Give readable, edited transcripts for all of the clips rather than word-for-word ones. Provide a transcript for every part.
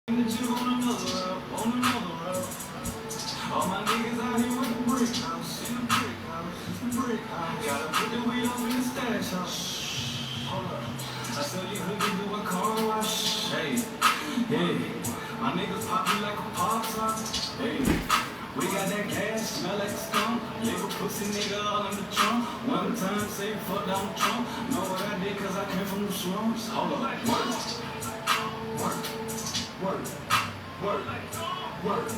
On another route, on another route. All my niggas out here with the brick house, in the brick house, the brick house. Gotta put the wheel up in the stash house. Hold up, I said you niggas do a car wash. Hey, hey, my niggas poppin' like a pop star. Hey, we got that gas, smell like a skunk. Little pussy nigga all in the trunk. One time say fuck down Trump. Know what I did cause I came from the slums. Hold up, work. Work, work, work,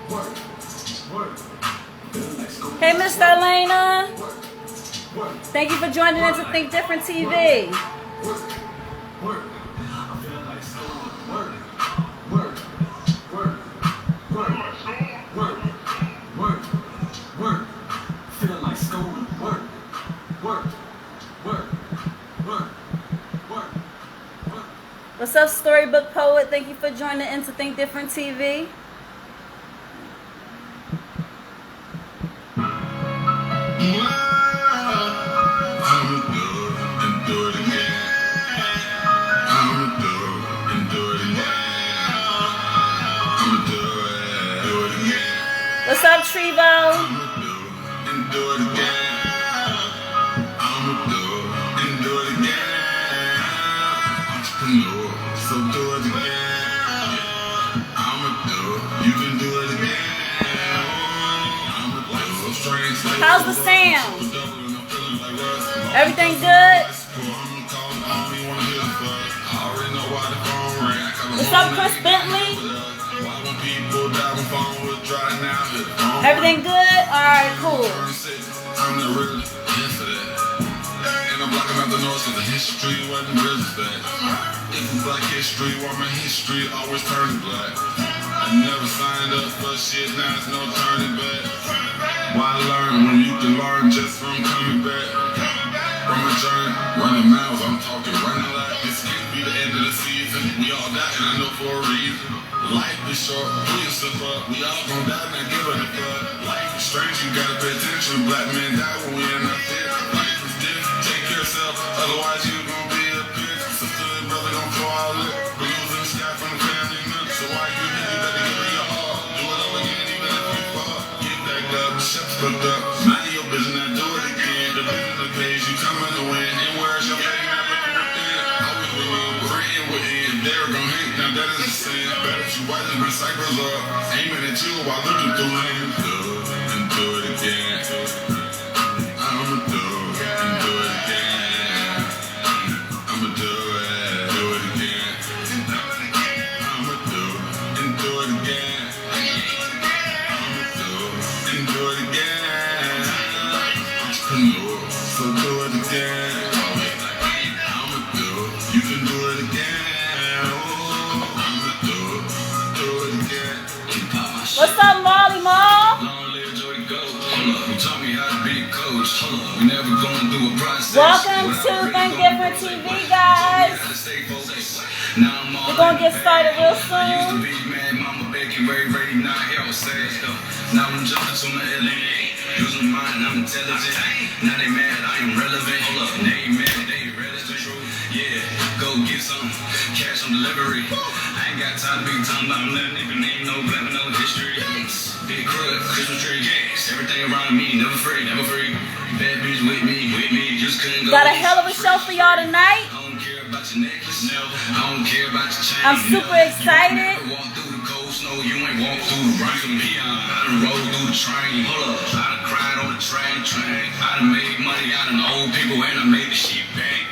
work, work. Hey, Mr. Elena. Thank you for joining us to Think Different TV. Work, work. I feel like school. Work, work, work, work, work, work, work. Feel like school. Work, work, work, work, work. What's up, Storybook Poet? Thank you for joining in to Think Different TV. What's up, Trevo? So do it again. I'ma do it. You can do it again. I'ma do it. How's the sound? Everything good? What's up, Chris Bentley? Everything good? Alright, cool. I'm not really into that. And I'm blocking out the noise cause the history wasn't really bad. If it's Black history, why my history always turns black? I never signed up for shit, now it's no turning back. Why learn when you can learn just from coming back? From my journey, running miles, I'm talking running like this can't be the end of the season. We all die and I know for a reason. Life is short, pull yourself up. We all gon' die, not giving a fuck. Life is strange, you gotta pay attention. Black men die when we in our fit. Life is different, take care of yourself, otherwise you gon' be a bitch. Sister and brother gon' throw all it. Blues in the sky from the family members. So why you need, you better give it your all. Do it all again, even if you fall. Get back up, shut the fuck up. Mind your business, now do it again. The business the page, you coming to win. And where's your baby, now looking within. Always within, written within. They're gon' hate, now that is a sin. Better you white and bring cyphers up. Aiming at you while looking through him. Do it and do it again. I'ma do it and do it again. I'ma do it again. I'ma do it and do it again. I'ma do it and do it again. Entrepreneur, so do it again. I'ma do it, you can do it again. I'ma do it again. What's up, Molly Mall? Welcome to Think Different TV, guys. We're gonna get started real soon. Now I'm jumping to my LA. Using mine, I'm intelligent. Now they mad, I am relevant. And they ain't mad, they ain't relevant. Yeah, go get some cash on delivery. I ain't got time to be talking about nothing. If your name no black, no history. Big crud, Christmas tree, gas. Everything around me, never free, never free. Bad bitch with me, just couldn't go. Got a hell of a show for y'all tonight. I don't care about your necklace, no. I don't care about your chain. I'm super excited. Walk through the cold snow, you ain't walk through the rain. I done rode through the train. Hold up, I done cried on the train. I done made money out of the old people and I made the shit bang.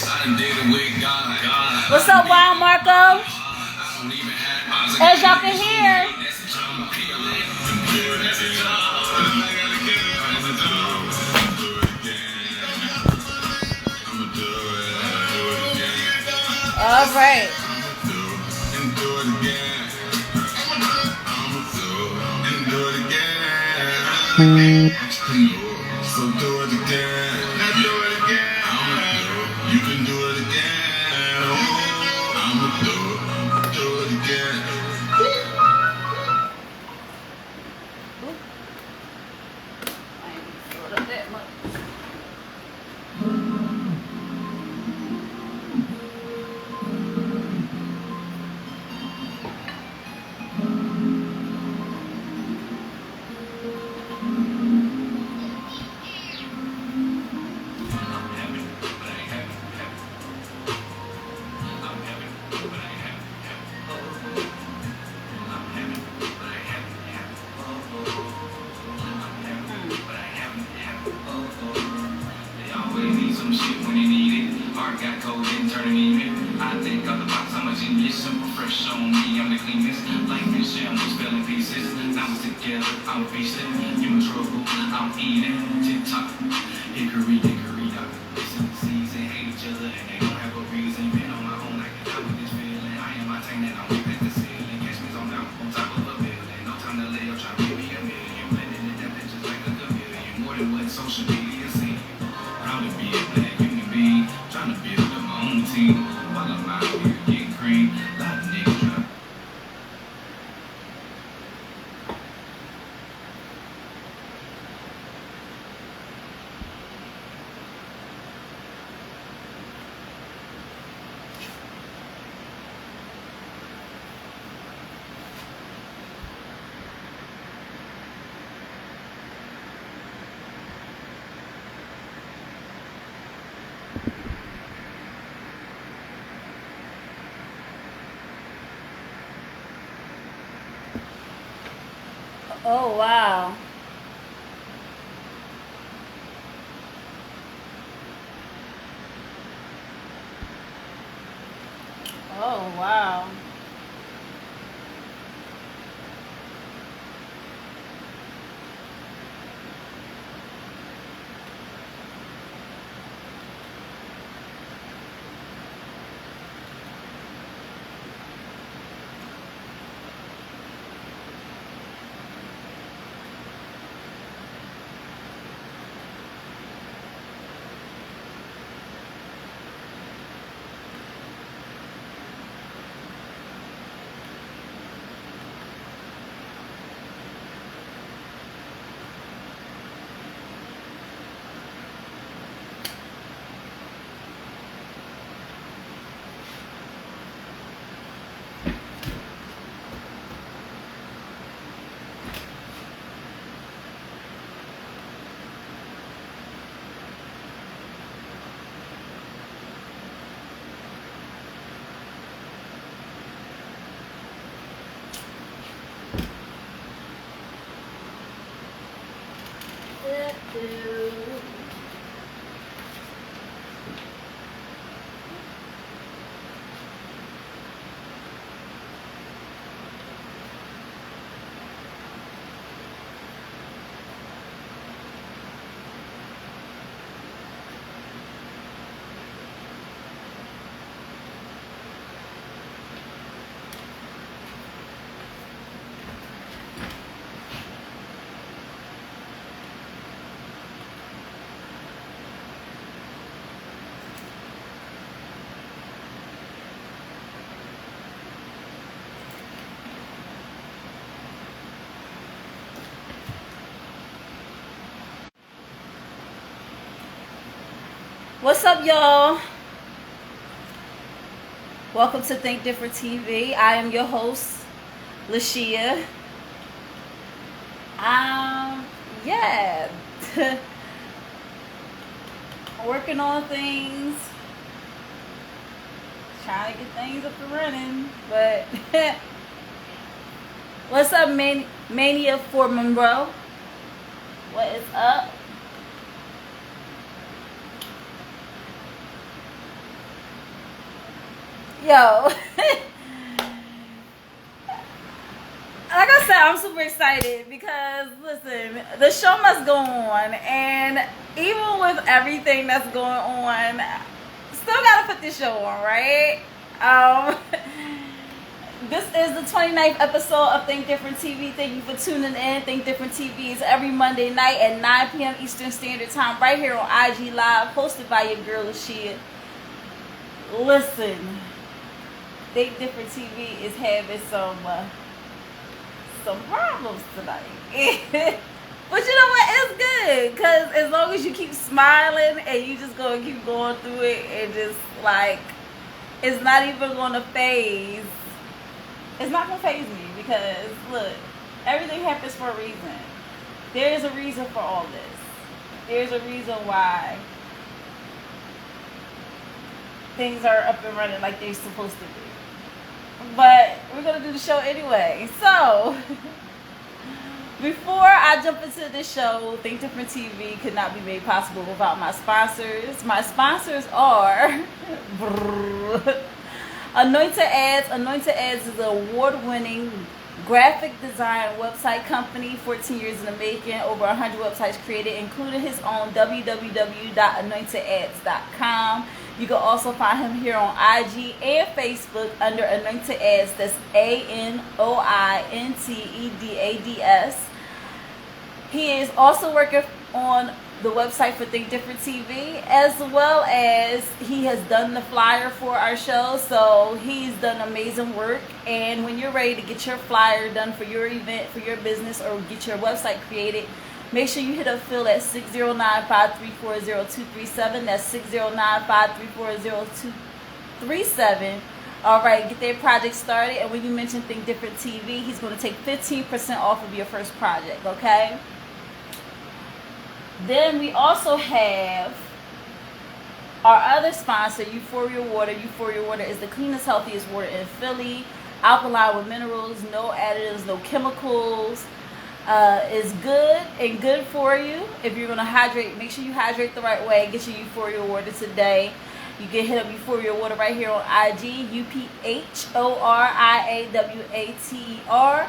I done did it with God. What's up, Wild Marco? As y'all can hear. All right. So do it again. Do it again. I'ma do it. You can do it again. I'ma do it again. I ain't filled up that much. simple, fresh on me, I'm the cleanest. Like Michelle, no spelling pieces. Now we're together, I'm feasting. You in trouble, I'm eating. TikTok, hickory, dickory, dock. Listen to season, hate each other, and they don't have a reason. Been on my own, I can die with this feeling. I am my tank, and I'm way past the ceiling. Catch me on down, on top of a building. No time to lay up, try to give me a million. Blending in that bitch just like a chameleon. More than what social media see. Proud to be a black human being. Trying to build up my own team. While I'm out here getting cream. A lot of niggas try. Oh, wow. Oh, wow. What's up, y'all? Welcome to Think Different TV. I am your host, LaShia. Yeah. Working on things. Trying to get things up and running. But what's up, Mania for Monroe? What is up? Yo, like I said, I'm super excited because, listen, the show must go on, and even with everything that's going on, still gotta put this show on, right? This is the 29th episode of Think Different TV. Thank you for tuning in. Think Different TV is every Monday night at 9 p.m. Eastern Standard Time, right here on IG Live, hosted by your girl, LaShia. Listen, Think Different TV is having some problems tonight. But you know what? It's good. Because as long as you keep smiling and you just going to keep going through it and just like, it's not even going to phase. It's not going to phase me because, look, everything happens for a reason. There's a reason for all this. There's a reason why things are up and running like they're supposed to be. But we're going to do the show anyway. So, before I jump into this show, Think Different TV could not be made possible without my sponsors. My sponsors are Anointed Ads. Anointed Ads is an award-winning graphic design website company, 14 years in the making, over 100 websites created, including his own www.anointedads.com. You can also find him here on IG and Facebook under Anointed Ads. That's ANOINTEDADS. He is also working on the website for Think Different TV, as well as he has done the flyer for our show. So he's done amazing work. And when you're ready to get your flyer done for your event, for your business, or get your website created, make sure you hit up Phil at 609-534-0237. That's 609-534-0237. All right, get their project started. And when you mention Think Different TV, he's going to take 15% off of your first project, okay? Then we also have our other sponsor, Euphoria Water. Euphoria Water is the cleanest, healthiest water in Philly. Alkaline with minerals, no additives, no chemicals. Is good and good for you. If you're going to hydrate, make sure you hydrate the right way. Get your Euphoria Water today. You can hit up Euphoria Water right here on IG, UPHORIAWATER.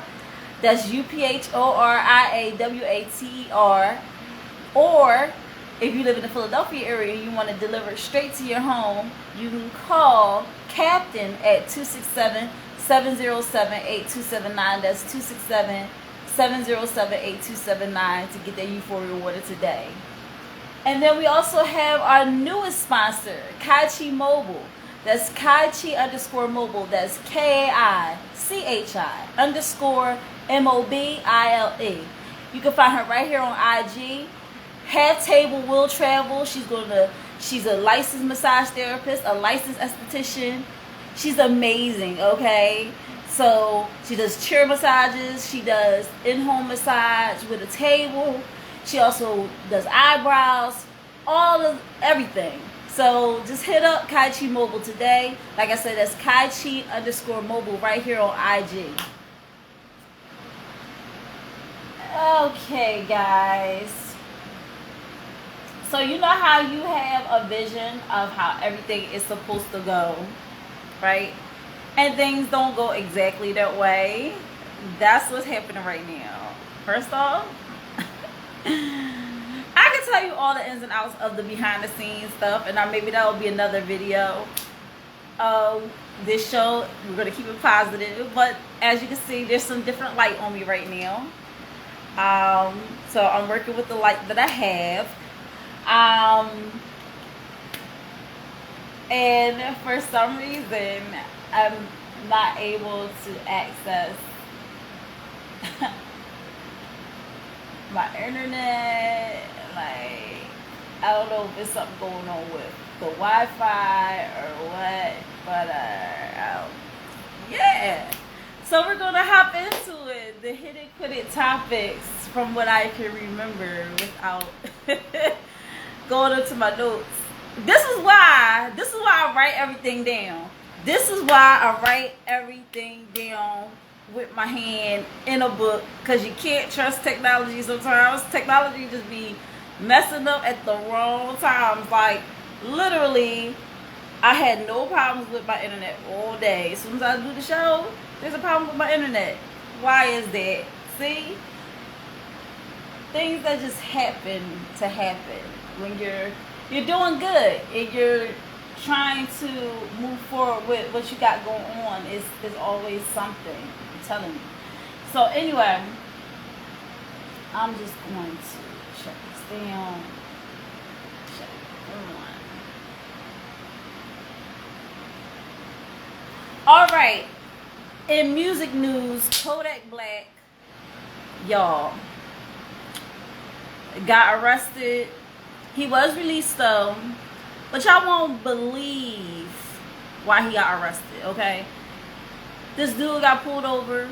That's UPHORIAWATER. Or if you live in the Philadelphia area and you want to deliver it straight to your home, you can call Captain at 267-707-8279. That's 267-707-8279 to get that Euphoria Water today. And then we also have our newest sponsor, Kaichi Mobile. That's Kaichi_mobile. That's KAICHI_MOBILE. You can find her right here on IG. Half Table Will Travel. She's a licensed massage therapist, a licensed esthetician. She's amazing, okay? So she does chair massages. She does in-home massage with a table. She also does eyebrows, everything. So just hit up Kaichi Mobile today. Like I said, that's Kaichi_mobile right here on IG. Okay, guys. So you know how you have a vision of how everything is supposed to go, right? And things don't go exactly that way. That's what's happening right now. First off, I can tell you all the ins and outs of the behind the scenes stuff, and maybe that will be another video of this show. We're going to keep it positive, but as you can see, there's some different light on me right now. So I'm working with the light that I have. And for some reason, I'm not able to access my internet. Like, I don't know if there's something going on with the Wi-Fi or what, but yeah. So we're gonna hop into it. The hidden quitted topics from what I can remember without going into my notes. This is why I write everything down. This is why I write everything down with my hand in a book, because you can't trust technology sometimes. Technology just be messing up at the wrong times. Like, literally, I had no problems with my internet all day. As soon as I do the show, there's a problem with my internet. Why is that? See? Things that just happen to happen when you're doing good and you're trying to move forward with what you got going on. Is always something, I'm telling you. So anyway, I'm just going to shut this down. Shut it on. All right. In music news, Kodak Black, y'all, got arrested. He was released though, but y'all won't believe why he got arrested, okay? This dude got pulled over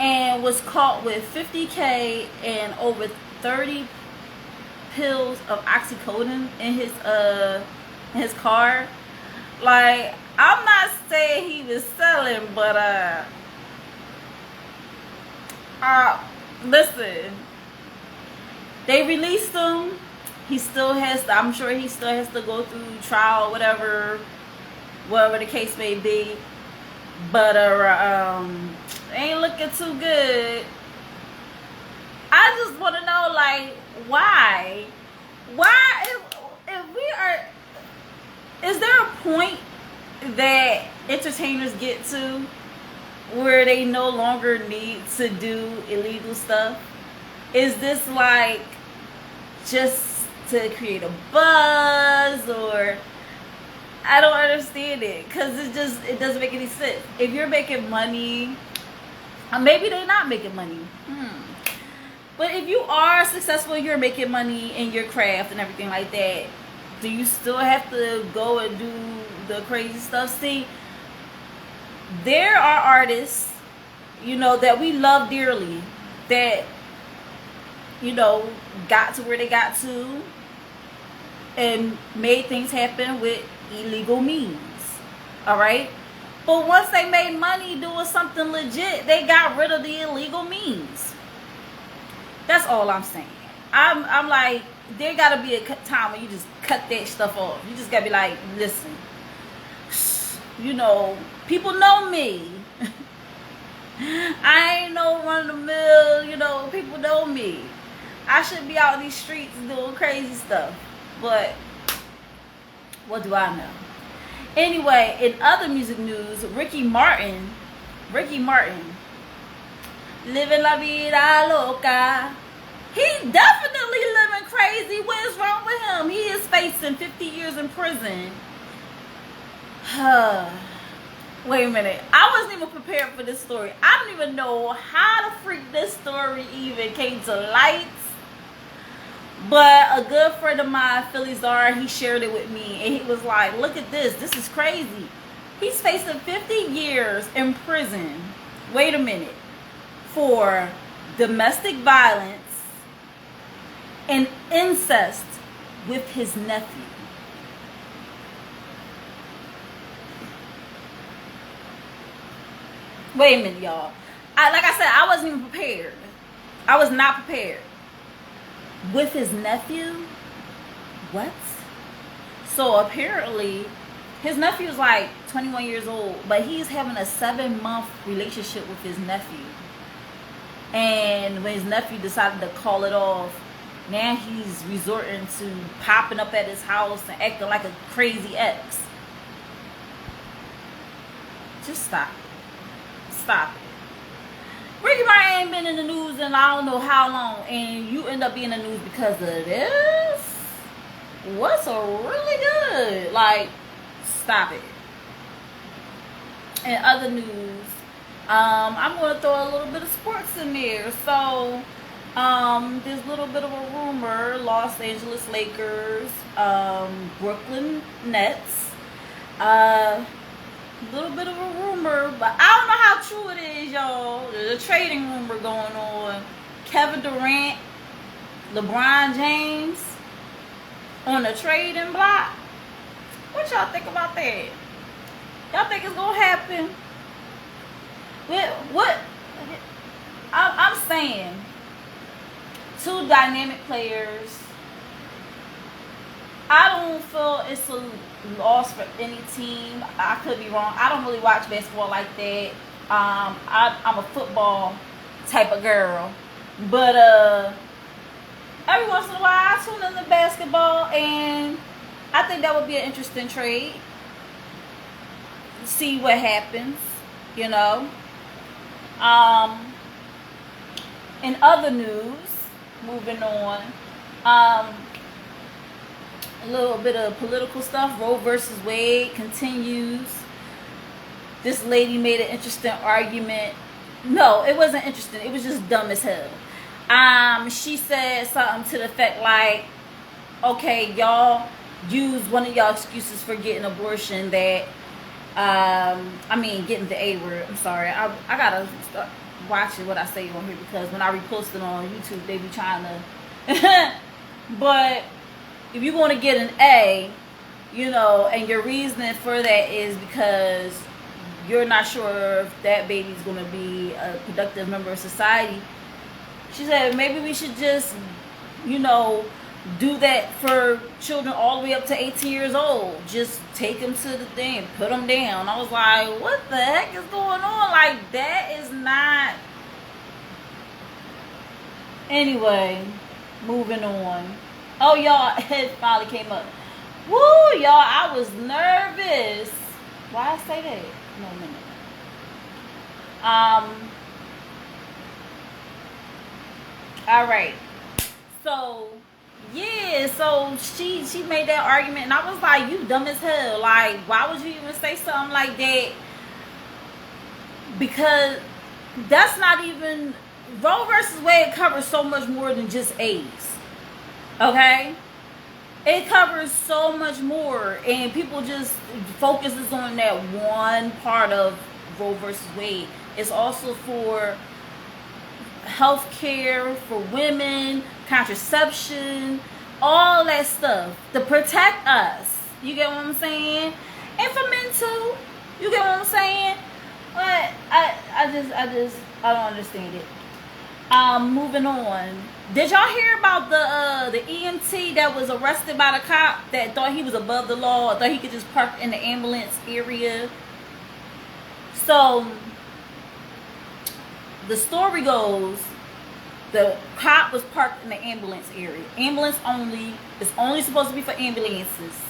and was caught with 50K and over 30 pills of oxycodone in his car. Like, I'm not saying he was selling, but listen, they released him. He still has to, I'm sure he still has to go through trial, whatever. whatever the case may be. But ain't looking too good. I just want to know, like, why if we are, is there a point that entertainers get to where they no longer need to do illegal stuff? Is this like just to create a buzz, or I don't understand it, because it doesn't make any sense. If you're making money, maybe they're not making money. But if you are successful, you're making money in your craft and everything like that, do you still have to go and do the crazy stuff? See, there are artists, you know, that we love dearly, that, you know, got to where they got to and made things happen with illegal means. All right? But once they made money doing something legit, they got rid of the illegal means. That's all I'm saying. I'm like, there gotta be a time when you just cut that stuff off. You just gotta be like, listen, you know, people know me. I ain't no run of the mill, you know, people know me. I shouldn't be out in these streets doing crazy stuff. But what do I know? Anyway, in other music news, Ricky Martin, living la vida loca. He definitely living crazy. What is wrong with him? He is facing 50 years in prison. Wait a minute. I wasn't even prepared for this story. I don't even know how the freak this story even came to light. But a good friend of mine, Philly Czar, he shared it with me. And he was like, look at this. This is crazy. He's facing 50 years in prison. Wait a minute. For domestic violence and incest with his nephew. Wait a minute, y'all. Like I said, I wasn't even prepared. I was not prepared. With his nephew? What? So apparently, his nephew is like 21 years old, but he's having a 7-month relationship with his nephew. And when his nephew decided to call it off, now he's resorting to popping up at his house and acting like a crazy ex. Just stop it. Stop it. Ricky Martin ain't been in the news in I don't know how long, and you end up being in the news because of this? What's really good? Like, stop it. In other news, I'm going to throw a little bit of sports in there. So, there's a little bit of a rumor, Los Angeles Lakers, Brooklyn Nets, a little bit of a rumor, but I don't know how true it is, y'all. There's a trading rumor going on. Kevin Durant, LeBron James on the trading block. What y'all think about that? Y'all think it's gonna happen? What? I'm saying, two dynamic players. I don't feel it's a loss for any team. I could be wrong. I don't really watch basketball like that. I'm a football type of girl. But every once in a while I tune into basketball, and I think that would be an interesting trade. See what happens, you know. In other news, moving on. A little bit of political stuff. Roe versus Wade continues. This lady made an interesting argument. No, it wasn't interesting. It was just dumb as hell. She said something to the effect like, okay, y'all use one of y'all excuses for getting abortion that, getting the A word. I'm sorry. I gotta start watching what I say on here, because when I repost it on YouTube, they be trying to. But if you want to get an A, you know, and your reasoning for that is because you're not sure if that baby's going to be a productive member of society. She said maybe we should just, you know, do that for children all the way up to 18 years old. Just take them to the thing, put them down. I was like, what the heck is going on? Like, that is not. Anyway, moving on. Oh, y'all, it finally came up. Woo, y'all, I was nervous. Why I say that? No, no, no. All right. So, yeah, so she made that argument, and I was like, you dumb as hell. Like, why would you even say something like that? Because that's not even, Roe versus Wade covers so much more than just AIDS. Okay? It covers so much more, and people just focuses on that one part of Roe versus Wade. It's also for health care for women, contraception, all that stuff to protect us. You get what I'm saying? And for men too. You get what I'm saying? But I don't understand it. Moving on. Did y'all hear about the EMT that was arrested by the cop that thought he was above the law, thought he could just park in the ambulance area? So the story goes, the cop was parked in the ambulance area. Ambulance only. It's only supposed to be for ambulances.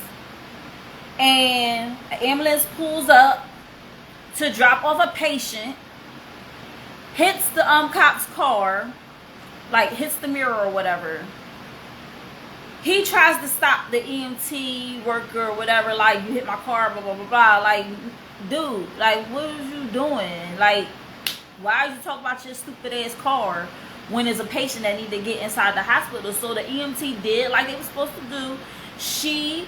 And an ambulance pulls up to drop off a patient, hits the cop's car, like hits the mirror or whatever. He tries to stop the EMT worker or whatever, like, you hit my car, blah, blah, blah, blah. Like, dude, like, what are you doing? Like, why are you talking about your stupid ass car when there's a patient that need to get inside the hospital? So the EMT did like they were supposed to do. She,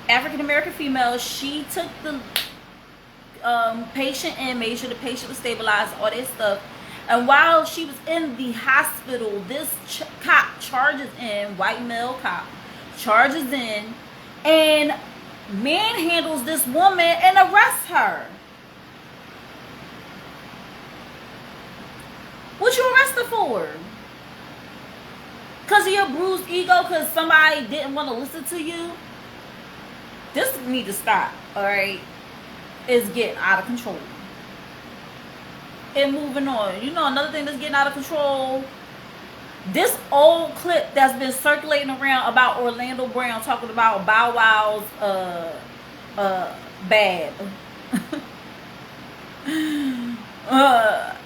African American female, she took the patient and made sure the patient was stabilized, all that stuff. And while she was in the hospital, this cop charges in, white male cop, charges in and manhandles this woman and arrests her. What you arrested for? Because of your bruised ego? Because somebody didn't want to listen to you? This need to stop, alright? It's getting out of control. And moving on. You know another thing that's getting out of control? This old clip that's been circulating around about Orlando Brown talking about Bow Wow's bad.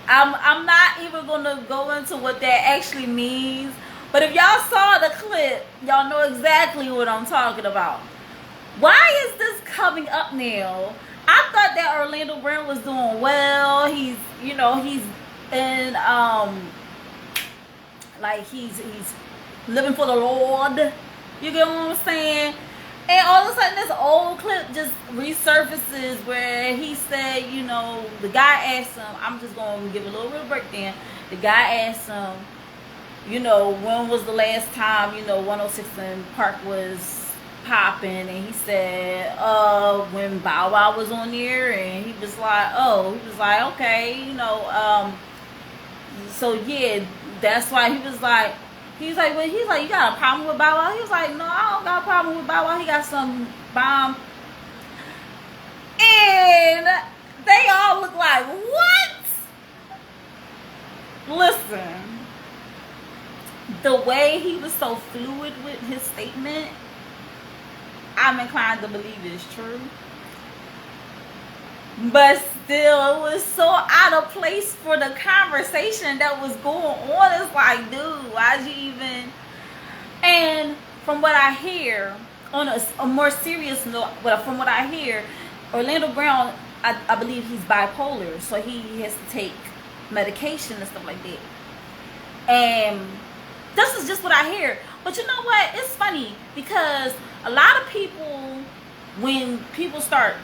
I'm not even gonna go into what that actually means, but if y'all saw the clip, y'all know exactly what I'm talking about. Why is this coming up now? I thought that Orlando Brown was doing well. He's in like he's living for the Lord. You get what I'm saying? And all of a sudden this old clip just resurfaces where he said, you know, the guy asked him, I'm just going to give a little bit of breakdown. The guy asked him, you know, when was the last time, you know, 106 and Park was popping? And he said, when Bow Wow was on there. And he was like, okay, you know, so yeah, that's why he was like, you got a problem with Bow Wow? He was like, no, I don't got a problem with Bow Wow. He got some bomb. And they all look like, what? Listen, the way he was so fluid with his statement, I'm inclined to believe it's true. But still, it was so out of place for the conversation that was going on. It's like, dude, why'd you even... And from what I hear, on a more serious note, from what I hear, Orlando Brown, I believe he's bipolar, so he has to take medication and stuff like that. And this is just what I hear. But you know what? It's funny because a lot of people, when people start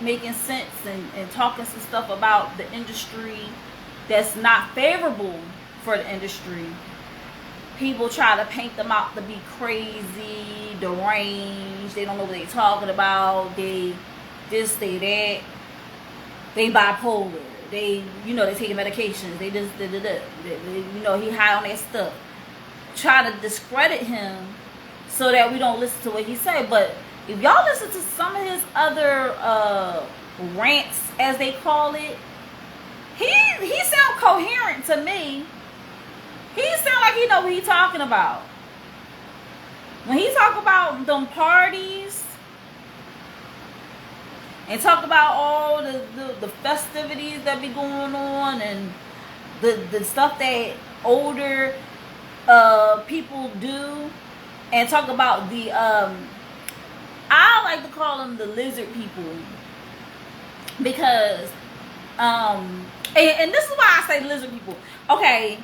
making sense and talking some stuff about the industry that's not favorable for the industry, people try to paint them out to be crazy, deranged, they don't know what they're talking about, they this, they that, they bipolar, they, you know, they taking medications, they just, they, you know, he high on that stuff. Try to discredit him so that we don't listen to what he say. But if y'all listen to some of his other rants, as they call it, he sound coherent to me. He sound like he know what he talking about. When he talk about them parties and talk about all the festivities that be going on and the stuff that older people do, and talk about the I like to call them the lizard people, because and this is why I say lizard people. Okay,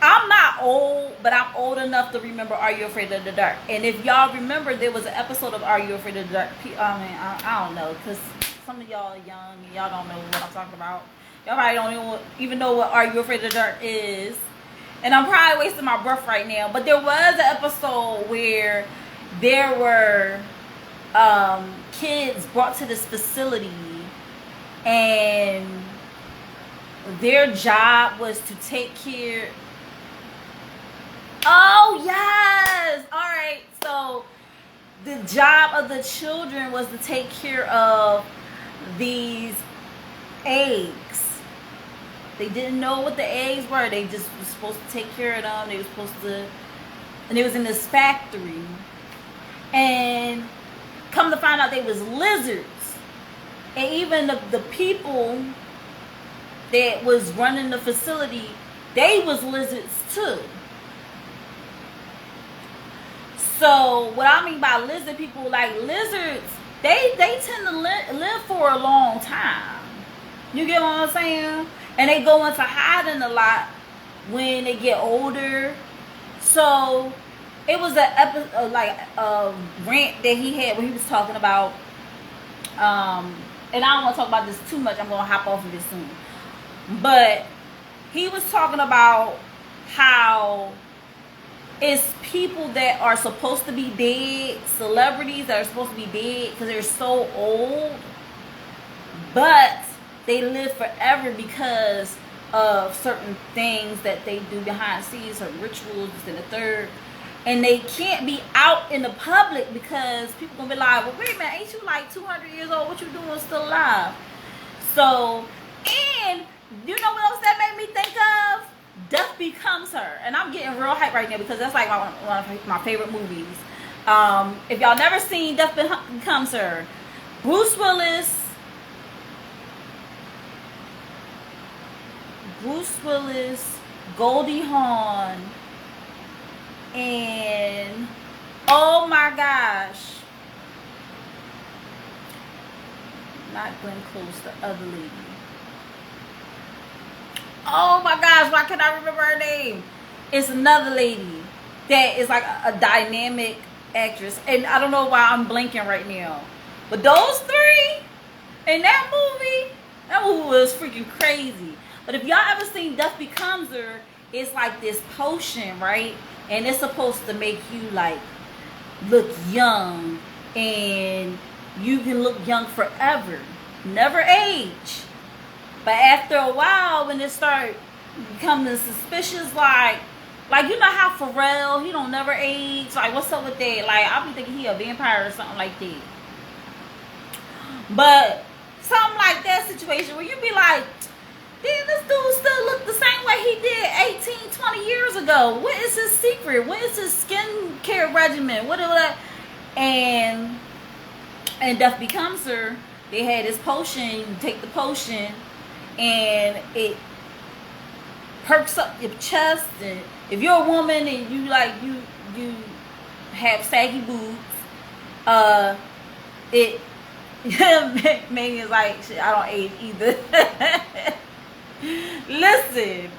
I'm not old, but I'm old enough to remember Are You Afraid of the Dark? And if y'all remember, there was an episode of Are You Afraid of the Dark? I don't know, because some of y'all are young and y'all don't know what I'm talking about. Y'all probably don't even know what Are You Afraid of the Dark is. And I'm probably wasting my breath right now. But there was an episode where there were kids brought to this facility, and their job was to take care. Oh, yes. All right. So the job of the children was to take care of these eggs. They didn't know what the eggs were. They just were supposed to take care of them. They were supposed to, and it was in this factory. And come to find out, they was lizards. And even the people that was running the facility, they was lizards too. So what I mean by lizard people, like lizards, they tend to live for a long time. You get what I'm saying? And they go into hiding a lot when they get older. So it was a rant that he had where he was talking about, and I don't want to talk about this too much. I'm going to hop off of this soon. But he was talking about how it's people that are supposed to be dead, celebrities that are supposed to be dead because they're so old, but they live forever because of certain things that they do behind the scenes, certain rituals, this and the third. And they can't be out in the public because people gonna be like, well, wait a minute, ain't you like 200 years old? What you doing still alive? So, and you know what else that made me think of? Death Becomes Her. And I'm getting real hype right now because that's like one of my favorite movies. If y'all never seen Death Becomes Her, Bruce Willis, Goldie Hawn, and oh my gosh, not Glenn Close, the other lady. Oh my gosh, why can't I remember her name? It's another lady that is like a dynamic actress, and I don't know why I'm blanking right now. But those three in that movie was freaking crazy. But if y'all ever seen Death Becomes Her, it's like this potion, right? And it's supposed to make you like look young, and you can look young forever, never age. But after a while, when it start becoming suspicious, like you know how Pharrell, he don't never age. Like, what's up with that? Like, I'll be thinking he a vampire or something like that. But something like that situation where you be like, damn, this dude still look the same way he did 18, 20 years ago. What is his secret? What is his skincare regimen? What is that? And Death Becomes Her, they had this potion. You take the potion, and it perks up your chest. And if you're a woman and you like you have saggy boobs, it maybe it's like shit, I don't age either. Listen,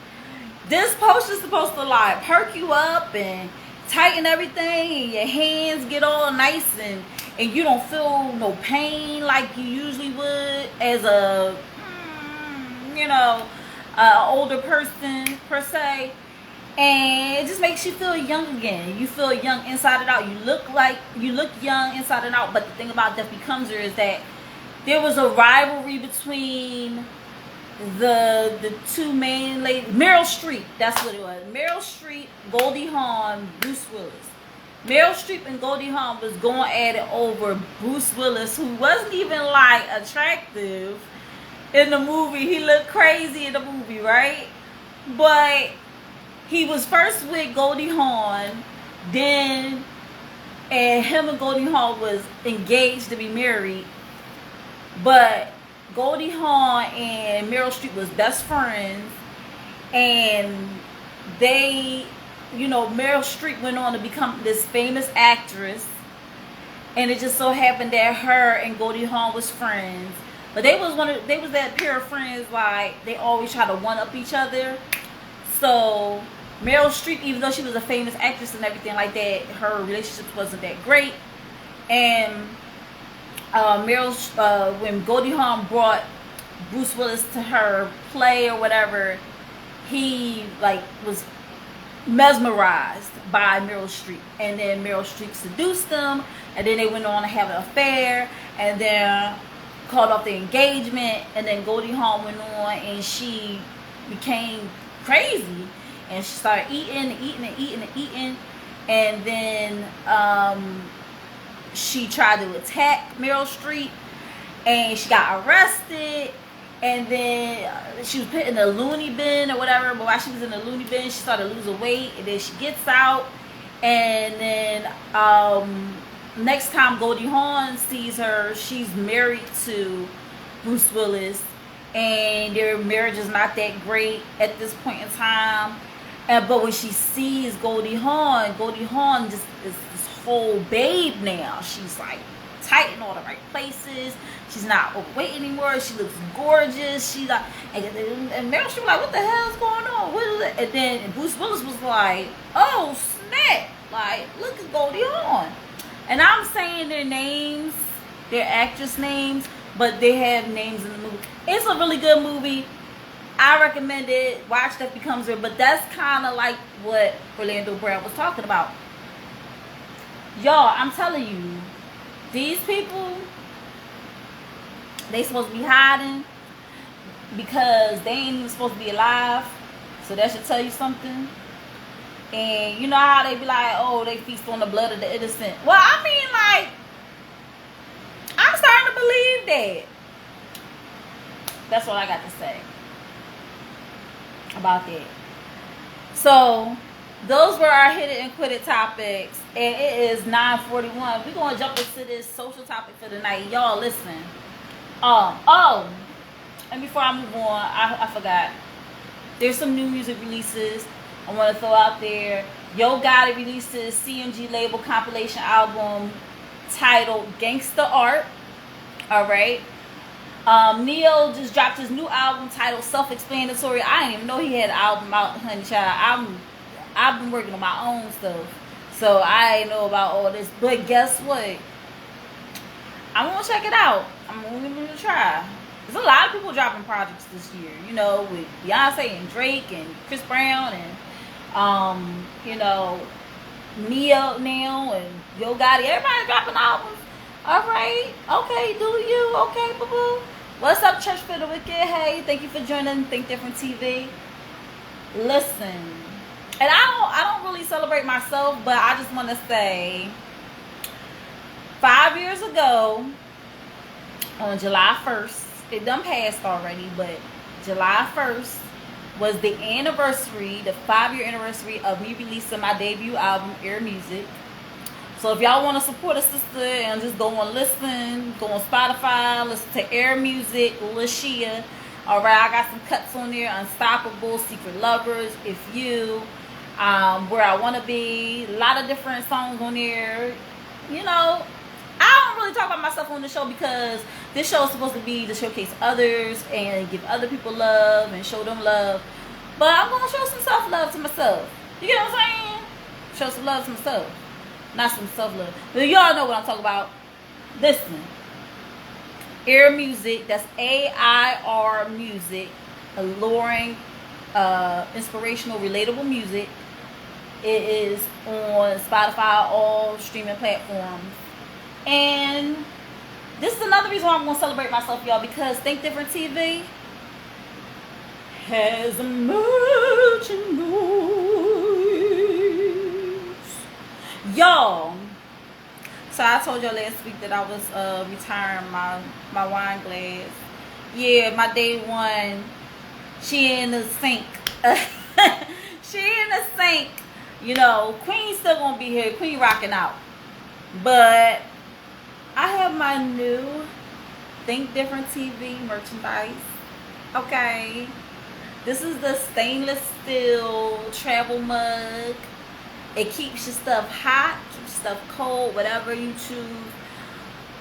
this potion's supposed to like perk you up and tighten everything, and your hands get all nice, and you don't feel no pain like you usually would as a older person per se. And it just makes you feel young again. You feel young inside and out. You look young inside and out. But the thing about Death Becomes Her is that there was a rivalry between the two main ladies. Meryl Streep, that's what it was. Meryl Streep, Goldie Hawn, Bruce Willis. Meryl Streep and Goldie Hawn was going at it over Bruce Willis, who wasn't even like attractive in the movie. He looked crazy in the movie, right? But he was first with Goldie Hawn, then, and him and Goldie Hawn was engaged to be married. But Goldie Hawn and Meryl Streep was best friends, and they, you know, Meryl Streep went on to become this famous actress, and it just so happened that her and Goldie Hawn was friends. But they was that pair of friends, like they always try to one up each other. So Meryl Streep, even though she was a famous actress and everything like that, her relationship wasn't that great. And when Goldie Hawn brought Bruce Willis to her play or whatever, he like was mesmerized by Meryl Streep, and then Meryl Streep seduced him, and then they went on to have an affair, and then called off the engagement, and then Goldie Hawn went on and she became crazy, and she started eating, and then she tried to attack Meryl Streep, and she got arrested, and then she was put in a loony bin or whatever. But while she was in the loony bin, she started losing weight, and then she gets out, and then next time Goldie Hawn sees her, she's married to Bruce Willis, and their marriage is not that great at this point in time. But when she sees Goldie Hawn just is this whole babe now. She's like tight in all the right places. She's not overweight anymore. She looks gorgeous. She like, and Meryl Streep was like, what the hell is going on? What is it? And then Bruce Willis was like, oh snap! Like, look at Goldie Hawn. And I'm saying their names, their actress names, but they have names in the movie. It's a really good movie. I recommend it. Watch Stuff Becomes Real. But that's kind of like what Orlando Brown was talking about. Y'all, I'm telling you, these people, they supposed to be hiding because they ain't even supposed to be alive. So that should tell you something. And you know how they be like, oh, they feast on the blood of the innocent. Well, I mean, like, I'm starting to believe that. That's what I got to say about that. So those were our hit it and quit it topics, and it is 9:41. We're gonna jump into this social topic for the night. Y'all listen. And before I move on, I forgot. There's some new music releases I want to throw out there. Yo Gotti released his CMG label compilation album titled Gangsta Art. Alright. Neo just dropped his new album titled Self-Explanatory. I didn't even know he had an album out, honey child. I've been working on my own stuff, so I didn't know about all this. But guess what? I'm gonna check it out. I'm gonna give it a try. There's a lot of people dropping projects this year, you know, with Beyonce and Drake and Chris Brown and you know, Neo now and Yo Gotti. Everybody's dropping albums. Alright, okay, do you? Okay, boo boo. What's up, Church for the Wicked? Hey, thank you for joining Think Different TV. Listen, and I don't really celebrate myself, but I just want to say 5 years ago on July 1st, it done passed already, but July 1st was the anniversary, the 5-year anniversary of me releasing my debut album, Air Music. So if y'all want to support a sister and just go on listen, go on Spotify, listen to Air Music, LaShia. Alright, I got some cuts on there, Unstoppable, Secret Lovers, If You, Where I Want to Be, a lot of different songs on there. You know, I don't really talk about myself on the show because this show is supposed to be to showcase others and give other people love and show them love. But I'm going to show some self-love to myself. You get what I'm saying? Show some love to myself. Not some self-love. But y'all know what I'm talking about. Listen. Air Music. That's AIR Music. Alluring, inspirational, relatable music. It is on Spotify, all streaming platforms. And this is another reason why I'm going to celebrate myself, y'all, because Think Different TV has emerging noise. Y'all, so I told y'all last week that I was retiring my wine glass. Yeah, my day one, she in the sink. She in the sink. You know, Queen's still gonna be here. Queen rocking out. But I have my new Think Different TV merchandise. Okay. This is the stainless steel travel mug. It keeps your stuff hot, keeps stuff cold, whatever you choose.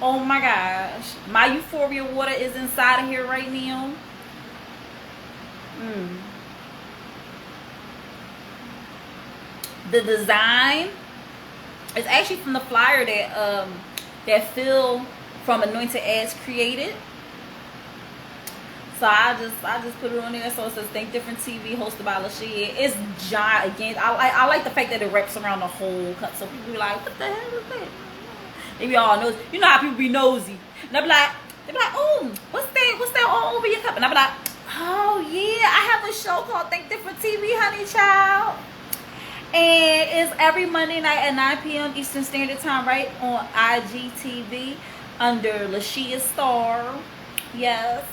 Oh my gosh. My Euphoria water is inside of here right now. The design is actually from the flyer that Phil from Anointed Ads created. So I just put it on there. So it says Think Different TV, hosted by LaShia. It's giant again. I like the fact that it wraps around the whole cup. So people be like, what the hell is that? Maybe y'all know. You know how people be nosy. And they be like, oh, what's that all over your cup? And I be like, oh yeah, I have a show called Think Different TV, honey child. And it's every Monday night at 9 p.m. Eastern Standard Time, right on IGTV under LaShia Star. Yes,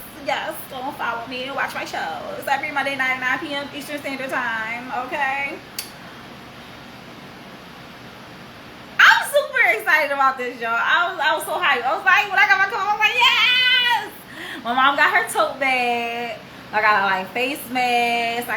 go and follow me and watch my show. It's every Monday night at 9 p.m. Eastern Standard Time, okay? I'm super excited about this, y'all. I was so hyped. I was like, when I got my coat, I was like, yes! My mom got her tote bag. I got like face mask.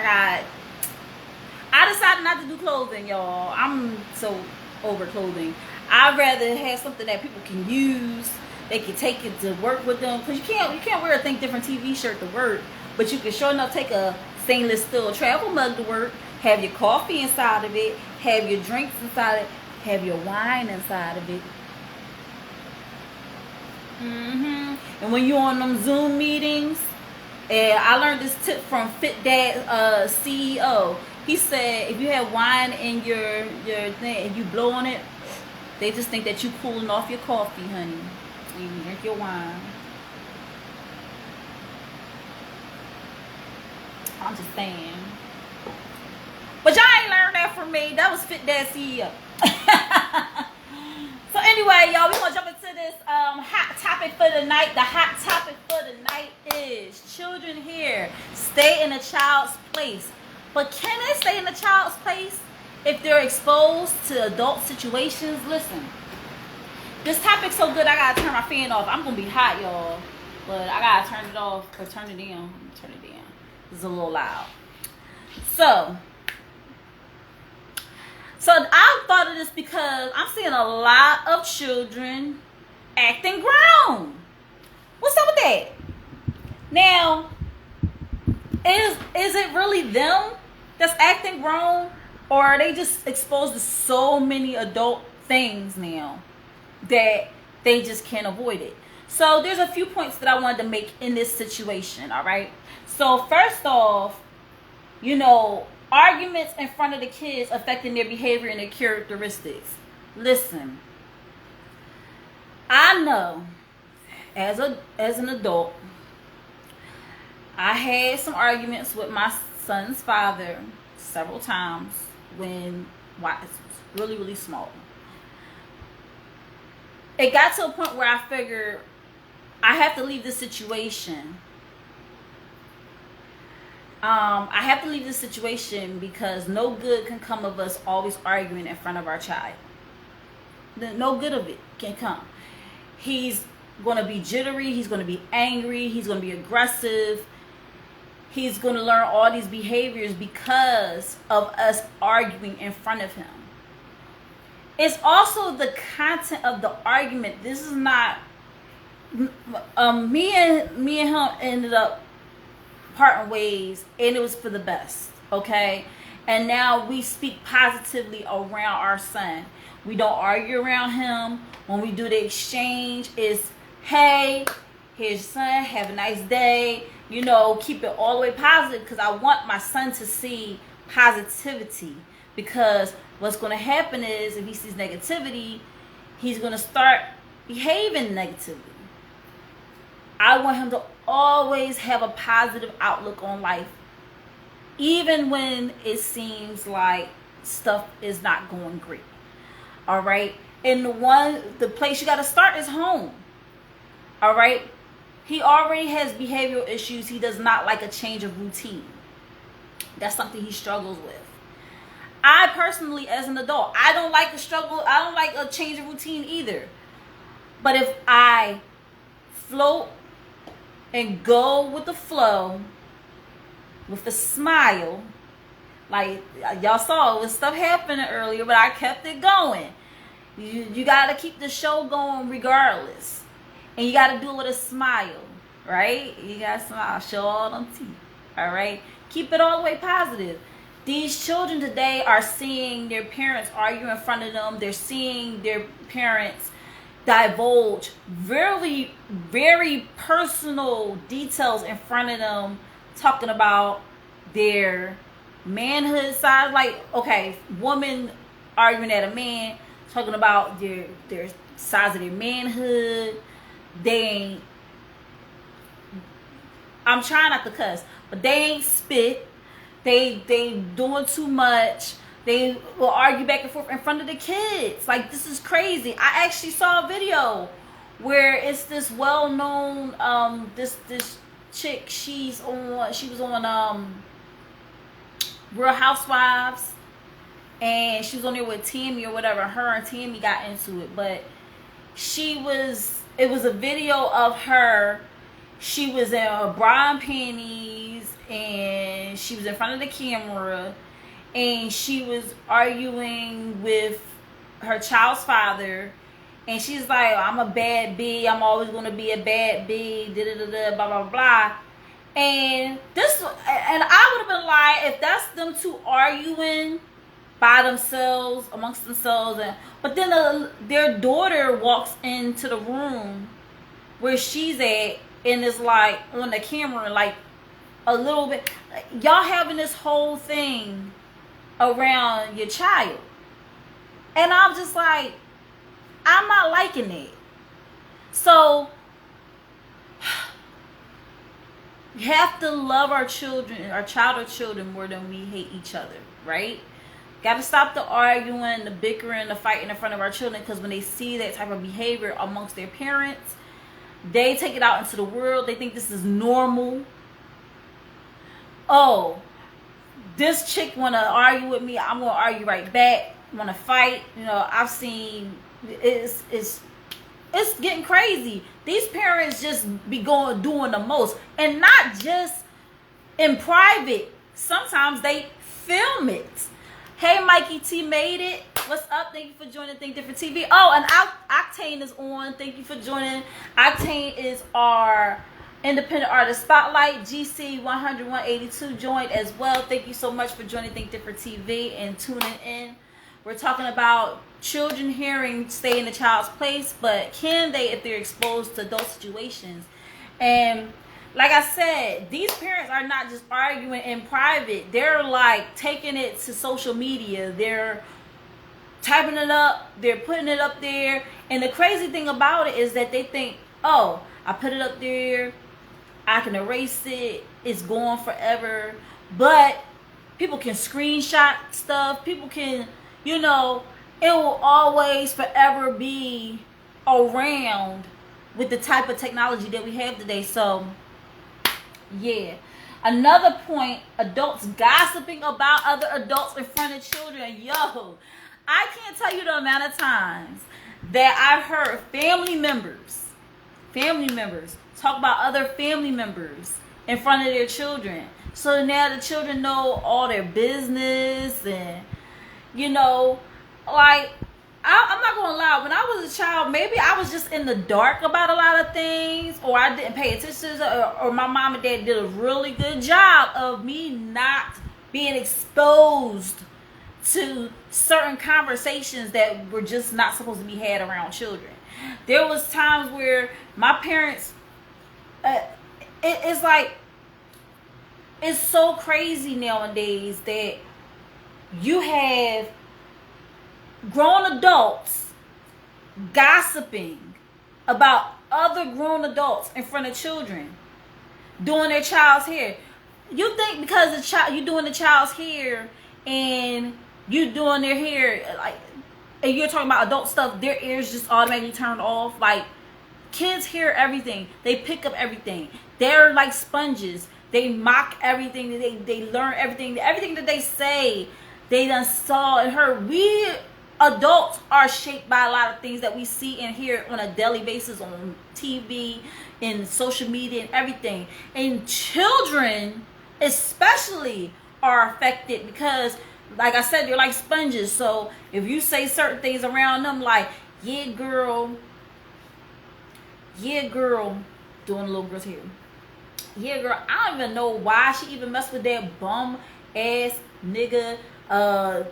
I decided not to do clothing, y'all. I'm so over clothing. I'd rather have something that people can use. They can take it to work with them. Because you can't wear a Think Different TV shirt to work. But you can sure enough take a stainless steel travel mug to work. Have your coffee inside of it. Have your drinks inside it. Have your wine inside of it. And when you're on them Zoom meetings, and I learned this tip from FitDad CEO. He said if you have wine in your thing and you blow on it, they just think that you cooling off your coffee, honey. You can drink your wine. I'm just saying. But y'all ain't learned that from me. That was FitDad CEO. So anyway, y'all, we're going to jump into this hot topic for the night. The hot topic for the night is children here. Stay in a child's place. But can they stay in a child's place if they're exposed to adult situations? Listen, this topic's so good, I got to turn my fan off. I'm going to be hot, y'all. But I got to turn it off or turn it down. Turn it down. It's a little loud. So I thought of this because I'm seeing a lot of children acting grown. What's up with that? Now, is it really them that's acting grown, or are they just exposed to so many adult things now that they just can't avoid it? So there's a few points that I wanted to make in this situation, all right? So first off, you know, arguments in front of the kids affecting their behavior and their characteristics. Listen, I know as an adult, I had some arguments with my son's father several times when I was really, really small. It got to a point where I figured I have to leave this situation. I have to leave this situation because no good can come of us always arguing in front of our child. No good of it can come. He's going to be jittery. He's going to be angry. He's going to be aggressive. He's going to learn all these behaviors because of us arguing in front of him. It's also the content of the argument. This is not me and him ended up parting ways, and it was for the best, okay? And now we speak positively around our son. We don't argue around him. When we do the exchange, it's, hey, here's your son, have a nice day. You know, keep it all the way positive, because I want my son to see positivity. Because what's going to happen is, if he sees negativity, he's going to start behaving negatively. I want him to always have a positive outlook on life, even when it seems like stuff is not going great. All right. And the place you got to start is home. All right. He already has behavioral issues. He does not like a change of routine. That's something he struggles with. I personally, as an adult, I don't like a struggle. I don't like a change of routine either. But if I float and go with the flow, with a smile, like y'all saw, with stuff happening earlier, but I kept it going. You got to keep the show going regardless. And you got to do it with a smile, right? You got to smile, show all them teeth, all right? Keep it all the way positive. These children today are seeing their parents argue in front of them. They're seeing their parents divulge very, very personal details in front of them, talking about their manhood side. Like, okay, woman arguing at a man, talking about their size of their manhood. They ain't, I'm trying not to cuss, but they ain't spit. They doing too much. They will argue back and forth in front of the kids. Like, this is crazy. I actually saw a video where it's this well-known this chick. She was on Real Housewives, and she was on there with Tammy or whatever. Her and Tammy got into it, but it was a video of her. She was in a bra and panties, and she was in front of the camera, and she was arguing with her child's father, and she's like, I'm a bad B, I'm always going to be a bad B, blah, blah, blah. And I would have been like, if that's them two arguing by themselves, amongst themselves, but then their daughter walks into the room where she's at, and it's like on the camera, like a little bit, y'all having this whole thing around your child. And I'm just like, I'm not liking it. So we have to love our children, our child or children, more than we hate each other, right? Got to stop the arguing, the bickering, the fighting in front of our children, because when they see that type of behavior amongst their parents, they take it out into the world. They think this is normal. Oh, this chick want to argue with me, I'm going to argue right back. Want to fight. You know, I've seen, it's getting crazy. These parents just be doing the most. And not just in private. Sometimes they film it. Hey, Mikey T made it. What's up? Thank you for joining Think Different TV. Oh, and Octane is on. Thank you for joining. Octane is our independent artist spotlight. GC 100-182 joined as well. Thank you so much for joining Think Different TV and tuning in. We're talking about children hearing stay in the child's place, but can they if they're exposed to those situations? And like I said, these parents are not just arguing in private. They're like taking it to social media. They're typing it up. They're putting it up there. And the crazy thing about it is that they think, oh, I put it up there, I can erase it, it's gone forever. But people can screenshot stuff. People can, you know, it will always forever be around with the type of technology that we have today. So yeah. Another point, adults gossiping about other adults in front of children. Yo, I can't tell you the amount of times that I've heard family members talk about other family members in front of their children. So now the children know all their business, and you know, like, I'm not gonna lie, when I was a child, maybe I was just in the dark about a lot of things, or I didn't pay attention, or my mom and dad did a really good job of me not being exposed to certain conversations that were just not supposed to be had around children. There was times where my parents, it's like, it's so crazy nowadays that you have grown adults gossiping about other grown adults in front of children, doing their child's hair. You think because the child, you doing the child's hair and you doing their hair, like, and you're talking about adult stuff, their ears just automatically turned off. Like, kids hear everything. They pick up everything. They're like sponges. They mock everything. They learn everything. Everything that they say, they done saw and heard. We adults are shaped by a lot of things that we see and hear on a daily basis on TV, in social media, and everything. And children especially are affected because, like I said, they're like sponges. So if you say certain things around them, like, yeah, girl, doing a little girl's hair. Yeah, girl, I don't even know why she even messed with that bum ass nigga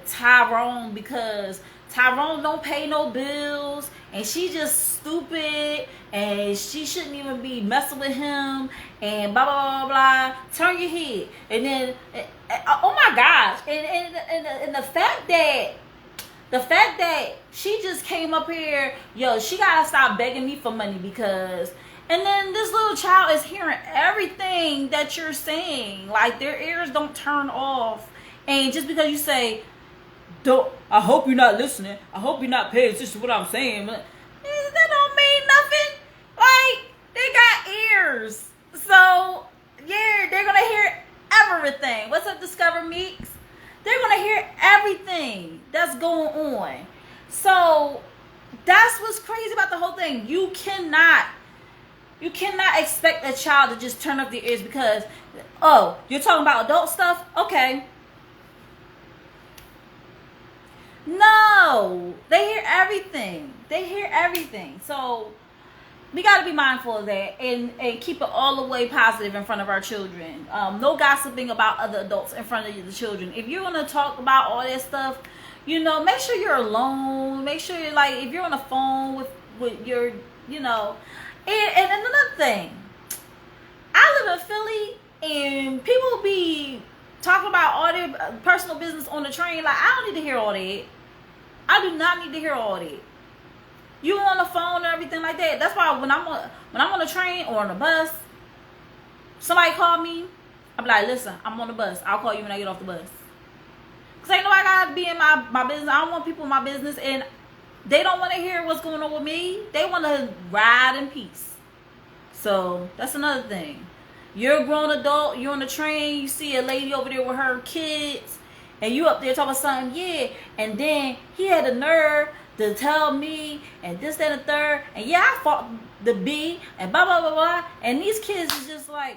Tyrone, because Tyrone don't pay no bills and she just stupid and she shouldn't even be messing with him and blah blah blah blah. Turn your head. And then oh my gosh, and the fact that she just came up here, yo, she gotta stop begging me for money, because, and then this little child is hearing everything that you're saying. Like, their ears don't turn off. And just because you say, I hope you're not listening, I hope you're not paying attention to what I'm saying, but that don't mean nothing. Like, they got ears. So, yeah, they're gonna hear everything. What's up, Discover Meeks? They're going to hear everything that's going on. So that's what's crazy about the whole thing. You cannot expect a child to just turn up their ears because, oh, you're talking about adult stuff? Okay. No, they hear everything. They hear everything. So we got to be mindful of that and keep it all the way positive in front of our children. No gossiping about other adults in front of the children. If you're going to talk about all that stuff, make sure you're alone. Make sure you're, like, if you're on the phone with your, And another thing, I live in Philly and people be talking about all their personal business on the train. Like, I don't need to hear all that. I do not need to hear all that. You on the phone and everything like that. That's why when I'm on the train or on the bus, somebody call me, I'm like, listen, I'm on the bus. I'll call you when I get off the bus. Because ain't nobody got to be in my business. I don't want people in my business. And they don't want to hear what's going on with me. They want to ride in peace. So that's another thing. You're a grown adult. You're on the train. You see a lady over there with her kids. And you up there talking about something. Yeah. And then he had the nerve to tell me and this, that, and the third, and yeah, I fought the B and blah blah blah blah. And these kids is just like,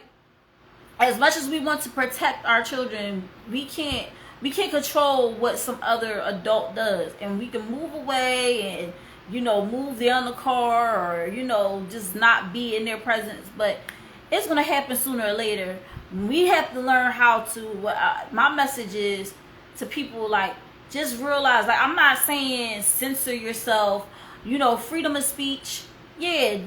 as much as we want to protect our children, we can't control what some other adult does, and we can move away and move them on the car or just not be in their presence, but it's gonna happen sooner or later. We have to learn how to. My message is to people, like, just realize, like, I'm not saying censor yourself, freedom of speech. Yeah,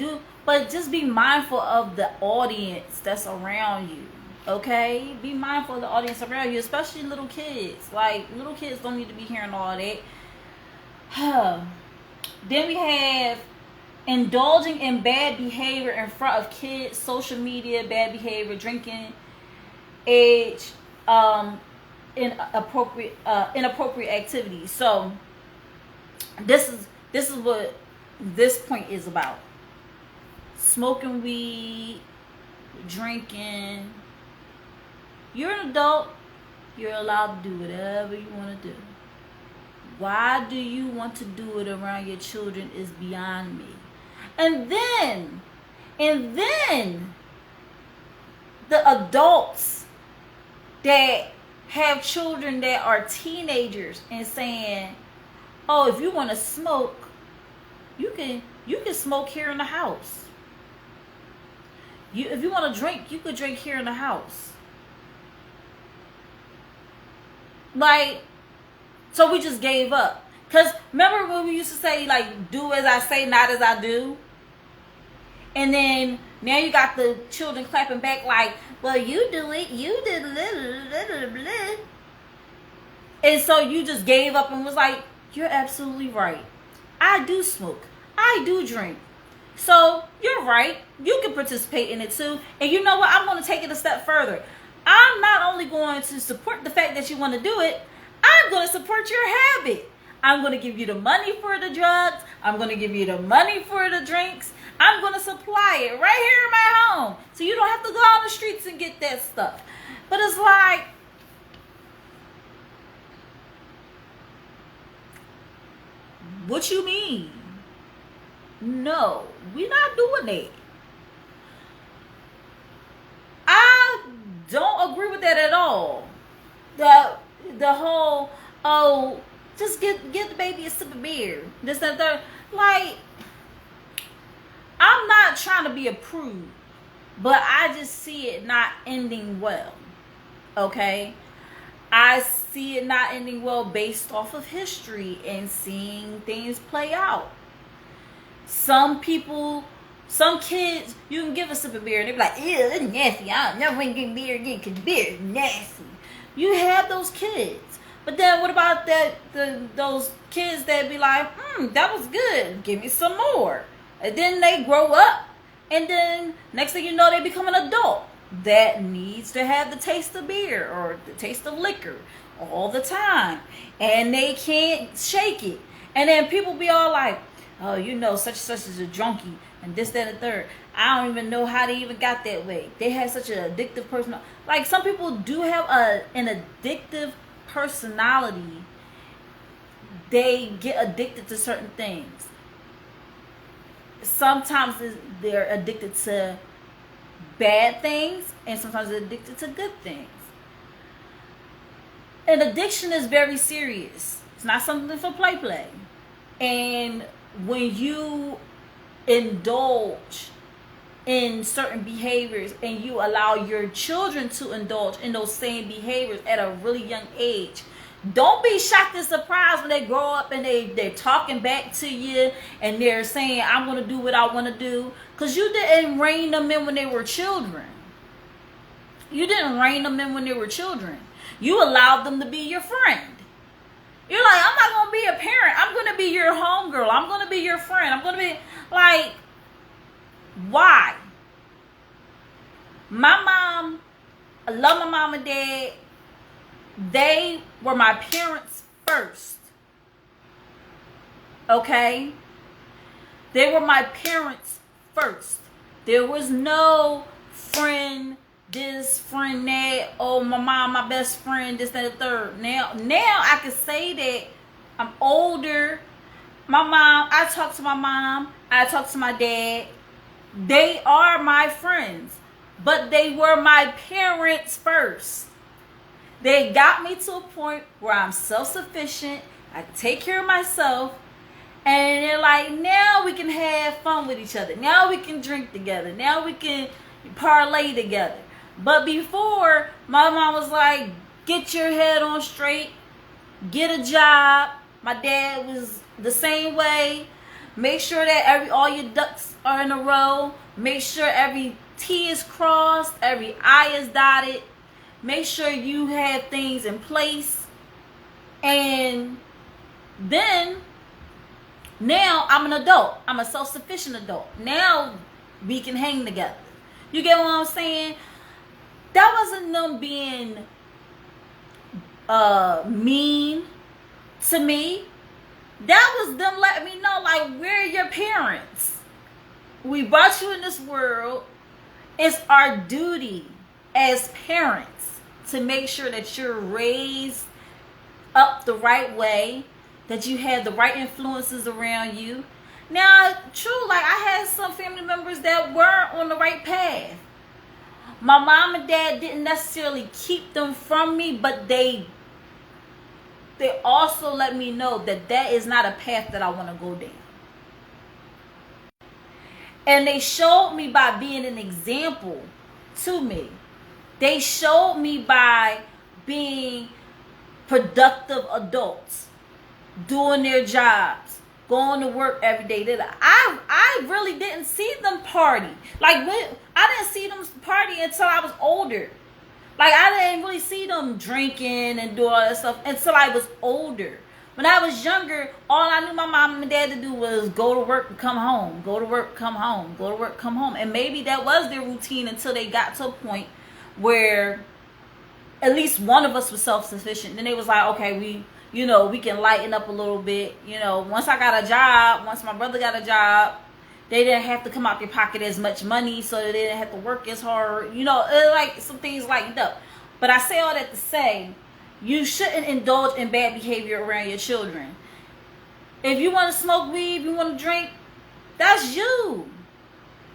but just be mindful of the audience that's around you. Okay? Be mindful of the audience around you, especially little kids. Like, little kids don't need to be hearing all that. Then we have indulging in bad behavior in front of kids, social media, bad behavior, drinking, age, inappropriate activities. So this is what this point is about. Smoking weed, drinking. You're an adult. You're allowed to do whatever you want to do. Why do you want to do it around your children is beyond me. And then the adults that have children that are teenagers and saying, oh, if you want to smoke, you can smoke here in the house. If you want to drink, you could drink here in the house. Like, so we just gave up. Because remember when we used to say, like, do as I say, not as I do? And then now you got the children clapping back like, well, you do it, you did blah. And so you just gave up and was like, you're absolutely right. I do smoke. I do drink. So you're right. You can participate in it too. And you know what? I'm going to take it a step further. I'm not only going to support the fact that you want to do it, I'm going to support your habit. I'm going to give you the money for the drugs. I'm going to give you the money for the drinks. I'm going to supply it right here in my home. So you don't have to go on the streets and get that stuff. But it's like, what you mean? No, we're not doing that. I don't agree with that at all. The whole, oh, just give the baby a sip of beer. This, that, that. Like, I'm not trying to be a prude, but I just see it not ending well. Okay? I see it not ending well based off of history and seeing things play out. Some people, some kids, you can give a sip of beer and they be like, ew, that's nasty. I never want to get beer again because beer is nasty. You have those kids. But then what about those kids that be like, that was good. Give me some more. And then they grow up. And then next thing you know, they become an adult that needs to have the taste of beer or the taste of liquor all the time. And they can't shake it. And then people be all like, oh, you know, such and such is a junkie. And this, that, and the third. I don't even know how they even got that way. They had such an addictive personality. Like, some people do have an addictive personality. They get addicted to certain things. Sometimes they're addicted to bad things, and sometimes they're addicted to good things. An addiction is very serious. It's not something for play. And when you indulge in certain behaviors and you allow your children to indulge in those same behaviors at a really young age, don't be shocked and surprised when they grow up and they're talking back to you and they're saying, I'm going to do what I want to do. Because you didn't rein them in when they were children. You didn't rein them in when they were children. You allowed them to be your friend. You're like, I'm not going to be a parent. I'm going to be your homegirl. I'm going to be your friend. I'm going to be like, why? My mom, I love my mom and dad. They were my parents first. Okay? They were my parents first. There was no friend this, friend that, oh, my mom, my best friend, this, that, and the third. Now I can say that I'm older. My mom, I talk to my mom. I talk to my dad. They are my friends. But they were my parents first. They got me to a point where I'm self-sufficient. I take care of myself. And they're like, now we can have fun with each other. Now we can drink together. Now we can parlay together. But before, my mom was like, get your head on straight. Get a job. My dad was the same way. Make sure that all your ducks are in a row. Make sure every T is crossed. Every I is dotted. Make sure you have things in place. And then, now I'm an adult. I'm a self-sufficient adult. Now we can hang together. You get what I'm saying? That wasn't them being mean to me. That was them letting me know, like, we're your parents. We brought you in this world. It's our duty as parents to make sure that you're raised up the right way, that you have the right influences around you. Now, true, like, I had some family members that weren't on the right path. My mom and dad didn't necessarily keep them from me, but they also let me know that that is not a path that I want to go down. And they showed me by being an example to me. They showed me by being productive adults, doing their jobs, going to work every day. I really didn't see them party. Like, I didn't see them party until I was older. Like, I didn't really see them drinking and doing all that stuff until I was older. When I was younger, all I knew my mom and dad to do was go to work and come home. Go to work, come home. Go to work, come home. And maybe that was their routine until they got to a point where at least one of us was self-sufficient. Then they was like, okay, you know, we can lighten up a little bit. You know, once I got a job, once my brother got a job, they didn't have to come out their pocket as much money, so they didn't have to work as hard. You know, like some things lightened up. But I say all that to say, you shouldn't indulge in bad behavior around your children. If you want to smoke weed, if you want to drink, that's you.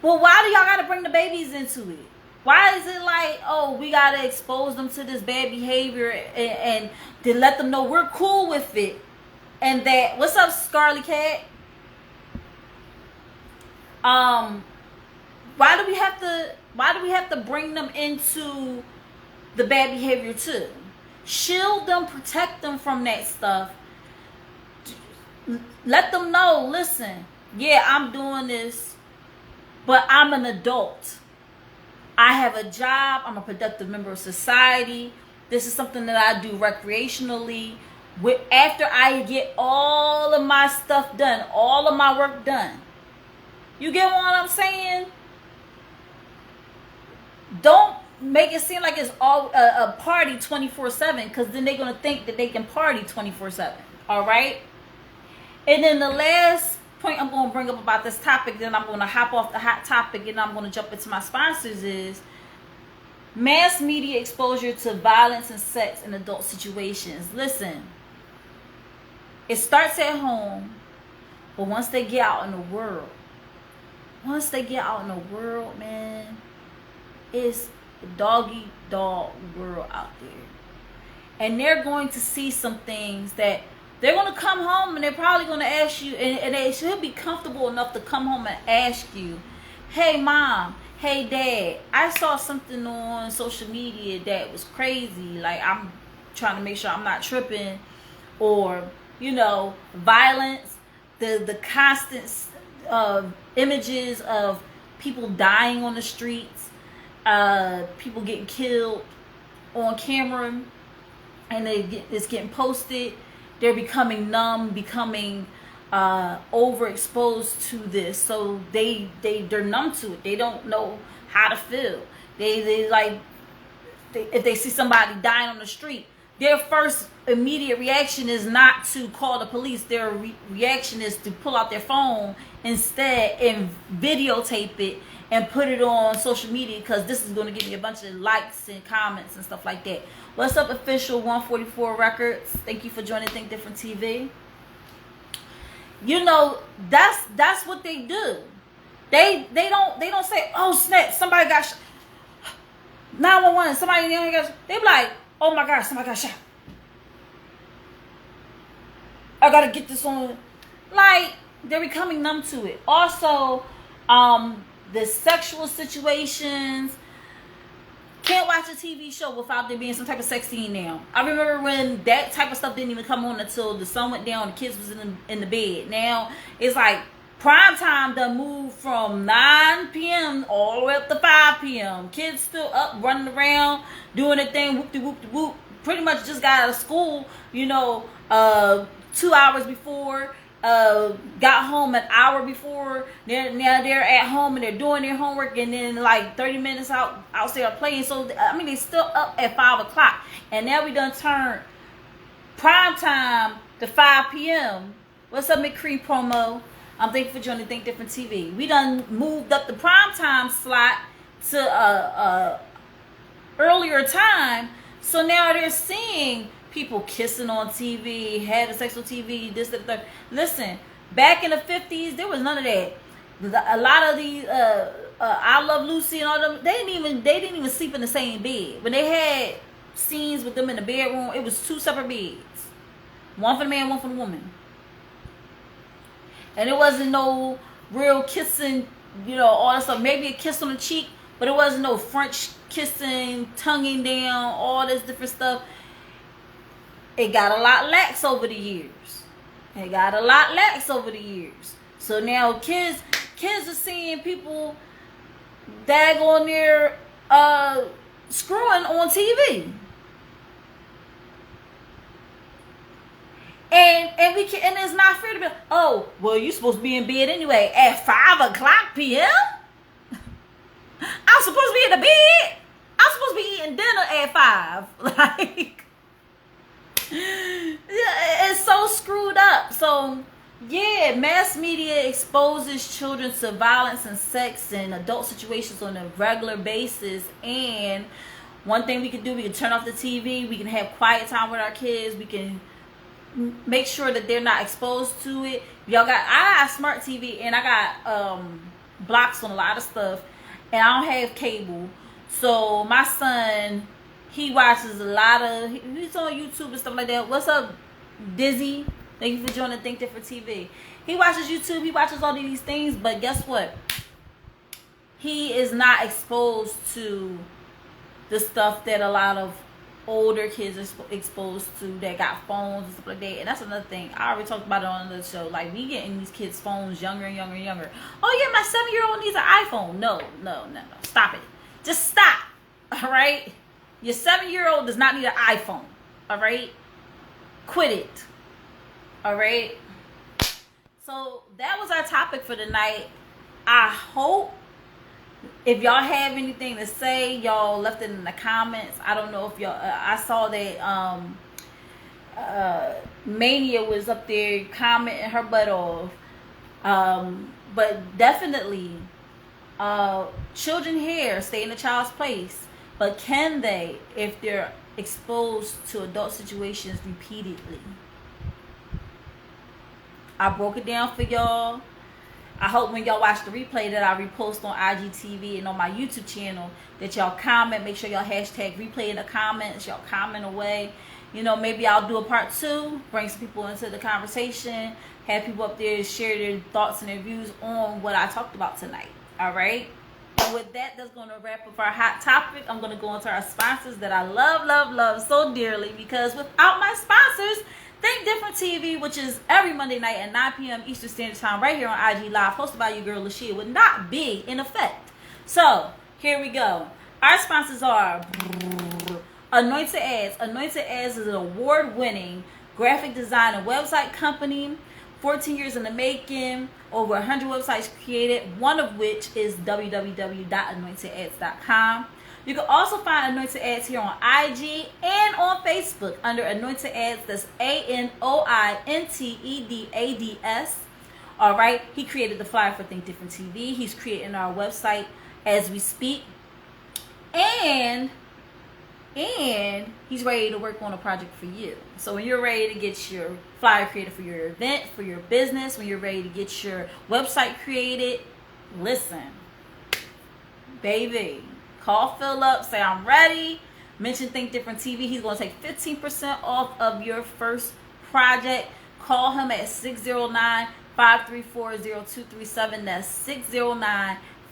But why do y'all got to bring the babies into it? Why is it like, oh, we got to expose them to this bad behavior and to let them know we're cool with it? And that, what's up, Scarly Cat? Why do we have to bring them into the bad behavior too? Shield them, protect them from that stuff. Let them know, listen, yeah, I'm doing this, but I'm an adult. I have a job. I'm a productive member of society. This is something that I do recreationally. After I get all of my stuff done, all of my work done. You get what I'm saying? Don't make it seem like it's all a party 24/7, because then they're going to think that they can party 24/7. All right? And then the last point I'm going to bring up about this topic, then I'm going to hop off the hot topic and I'm going to jump into my sponsors, is mass media exposure to violence and sex in adult situations. Listen, it starts at home, but once they get out in the world, man, it's a doggy dog world out there. And they're going to see some things that they're going to come home and they're probably going to ask you, and they should be comfortable enough to come home and ask you, hey, mom, hey, dad, I saw something on social media that was crazy. Like, I'm trying to make sure I'm not tripping. Or, you know, violence, the constant images of people dying on the streets, people getting killed on camera, and it's getting posted. They're becoming numb, becoming overexposed to this, so they're numb to it. They don't know how to feel. If they see somebody dying on the street, their first immediate reaction is not to call the police. Their reaction is to pull out their phone instead and videotape it and put it on social media, because this is going to give me a bunch of likes and comments and stuff like that. What's up, official 144 Records? Thank you for joining Think Different TV. You know, that's what they do. They don't say, oh snap, somebody got shot. 911, somebody got shot. They be like, oh my gosh, somebody got shot. I gotta get this on. Like, they're becoming numb to it. Also, the sexual situations. Can't watch a TV show without there being some type of sex scene now. I remember when that type of stuff didn't even come on until the sun went down, the kids was in the bed. Now, it's like prime time done moved from 9 p.m. all the way up to 5 p.m. Kids still up, running around, doing their thing, whoop-de-whoop-de-whoop. Pretty much just got out of school, you know, 2 hours before. Got home an hour before. Now they're at home and they're doing their homework, and then like 30 minutes outside playing. So I mean, they still up at 5 o'clock, and now we done turned prime time to 5 p.m. What's up, McCree promo? I'm thankful for joining Think Different TV. We done moved up the prime time slot to earlier time, so now they're seeing people kissing on TV, having sex on TV, this, that, that. Listen, back in the 50s, there was none of that. A lot of these, I Love Lucy and all them, they didn't even sleep in the same bed. When they had scenes with them in the bedroom, it was 2 separate beds. One for the man, one for the woman. And it wasn't no real kissing, you know, all that stuff. Maybe a kiss on the cheek, but it wasn't no French kissing, tonguing down, all this different stuff. It got a lot lax over the years. So now kids are seeing people daggone near screwing on TV. And it's not fair to be like, oh, well, you're supposed to be in bed anyway at 5 o'clock p.m. I'm supposed to be in the bed. I'm supposed to be eating dinner at 5. Like, so screwed up. So yeah, mass media exposes children to violence and sex and adult situations on a regular basis. And one thing we can do, we can turn off the TV, we can have quiet time with our kids, we can make sure that they're not exposed to it. I got a smart TV, and I got blocks on a lot of stuff, and I don't have cable. So my son, he watches a lot of, he's on YouTube and stuff like that. What's up, Dizzy? Thank you for joining Think Different TV. He watches YouTube, he watches all of these things, but guess what? He is not exposed to the stuff that a lot of older kids are exposed to, that got phones and stuff like that. And that's another thing. I already talked about it on the show. Like, we getting these kids phones younger and younger and younger. Oh yeah, my 7-year-old needs an iPhone. No. Stop it. Just stop. All right? Your 7-year-old does not need an iPhone. All right? Quit it. All right? So that was our topic for tonight. I hope if y'all have anything to say, y'all left it in the comments. I don't know if y'all, I saw that Mania was up there commenting her butt off. But definitely, children here stay in a child's place. But can they, if they're exposed to adult situations repeatedly? I broke it down for y'all. I hope when y'all watch the replay that I repost on IGTV and on my YouTube channel, that y'all comment. Make sure y'all hashtag replay in the comments. Y'all comment away. You know, maybe I'll do a part 2, bring some people into the conversation, have people up there share their thoughts and their views on what I talked about tonight. All right? And with that, that's going to wrap up our hot topic. I'm going to go into our sponsors that I love so dearly, because without my sponsors, Think Different TV, which is every Monday night at 9 p.m. Eastern Standard Time right here on IG Live, hosted by your girl LaShia, would not be in effect. So, here we go. Our sponsors are Anointed Ads. Anointed Ads is an award-winning graphic design and website company, 14 years in the making, over 100 websites created, one of which is www.anointedads.com. You can also find Anointed Ads here on IG and on Facebook under Anointed Ads. That's ANOINTEDADS. All right. He created the flyer for Think Different TV. He's creating our website as we speak. And he's ready to work on a project for you. So when you're ready to get your flyer created for your event, for your business, when you're ready to get your website created, listen, baby. Call Phil up, say I'm ready. Mention Think Different TV. He's going to take 15% off of your first project. Call him at 609-534-0237. That's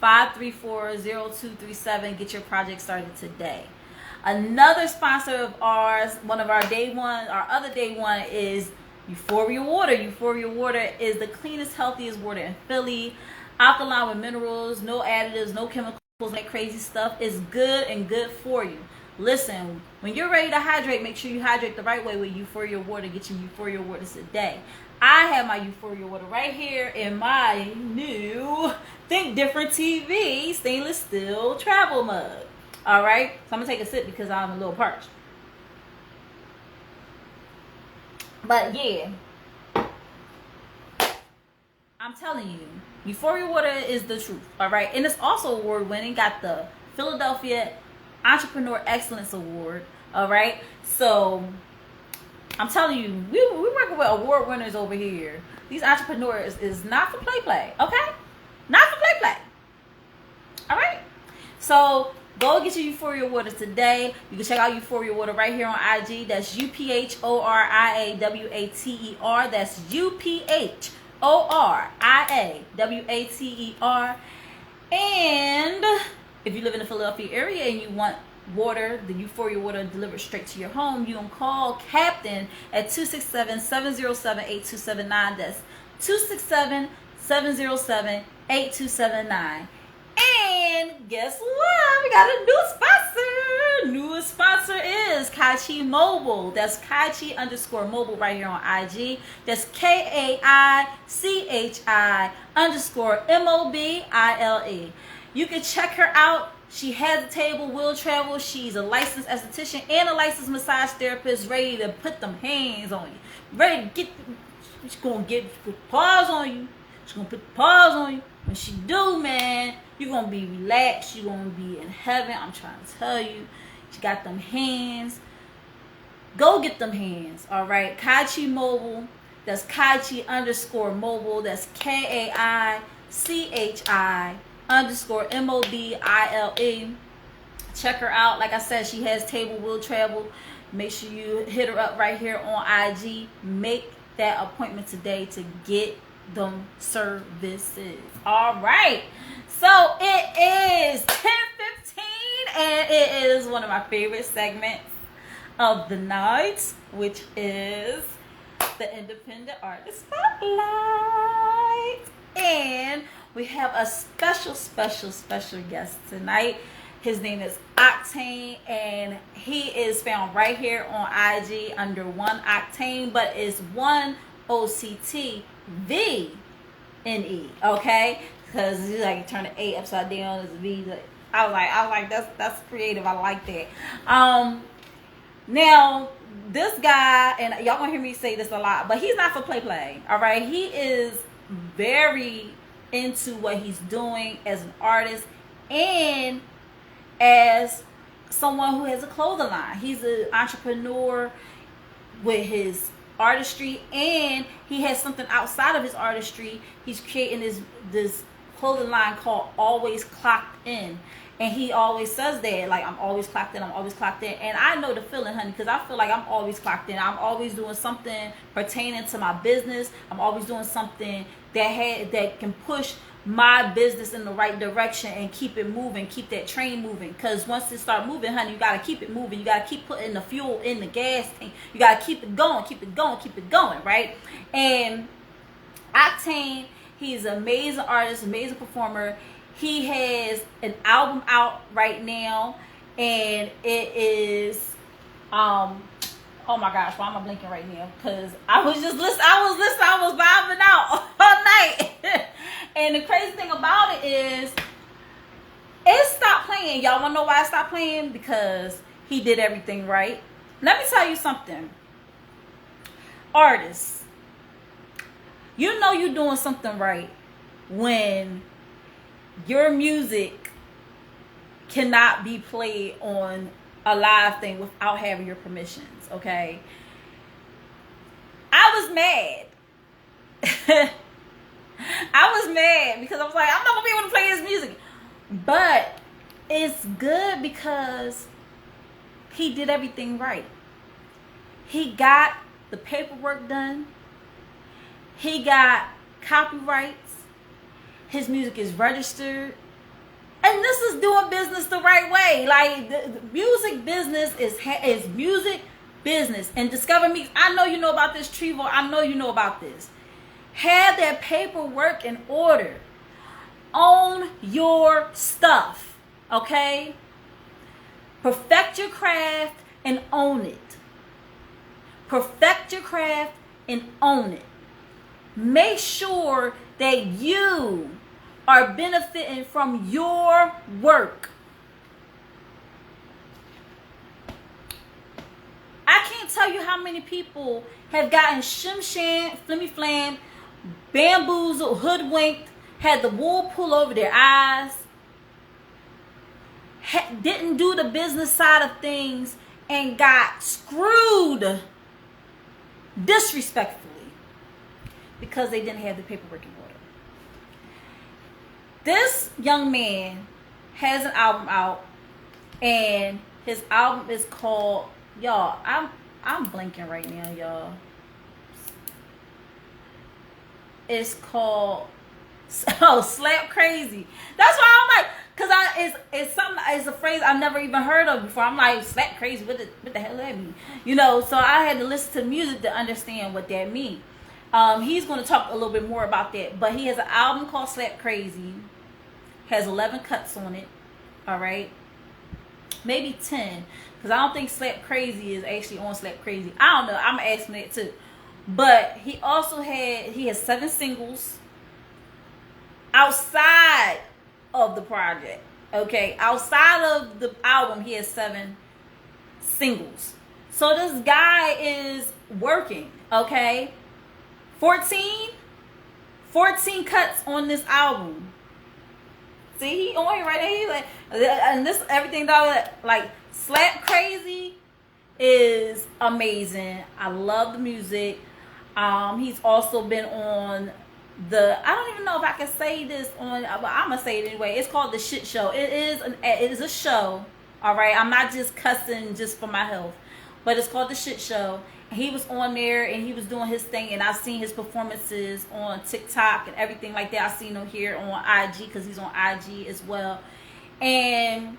609-534-0237. Get your project started today. Another sponsor of ours, one of our other day one is Euphoria Water. Euphoria Water is the cleanest, healthiest water in Philly. Alkaline with minerals, no additives, no chemicals. That crazy stuff is good and good for you. Listen, when you're ready to hydrate, make sure you hydrate the right way with Euphoria Water. Get your Euphoria Water today. I have my Euphoria Water right here in my new Think Different TV stainless steel travel mug. All right, so I'm gonna take a sip because I'm a little parched. But yeah, I'm telling you, Euphoria Water is the truth, all right? And it's also award-winning. Got the Philadelphia Entrepreneur Excellence Award, all right? So, I'm telling you, we're working with award winners over here. These entrepreneurs is not for play, okay? Not for play. All right? So, go get your Euphoria Water today. You can check out Euphoria Water right here on IG. That's UPHORIAWATER. That's UPHORIAWATER. And if you live in the Philadelphia area and you want water, the Euphoria Water delivered straight to your home, you can call Captain at 267-707-8279. That's 267-707-8279. And guess what? We got a new sponsor. Newest sponsor is Kaichi Mobile. That's Kaichi_mobile right here on IG. That's KAICHI_MOBILE. You can check her out She has a table, will travel. She's a licensed esthetician and a licensed massage therapist, ready to put them hands on you. Ready to get, she's going to put paws on you. She's going to put paws on you. When she do, man, you're going to be relaxed. You're going to be in heaven. I'm trying to tell you. She got them hands. Go get them hands, all right? Kaichi Mobile. That's Kaichi _mobile. That's KAICHI_MOBILE. Check her out. Like I said, she has table, will travel. Make sure you hit her up right here on IG. Make that appointment today to get them services. All right. So it is 10:15, and it is one of my favorite segments of the night, which is the Independent Artist Spotlight. And we have a special guest tonight. His name is Octane, and he is found right here on IG under one Octane, but it's one OCTVNE, okay? Because you like turn the A upside down as a V. I was like, that's creative. I like that. Now, this guy, and y'all gonna hear me say this a lot, but he's not for play. All right, he is very into what he's doing as an artist and as someone who has a clothing line. He's an entrepreneur with his artistry, and he has something outside of his artistry. He's creating this clothing line called Always Clocked In. And he always says that, like, I'm always clocked in, I'm always clocked in. And I know the feeling, honey, because I feel like I'm always clocked in. I'm always doing something pertaining to my business. I'm always doing something that can push my business in the right direction and keep it moving, keep that train moving. Because once it start moving, honey, you got to keep it moving. You got to keep putting the fuel in the gas tank. You got to keep it going, right? And Octane, he's an amazing artist, amazing performer. He has an album out right now, and it is, oh my gosh, why am I blinking right now? Because I was vibing out all night. And the crazy thing about it is, it stopped playing. Y'all want to know why it stopped playing? Because he did everything right. Let me tell you something. Artists, you know you're doing something right when your music cannot be played on a live thing without having your permissions, okay? I was mad. I was mad because I was like, I'm not going to be able to play his music. But it's good because he did everything right. He got the paperwork done. He got copyrights. His music is registered. And this is doing business the right way. Like, the music business is music business. And Discover Meeks, I know you know about this. Trevo, I know you know about this. Have that paperwork in order. Own your stuff. Okay? Perfect your craft and own it. Perfect your craft and own it. Make sure that you are benefiting from your work. I can't tell you how many people have gotten shim-sham, flimmy-flam, bamboozled, hoodwinked, had the wool pull over their eyes, didn't do the business side of things, and got screwed disrespectfully because they didn't have the paperwork in order. This young man has an album out, and his album is called, y'all, I'm blinking right now, y'all. It's called Slap Crazy. That's why I'm like, cause it's something, it's a phrase I've never even heard of before. I'm like, slap crazy, what the hell that mean? You know, so I had to listen to music to understand what that means. He's going to talk a little bit more about that, but he has an album called Slap Crazy. Has 11 cuts on it. All right, maybe 10, because I don't think Slap Crazy is actually on Slap Crazy. I don't know. I'm asking that too. But he has 7 singles outside of the project. Okay, outside of the album, he has 7 singles. So this guy is working. Okay, 14, 14 cuts on this album. See, he on here right there. He like, and this everything that like Slap Crazy is amazing. I love the music. He's also been on I don't even know if I can say this on, but I'm gonna say it anyway. It's called The Shit Show. It is a show. All right, I'm not just cussing just for my health, but it's called The Shit Show. And he was on there and he was doing his thing, and I've seen his performances on TikTok and everything like that. I've seen him here on IG because he's on IG as well, and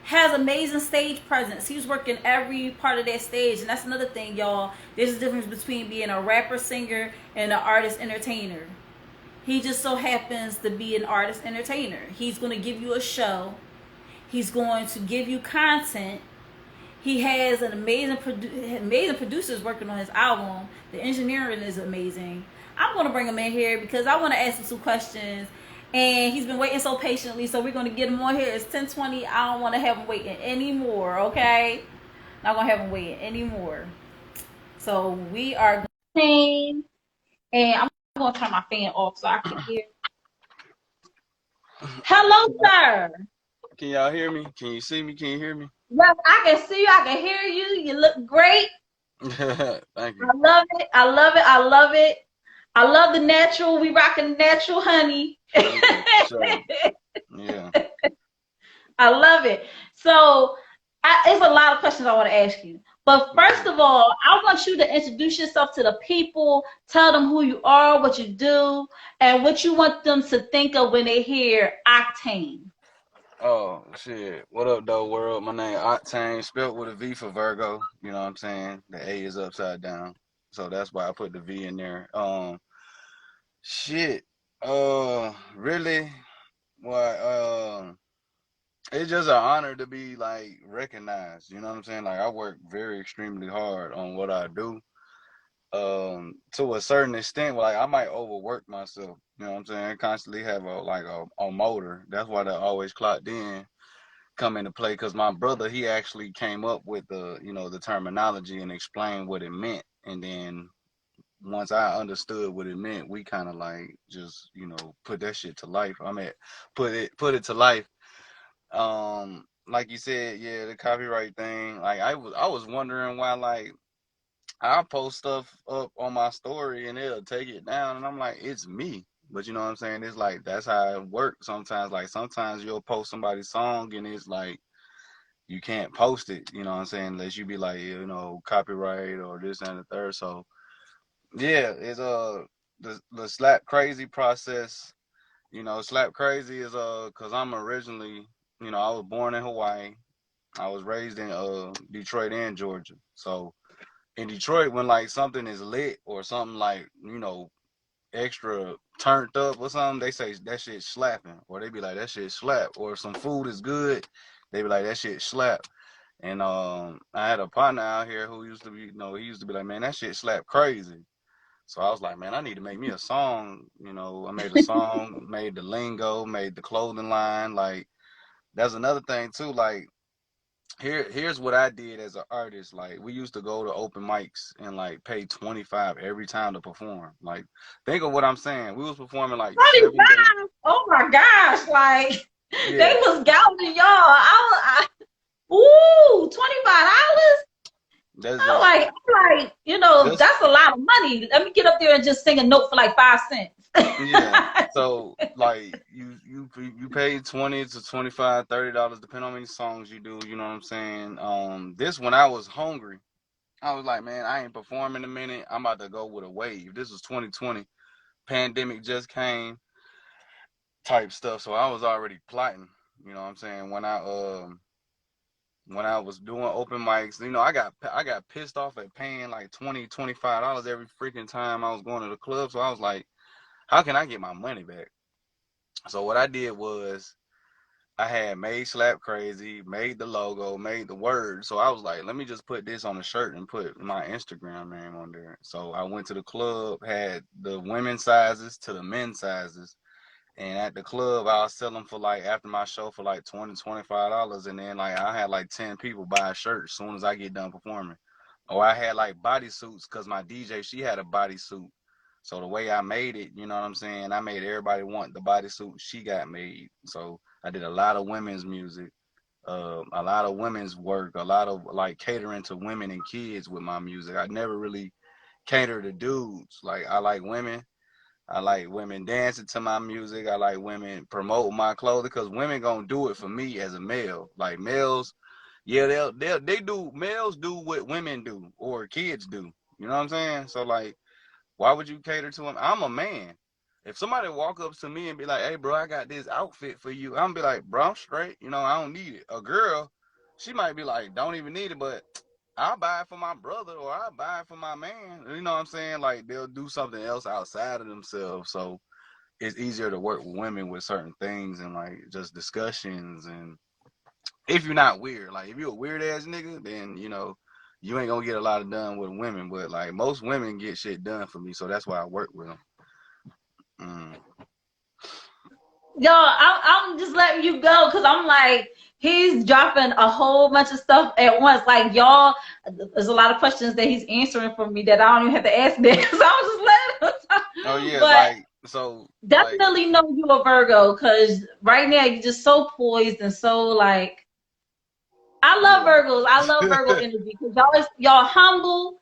has amazing stage presence. He was working every part of that stage, and that's another thing, y'all. There's a difference between being a rapper, singer, and an artist, entertainer. He just so happens to be an artist, entertainer. He's going to give you a show. He's going to give you content. He has an amazing producers working on his album. The engineering is amazing. I'm going to bring him in here because I want to ask him some questions. And he's been waiting so patiently, so we're going to get him on here. It's 10:20. I don't want to have him waiting anymore, okay? Not going to have him waiting anymore. So we are going, and I'm going to turn my fan off so I can hear. Hello, sir. Can y'all hear me? Can you see me? Can you hear me? Yes, I can see you. I can hear you. You look great. Thank you. I love it. I love it. I love it. I love the natural. We rocking natural honey. Sure. Yeah. I love it. So it's a lot of questions I want to ask you. But first of all, I want you to introduce yourself to the people. Tell them who you are, what you do, and what you want them to think of when they hear Octane. Oh, shit. What up, though, world? My name Octane, spelled with a V for Virgo. You know what I'm saying? The A is upside down. So that's why I put the V in there. Shit. Really? Why, it's just an honor to be, like, recognized. You know what I'm saying? Like, I work very extremely hard on what I do. To a certain extent, like I might overwork myself, you know what I'm saying? Constantly have a motor. That's why that always clocked in come into play, because my brother, he actually came up with the terminology and explained what it meant. And then once I understood what it meant, we kind of like just, put that shit to life. Put it to life. Like you said, yeah, the copyright thing. Like I was wondering why, like, I'll post stuff up on my story and it'll take it down. And I'm like, it's me. But you know what I'm saying? It's like, that's how it works sometimes. Like, sometimes you'll post somebody's song and it's like, you can't post it, you know what I'm saying? Unless you be like, copyright or this and the third. So, yeah, it's the Slap Crazy process. Slap Crazy is, cause I'm originally, I was born in Hawaii. I was raised in Detroit and Georgia. So, in Detroit, when like something is lit or something like, extra turned up or something, they say that shit slapping, or they be like that shit slap, or if some food is good, they be like that shit slap. And I had a partner out here who used to be, he used to be like, man, that shit slap crazy. So I was like, man, I need to make me a song. I made a song, made the lingo, made the clothing line. Like, that's another thing too. Like, here's what I did as an artist. Like, we used to go to open mics and like pay 25 every time to perform. Like, think of what I'm saying. We was performing like 7 days. 25? Oh my gosh, like Yeah. they was gouging y'all. $25. That's I'm just like, that's a lot of money. Let me get up there and just sing a note for like 5 cents. yeah. So like you pay 20 to 25, $30, depending on how many songs you do, you know what I'm saying? This when I was hungry, I was like, man, I ain't performing in a minute. I'm about to go with a wave. This was 2020. Pandemic just came type stuff. So I was already plotting, you know what I'm saying? When I was doing open mics, I got pissed off at paying like $20, $25 every freaking time I was going to the club. So I was like, how can I get my money back? So what I did was I had made Slap Crazy, made the logo, made the word. So I was like, let me just put this on a shirt and put my Instagram name on there. So I went to the club, had the women's sizes to the men's sizes, And at the club, I was selling for like, after my show, for like $20, $25, and then like I had like 10 people buy a shirt as soon as I get done performing. Or I had like bodysuits because my DJ, she had a bodysuit. So the way I made it, you know what I'm saying, I made everybody want the bodysuit she got made. So I did a lot of women's music, a lot of women's work, a lot of like catering to women and kids with my music. I never really cater to dudes. Like I like women. I like women dancing to my music. I like women promoting my clothing because women gonna do it for me as a male. Like males, yeah, they do. Males do what women do or kids do. You know what I'm saying? So like, why would you cater to them? I'm a man. If somebody walk up to me and be like, "Hey, bro, I got this outfit for you," I'm be like, "Bro, I'm straight. You know, I don't need it." A girl, she might be like, "Don't even need it," but I'll buy it for my brother or I'll buy it for my man. You know what I'm saying? Like they'll do something else outside of themselves. So it's easier to work with women with certain things and like just discussions. And if you're not weird, like if you're a weird ass nigga, then you know you ain't gonna get a lot of done with women. But like most women get shit done for me, so that's why I work with them. Yo, I'm just letting you go because I'm like, he's dropping a whole bunch of stuff at once. Like, y'all, there's a lot of questions that he's answering for me that I don't even have to ask them. So I'm just letting him talk. Oh yeah, but like so. definitely Like, know you a Virgo because right now you're just so poised and so like, I love yeah. Virgos. I love Virgo energy because y'all humble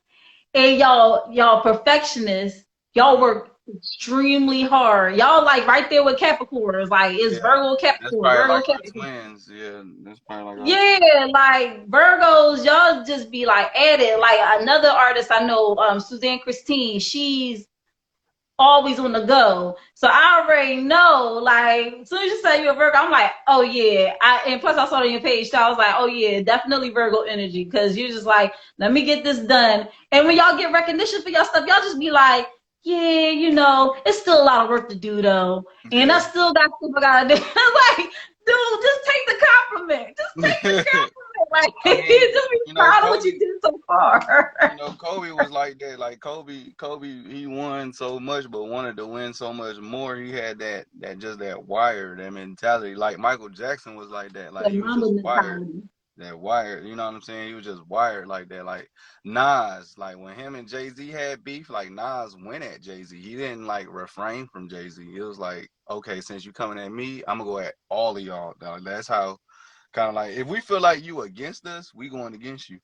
and y'all perfectionists. Y'all work extremely hard. Y'all like right there with Capricorns. Like it's Yeah, Virgo that's Capricorn, probably Virgo like our Capricorn. twins. Yeah, that's probably like our twins. Yeah, like Virgos, y'all just be like at it. Like another artist I know, Suzanne Christine, she's always on the go. So I already know, like, as soon as you say you're a Virgo, I'm like, oh yeah. And plus I saw it on your page, so I was like, oh yeah, definitely Virgo energy. Cause you're just like, let me get this done. And when y'all get recognition for y'all stuff, y'all just be like, yeah, you know, it's still a lot of work to do though. And I Yeah. still got stuff I gotta do. Like, dude, just take the compliment. Just take the compliment. Like, I mean, just be you know, proud of what Kobe. you did so far. You know, Kobe was like that. Like Kobe, he won so much, but wanted to win so much more. He had that wire, that mentality. Like Michael Jackson was like that. Like The he was Mamba just wired. mentality. That wired, you know what I'm saying? He was just wired like that. Like Nas, like when him and Jay-Z had beef, like Nas went at Jay-Z. He didn't like refrain from Jay-Z. It was like, okay, since you coming at me, I'm gonna go at all of y'all. That's how, kind of like, if we feel like you against us, we going against you.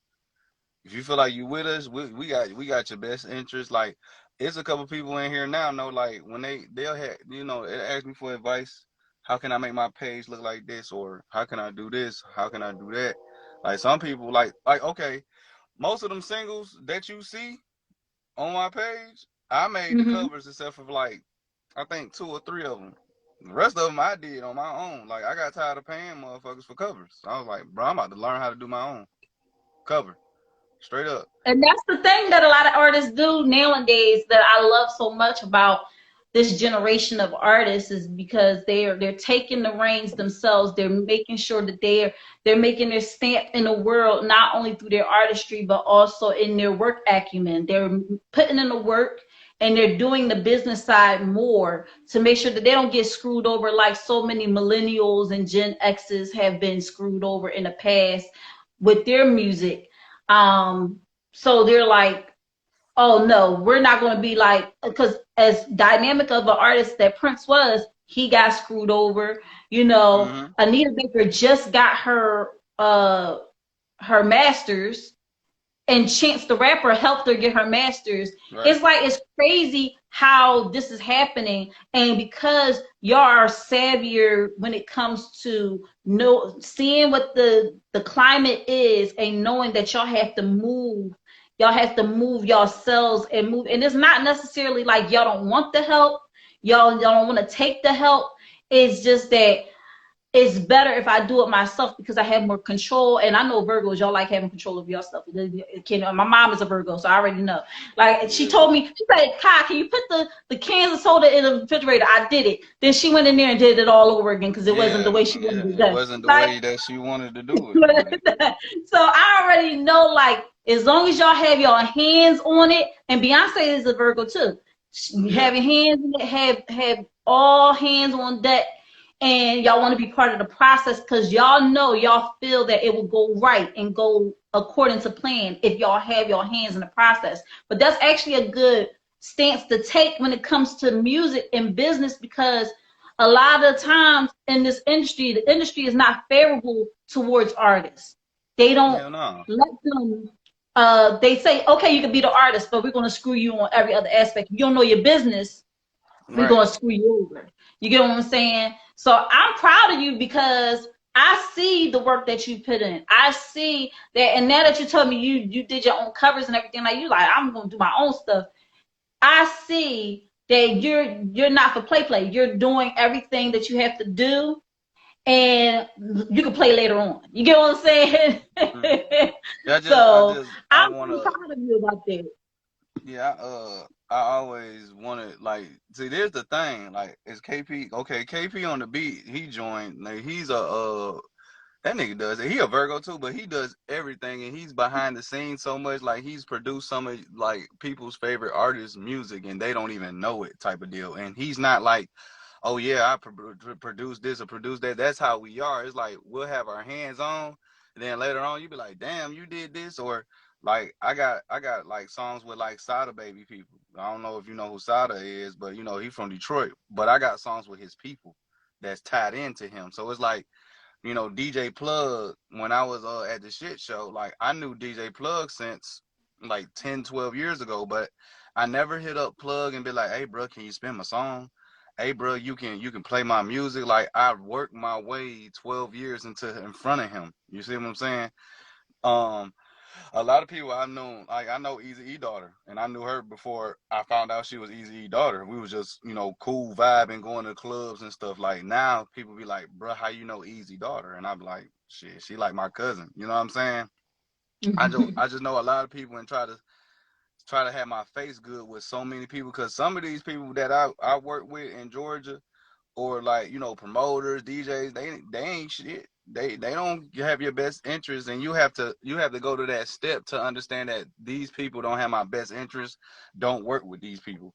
If you feel like you with us, we got your best interest. Like, it's a couple people in here now know, like when they'll have, you know, they ask me for advice. How can I make my page look like this, or how can I do this? How can I do that? Like some people like okay, most of them singles that you see on my page, I made the Mm-hmm. covers except for like I think 2 or 3 of them. The rest of them I did on my own. Like I got tired of paying motherfuckers for covers. I was like, bro, I'm about to learn how to do my own cover, straight up. And that's the thing that a lot of artists do nowadays that I love so much about this generation of artists is because they're taking the reins themselves. They're making sure that they're making their stamp in the world, not only through their artistry, but also in their work acumen. They're putting in the work and they're doing the business side more to make sure that they don't get screwed over like so many millennials and Gen X's have been screwed over in the past with their music. So they're like, oh no, we're not going to be like, because as dynamic of an artist that Prince was, he got screwed over. You know, Mm-hmm. Anita Baker just got her masters, and Chance the Rapper helped her get her masters. Right. It's like it's crazy how this is happening, and because y'all are savvier when it comes to seeing what the climate is, and knowing that y'all have to move yourselves and move, and it's not necessarily like y'all don't want the help, y'all don't want to take the help. It's just that it's better if I do it myself because I have more control. And I know Virgos, y'all like having control of your stuff. My mom is a Virgo, so I already know. Like she Yeah. told me, she said, Kai, can you put the cans of soda in the refrigerator? I did it. Then she went in there and did it all over again because it wasn't the Yeah, way she wanted yeah. it It done. wasn't the Like, way that she wanted to do it. But so I already know, like, as long as y'all have your hands on it, and Beyonce is a Virgo too. Yeah. Have your hands in it, have all hands on deck, and y'all want to be part of the process because y'all feel that it will go right and go according to plan if y'all have your hands in the process. But that's actually a good stance to take when it comes to music and business, because a lot of times in this industry, the industry is not favorable towards artists. They don't Hell no. let them. They say, okay, you can be the artist, but we're going to screw you on every other aspect. If you don't know your business, we're Right. going to screw you over. You get what I'm saying? So I'm proud of you because I see the work that you put in. I see that, and now that you told me you did your own covers and everything, like you like, I'm going to do my own stuff. I see that you're not for play. You're doing everything that you have to do, and you can play later on. You get what I'm saying? Mhm. Yeah, So I I'm wanna. really proud of you about that. Yeah, I always wanted like see. There's the thing, like, is KP okay? KP on the beat, he joined. Like, he's a that nigga does it. He a Virgo too, but he does everything, and he's behind the scenes so much. Like, he's produced some of like people's favorite artists' music, and they don't even know it, type of deal. And he's not like, oh yeah, I produce this or produce that. That's how we are. It's like we'll have our hands on, and then later on you be like, damn, you did this. Or like I got like songs with like Sada Baby people. I don't know if you know who Sada is, but you know he's from Detroit. But I got songs with his people that's tied into him. So it's like, you know, DJ Plug, when I was at the shit show, like, I knew DJ Plug since like 10, 12 years ago, but I never hit up Plug and be like, hey bro, can you spin my song? Hey bro, you can play my music. Like, I worked my way 12 years into in front of him. You see what I'm saying? Um, a lot of people I've known, like, I know Easy E daughter, and I knew her before I found out she was Easy E daughter. We was just, you know, cool vibing, going to clubs and stuff. Like, now people be like, bro, how you know Easy daughter? And I'm like, shit, she like my cousin. You know what I'm saying? I just know a lot of people and try to have my face good with so many people, because some of these people that I work with in Georgia, or like, you know, promoters, DJs, they ain't shit. They don't have your best interest, and you have to go to that step to understand that these people don't have my best interest. Don't work with these people.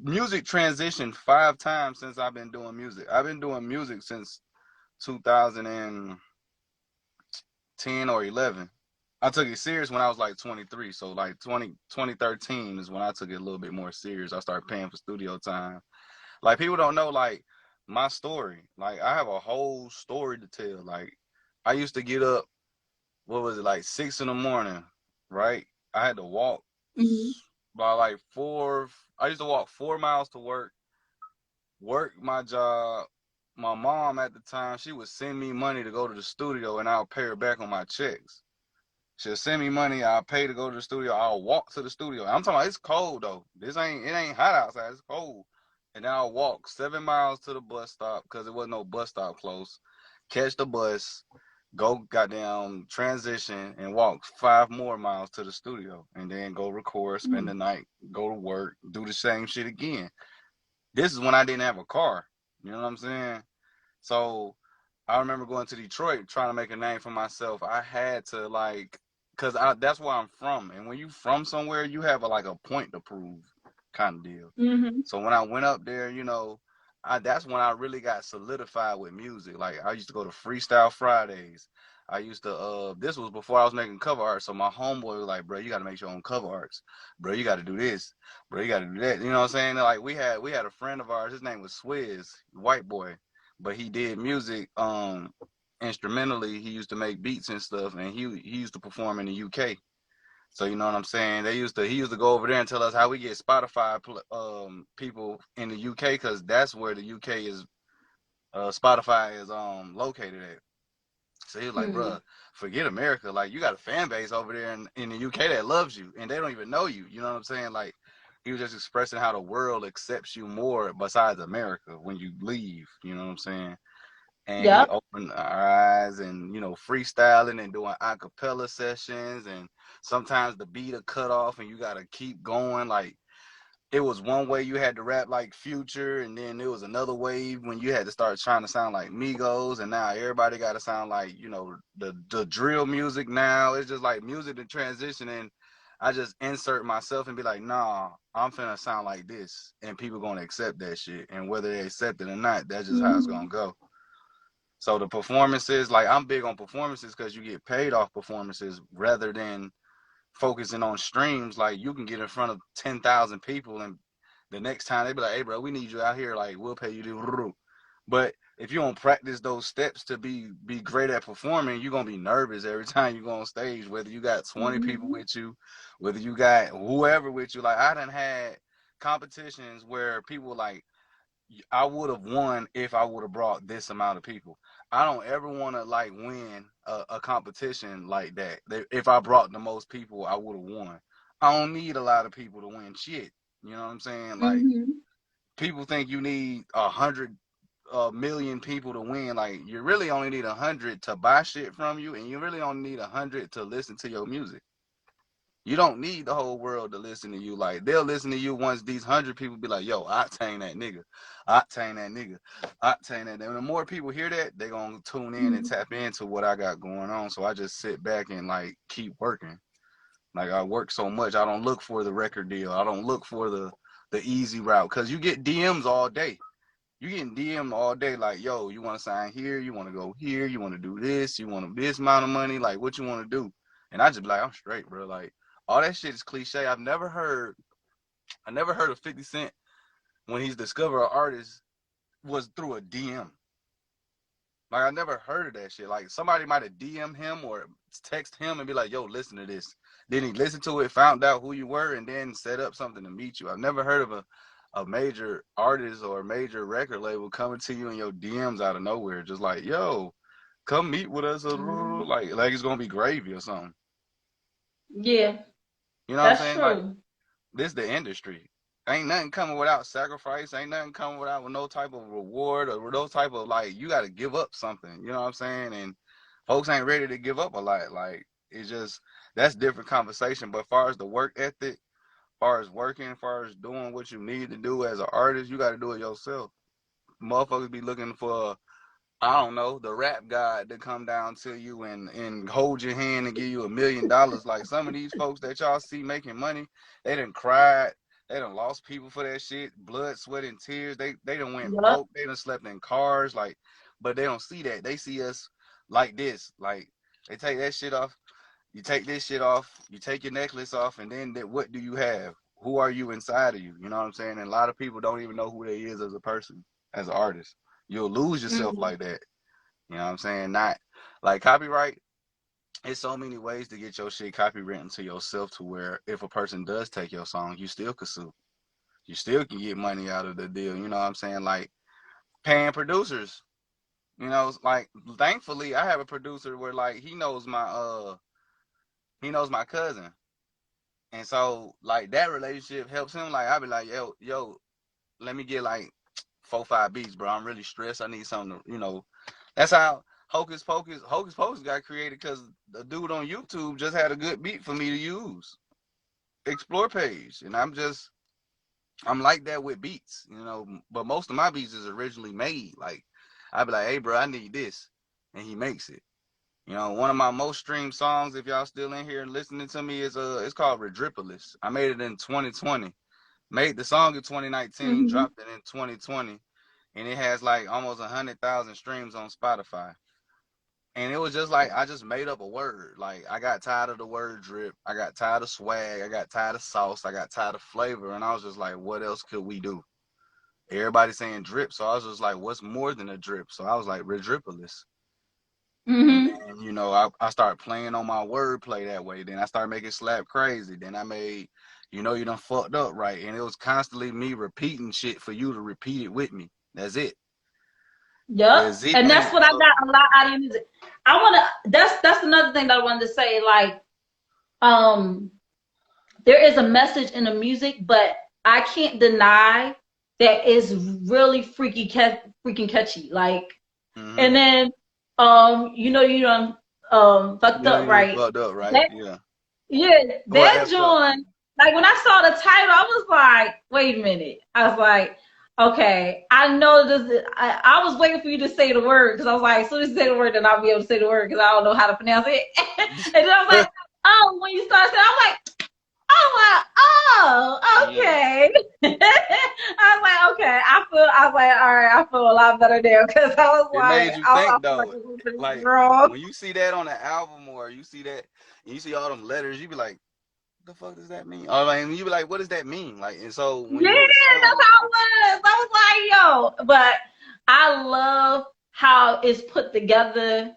Music transitioned 5 times since I've been doing music. I've been doing music since 2010 or 11. I took it serious when I was like 23. So like 2013 is when I took it a little bit more serious. I started paying for studio time. Like, people don't know, like, my story. Like, I have a whole story to tell. Like, I used to get up, what was it, like 6 in the morning, right? I had to walk Mhm. by like 4. I used to walk 4 miles to work my job. My mom at the time, she would send me money to go to the studio, and I'll pay her back on my checks. She'll send me money, I'll pay to go to the studio. I'll walk to the studio. I'm talking about, it's cold though. It ain't hot outside. It's cold. And then I'll walk 7 miles to the bus stop, because there was no bus stop close. Catch the bus, go goddamn transition, and walk 5 more miles to the studio, and then go record, spend the night, go to work, do the same shit again. This is when I didn't have a car. You know what I'm saying? So I remember going to Detroit trying to make a name for myself. I had to, like, cause that's where I'm from, and when you from somewhere, you have like a point to prove, kind of deal. Mhm. So when I went up there, you know, that's when I really got solidified with music. Like, I used to go to Freestyle Fridays. I used to this was before I was making cover art. So my homeboy was like, bro, you gotta make your own cover arts. Bro, you gotta do this. Bro, you gotta do that. You know what I'm saying? Like, we had a friend of ours, his name was Swizz, white boy. But he did music instrumentally. He used to make beats and stuff, and he used to perform in the UK. So, you know what I'm saying? He used to go over there and tell us how we get Spotify people in the UK, because that's where the UK is, Spotify is located at. So he was like, Hmm. bruh, forget America. Like, you got a fan base over there in the UK that loves you, and they don't even know you. You know what I'm saying? Like, he was just expressing how the world accepts you more besides America when you leave. You know what I'm saying? And he Yep. opened our eyes, and, you know, freestyling and doing acapella sessions, and sometimes the beat will cut off and you gotta keep going. Like, it was one way you had to rap like Future, and then there was another wave when you had to start trying to sound like Migos, and now everybody got to sound like, you know, the drill music. Now it's just like music and transitioning. I just insert myself and be like, nah, I'm finna sound like this, and people gonna accept that shit. And whether they accept it or not, that's just how it's gonna go. So the performances, like I'm big on performances because you get paid off performances rather than focusing on streams. Like you can get in front of 10,000 people, and the next time they be like, hey bro, we need you out here, like we'll pay you to. But if you don't practice those steps to be great at performing, you're gonna be nervous every time you go on stage, whether you got 20 people with you, whether you got whoever with you. Like I done had competitions where people like, I would have won if I would have brought this amount of people. I don't ever want to like win a competition like that. If I brought the most people, I would have won. I don't need a lot of people to win shit. You know what I'm saying? Like people think you need 100 million people to win. Like you really only need 100 to buy shit from you, and you really only need 100 to listen to your music. You don't need the whole world to listen to you. Like they'll listen to you once these 100 people be like, yo, Octane that nigga, Octane that nigga, Octane that. And the more people hear that, they're gonna tune in and tap into what I got going on. So I just sit back and like keep working. Like I work so much, I don't look for the record deal. I don't look for the easy route, because you get DMs all day. You getting DM all day like, yo, you want to sign here, you want to go here, you want to do this, you want this amount of money, like what you want to do. And I just be like, I'm straight, bro. Like all that shit is cliche. I never heard of 50 Cent when he's discovered an artist was through a DM. Like I never heard of that shit. Like somebody might have DM him or text him and be like, yo, listen to this. Then he listened to it, found out who you were, and then set up something to meet you. I've never heard of a major artist or a major record label coming to you in your DMs out of nowhere, just like, yo, come meet with us, like it's gonna be gravy or something. Yeah, you know what I'm that's saying? true. Like, this the industry. Ain't nothing coming without sacrifice. Ain't nothing coming without no type of reward or no type of like, you got to give up something. You know what I'm saying? And folks ain't ready to give up a lot. Like it's just, that's different conversation. But as far as the work ethic, as far as working, as far as doing what you need to do as an artist, you got to do it yourself. Motherfuckers be looking for, I don't know, the rap god to come down to you and hold your hand and give you $1 million. Like some of these folks that y'all see making money, they done cried, they done lost people for that shit, blood, sweat, and tears. They done went broke, they done slept in cars, like, but they don't see that. They see us like this. Like they take that shit off. You take this shit off, you take your necklace off, and then what do you have? Who are you inside of you? You know what I'm saying? And a lot of people don't even know who they is as a person, as an artist. You'll lose yourself like that. You know what I'm saying? Not like copyright. It's so many ways to get your shit copywritten to yourself to where if a person does take your song, you still can sue. You still can get money out of the deal. You know what I'm saying? Like paying producers. You know, like thankfully I have a producer where like he knows my cousin. And so like that relationship helps him. Like I'll be like, yo, let me get like 4-5 beats, bro. I'm really stressed. I need something to, you know. That's how Hocus Pocus got created, because the dude on YouTube just had a good beat for me to use. Explore page. And I'm like that with beats, you know, but most of my beats is originally made. Like I'd be like, hey bro, I need this. And he makes it. You know, one of my most streamed songs, if y'all still in here listening to me, is it's called Redripolis. I made it in 2020. Made the song in 2019, dropped it in 2020, and it has like almost 100,000 streams on Spotify. And it was just like, I just made up a word. Like I got tired of the word drip. I got tired of swag. I got tired of sauce. I got tired of flavor. And I was just like, what else could we do? Everybody saying drip. So I was just like, what's more than a drip? So I was like, Redripolis. And then, you know, I started playing on my wordplay that way. Then I started making slap crazy. Then I made, you know, you done fucked up, right? And it was constantly me repeating shit for you to repeat it with me. That's it. Yep. And that's what I got a lot out of your music. That's another thing that I wanted to say. Like, there is a message in the music, but I can't deny that it's really freaking catchy. Like, and then you know, you done fucked up, right? Fucked up, right? That joint. Like when I saw the title, I was like, wait a minute. I was like, okay, I know this. I was waiting for you to say the word, because I was like, as soon as you say the word, then I'll be able to say the word, because I don't know how to pronounce it. And then I was like, oh, when you started saying, I'm like, I'm like, oh, Mm. okay. I was like, okay. I was like, all right, I feel a lot better there because I was It made like, you I think feel like though. a little bit Like wrong. when you see that on the album or you see that and you see all them letters, you be like, the fuck does that mean? Or like you be like, what does that mean? Like, and so when Yeah, you hear the that's song, how it was. I was like, yo, but I love how it's put together.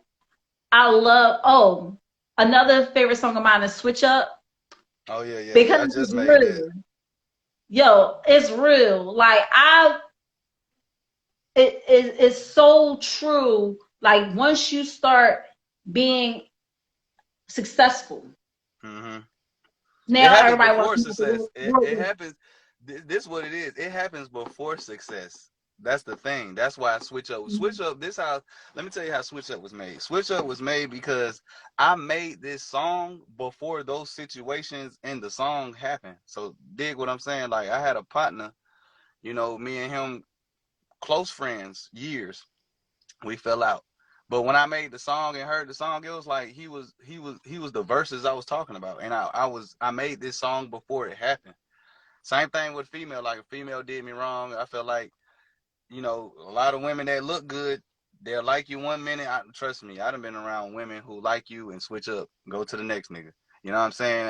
I love, another favorite song of mine is Switch Up oh yeah, yeah, yeah, because I just it's made that. real. Yo, it's real. Like it's so true. Like once you start being successful, Hmm. It now happens everybody wants before to know success. It what. happens. This what it is. It happens before success. That's the thing. That's why I switch up. Switch up. This how. Let me tell you how switch up was made. Switch up was made because I made this song before those situations in the song happened. So dig what I'm saying. Like I had a partner. You know, me and him close friends years. We fell out. But when I made the song and heard the song, it was like he was the verses I was talking about. And I made this song before it happened. Same thing with female. Like a female did me wrong. I felt like, a lot of women that look good, they'll like you 1 minute. Trust me, I done been around women who like you and switch up, go to the next nigga. You know what I'm saying?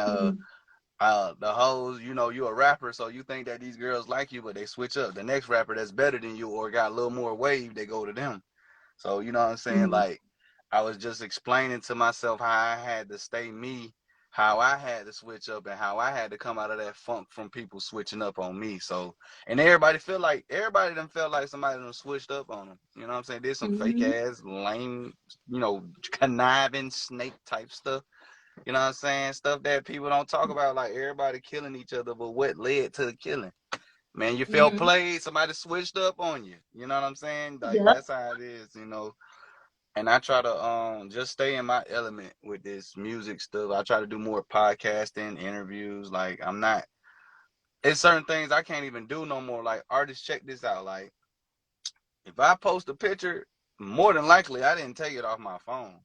The hoes, you a rapper, so you think that these girls like you, but they switch up. The next rapper that's better than you or got a little more wave, they go to them. So you know what I'm saying? Mhm. Like I was just explaining to myself how I had to stay me, how I had to switch up and how I had to come out of that funk from people switching up on me. So and everybody done felt like somebody done switched up on them. You know what I'm saying? Did some fake Mhm. ass, lame, conniving snake type stuff. You know what I'm saying? Stuff that people don't talk about, like everybody killing each other, but what led to the killing? Man, you felt Mhm. played, somebody switched up on you. You know what I'm saying? Like Yep. that's how it is. And I try to just stay in my element with this music stuff. I try to do more podcasting, interviews. Like I'm not it's certain things I can't even do no more. Like artists, check this out. Like if I post a picture, more than likely I didn't take it off my phone.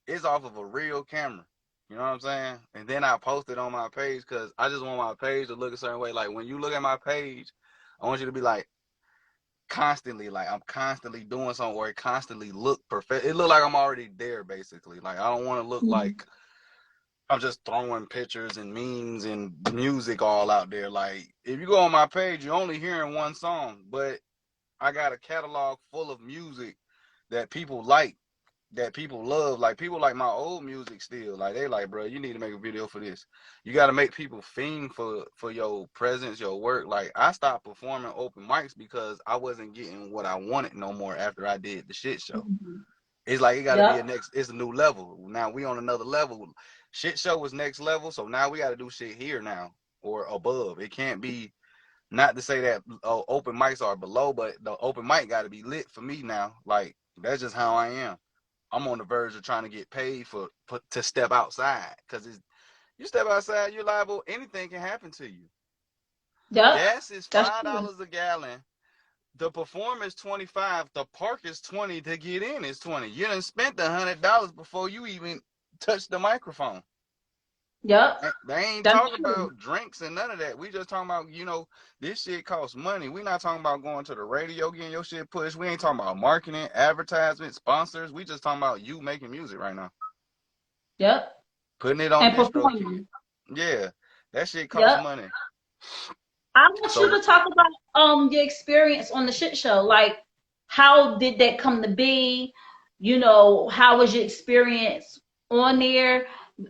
It's off of a real camera. You know what I'm saying? And then I post it on my page because I just want my page to look a certain way. Like when you look at my page, I want you to be like I'm constantly doing something or it constantly look perfect. It look like I'm already there basically. Like I don't want to look Mhm. like I'm just throwing pictures and memes and music all out there. Like if you go on my page, you're only hearing one song, but I got a catalog full of music that people like, that people love. Like people like my old music still. Like they like, bro, you need to make a video for this. You got to make people fiend for your presence, your work. Like I stopped performing open mics because I wasn't getting what I wanted no more after I did the shit show. Mhm. It's like it got to be Yep. it's a new level. Now we on another level. Shit show was next level, so now we got to do shit here now or above. It can't be, not to say that open mics are below, but the open mic got to be lit for me now. Like that's just how I am. I'm on the verge of trying to get paid to step outside because you step outside, you're liable. Anything can happen to you. Yep. Gas is That's five true. dollars a gallon. The perform is 25. The park is 20. To get in is 20. You done spent $100 before you even touch the microphone. Yep. They ain't That's talking true. about drinks and none of that. We just talking about, this shit costs money. We not talking about going to the radio, getting your shit pushed. We ain't talking about marketing, advertisement, sponsors. We just talking about you making music right now. Yep. Putting it on And DistroKid. performing. Yeah, that shit costs Yep. money. I want you So to talk about your experience on the shit show. Like, how did that come to be? How was your experience on there?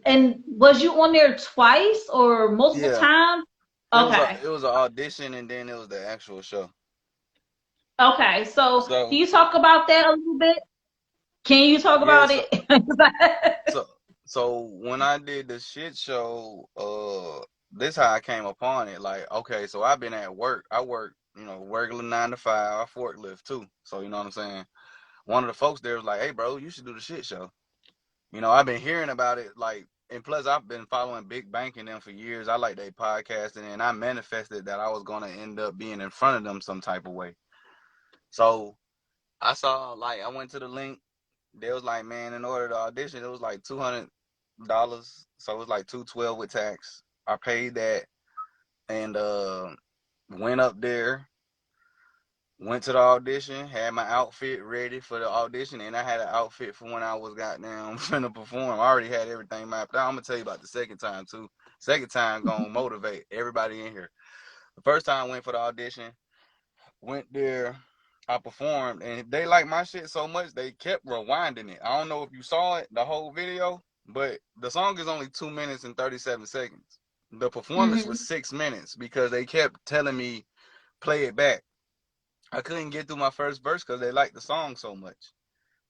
And was you on there twice or multiple yeah, times? it was a Okay. it was an audition and then it was the actual show. Okay. So can So you talk about that a little bit? Can you talk yeah, about so it? so so when I did the shit show, this how I came upon it. Like, okay, so I've been at work. I work, regular 9 to 5. I forklift too. So you know what I'm saying. One of the folks there was like, "Hey, bro, you should do the shit show." I've been hearing about it, like, and plus I've been following Big Bank and them for years. I like their podcasting, and I manifested that I was gonna end up being in front of them some type of way. So I saw, like, I went to the link. They was like, man, in order to audition, it was like $200. So it was like 212 with tax. I paid that and went up there, went to the audition, had my outfit ready for the audition, and I had an outfit for when I was goddamn finna perform. I already had everything mapped out. I'm gonna tell you about the second time too. Second time gonna motivate everybody in here. The first time I went for the audition, went there, I performed, and they liked my shit so much they kept rewinding it. I don't know if you saw it, the whole video, but the song is only 2 minutes and 37 seconds. The performance was 6 minutes because they kept telling me play it back. I couldn't get through my first verse because they liked the song so much.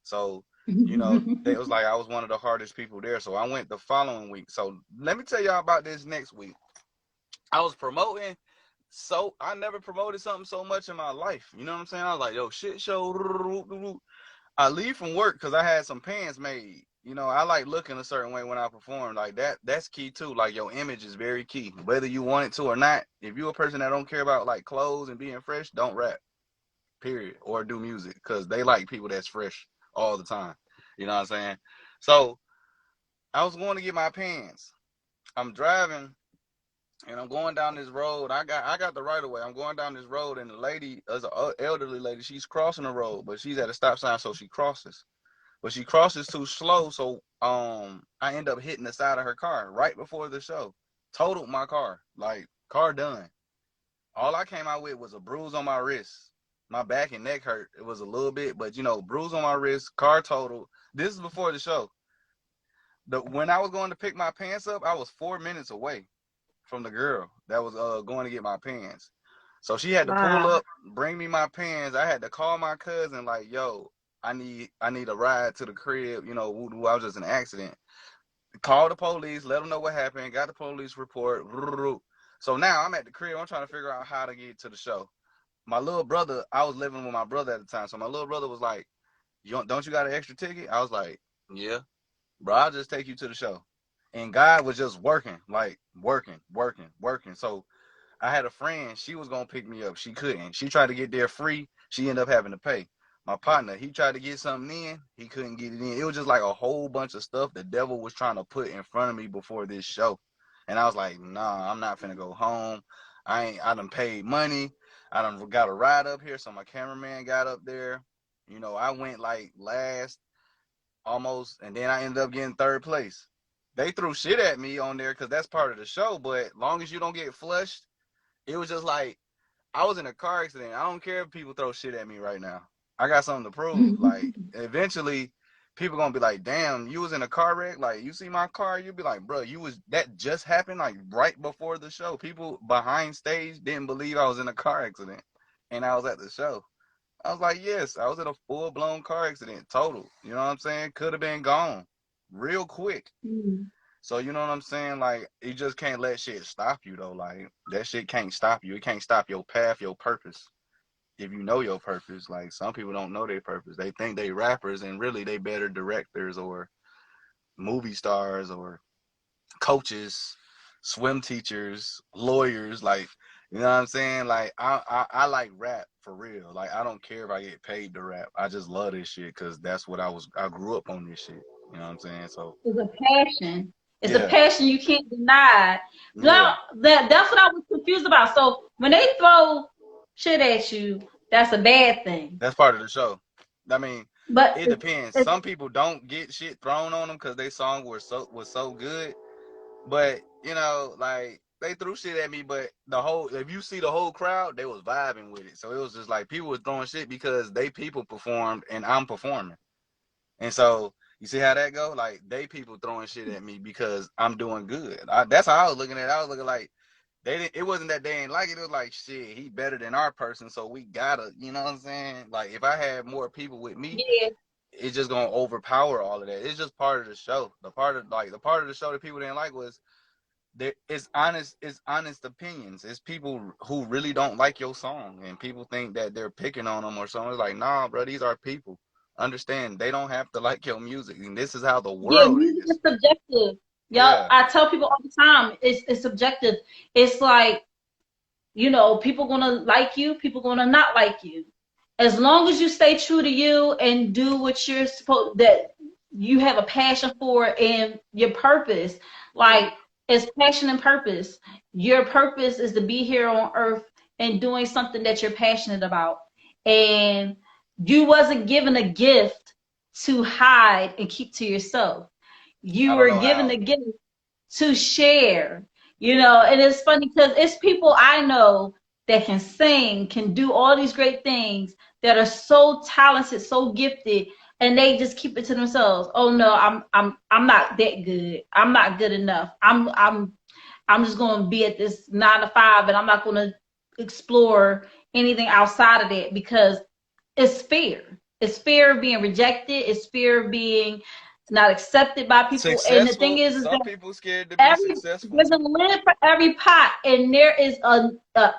So, you know, it was like I was one of the hardest people there. So I went the following week. So let me tell y'all about this next week. I was promoting. So I never promoted something so much in my life. You know what I'm saying? I was like, yo, shit show. I leave from work because I had some pants made. You know, I like looking a certain way when I perform. Like that's key too. Like your image is very key. Whether you want it to or not. If you're a person that don't care about like clothes and being fresh, don't rap. Period. Or do music. Because they like people that's fresh all the time. You know what I'm saying? So I was going to get my pants. I'm driving. And I'm going down this road. I got the right of way. I'm going down this road, and the lady, as an elderly lady, she's crossing the road, but she's at a stop sign, so she crosses. But she crosses too slow, so I end up hitting the side of her car right before the show. Totaled my car, like car done. All I came out with was a bruise on my wrist. My back and neck hurt. It was a little bit, but you know, bruise on my wrist, car totaled. This is before the show. When I was going to pick my pants up, I was 4 minutes away from the girl that was going to get my pants. So she had to pull up, bring me my pants. I had to call my cousin like, yo, I need a ride to the crib. You know, I was just in an accident. Call the police, let them know what happened, got the police report. So now I'm at the crib. I'm trying to figure out how to get to the show. My little brother, I was living with my brother at the time. So my little brother was like, don't you got an extra ticket? I was like, yeah, bro, I'll just take you to the show. And God was just working. So I had a friend, she was going to pick me up. She couldn't. She tried to get there free. She ended up having to pay. My partner, he tried to get something in. He couldn't get it in. It was just like a whole bunch of stuff the devil was trying to put in front of me before this show. And I was like, nah, I'm not finna go home. I done paid money. I done got a ride up here. So my cameraman got up there. You know, I went like last almost, and then I ended up getting third place. They threw shit at me on there because that's part of the show, but long as you don't get flushed, it was just like, I was in a car accident. I don't care if people throw shit at me right now. I got something to prove. Like, eventually, people gonna be like, damn, you was in a car wreck? Like, you see my car? You'll be like, bro, that just happened, like, right before the show. People behind stage didn't believe I was in a car accident, and I was at the show. I was like, yes, I was in a full-blown car accident, total. You know what I'm saying? Could have been gone real quick. So you know what I'm saying? Like, you just can't let shit stop you though. Like, that shit can't stop you. It can't stop your path, your purpose. If you know your purpose, like some people don't know their purpose. They think they rappers and really they better directors or movie stars or coaches, swim teachers, lawyers. Like, you know what I'm saying? Like, I like rap for real. Like, I don't care if I get paid to rap. I just love this shit because that's what I grew up on this shit. You know what I'm saying? So it's a passion. It's a passion you can't deny. Now, that's what I was confused about. So when they throw shit at you, that's a bad thing. That's part of the show. I mean, but it depends. Some people don't get shit thrown on them because their song was so good. But, you know, like, they threw shit at me, but if you see the whole crowd, they was vibing with it. So it was just like people was throwing shit because they people performed and I'm performing. And so you see how that go? Like, they people throwing shit at me because I'm doing good. That's how I was looking at it. I was looking like, it wasn't that they ain't like it. It was like, shit, he better than our person, so we gotta, you know what I'm saying? Like, if I had more people with me, it's just gonna overpower all of that. It's just part of the show. The part of the show that people didn't like was it's honest opinions. It's people who really don't like your song, and people think that they're picking on them or something. It's like, nah, bro, these are people. Understand, they don't have to like your music, and this is how the world music is subjective. I tell people all the time, it's subjective. It's like, you know, people gonna like you, people gonna not like you. As long as you stay true to you and do what you're supposed, that you have a passion for and your purpose. Like, It's passion and purpose. Your purpose is to be here on earth and doing something that you're passionate about. And you wasn't given a gift to hide and keep to yourself. You I don't were know given how. a gift to share, and it's funny because it's people I know that can sing, can do all these great things, that are so talented, so gifted, and they just keep it to themselves. Oh no, I'm not that good. I'm not good enough. I'm just going to be at this 9 to 5, and I'm not going to explore anything outside of that because it's fear. It's fear of being rejected. It's fear of being not accepted by people. And the thing Successful. is Some that people scared to be every successful. there's a lid for every pot, and there is a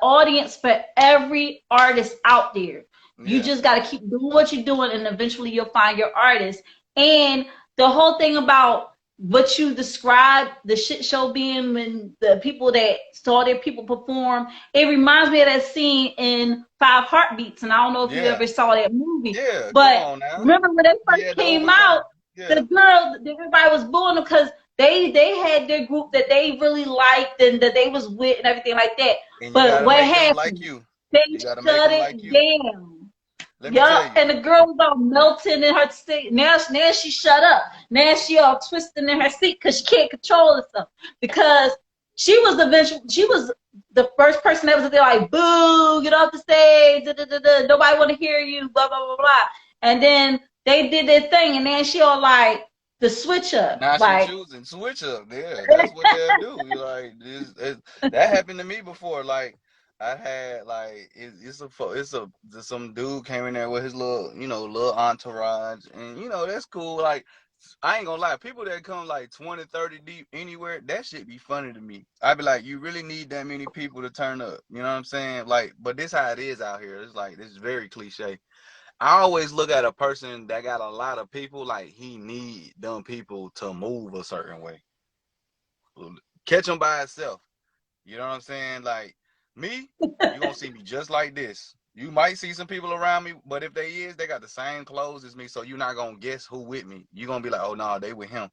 audience for every artist out there. You Yeah. just got to keep doing what you're doing, and eventually you'll find your artist. And the whole thing about what you described, the shit show being when the people that saw their people perform, it reminds me of that scene in Five Heartbeats. And I don't know if you Yeah. ever saw that movie, Yeah. Come but on now. remember when they He first had to came overcome. out, Yeah. the girl, everybody was booing them because they had their group that they really liked and that they was with and everything like that. And you But gotta what make them like happened? you. They You gotta make shut them like it you. down. Let me tell Yup, you. and the girl was all melting in her seat. Now she shut up. Now she all twisting in her seat because she can't control herself. Because she was the first person that was there like, boo, get off the stage, da, da, da, da. Nobody want to hear you, blah, blah, blah, blah. And then they did their thing, and then she all like, the switch up. Now she Like, choosing switch up. Yeah, that's what they'll do. You like that happened to me before. Like I had like some dude came in there with his little entourage, and that's cool. Like I ain't gonna lie, people that come like 20, 30 deep anywhere, that shit be funny to me. I be like, you really need that many people to turn up. You know what I'm saying? Like, but this how it is out here. It's like this is very cliche. I always look at a person that got a lot of people like he need them people to move a certain way. Catch him by itself. You know what I'm saying? Like me, you gonna see me just like this. You might see some people around me, but if they got the same clothes as me, so you're not gonna guess who with me. You're gonna be like, oh no, they with him.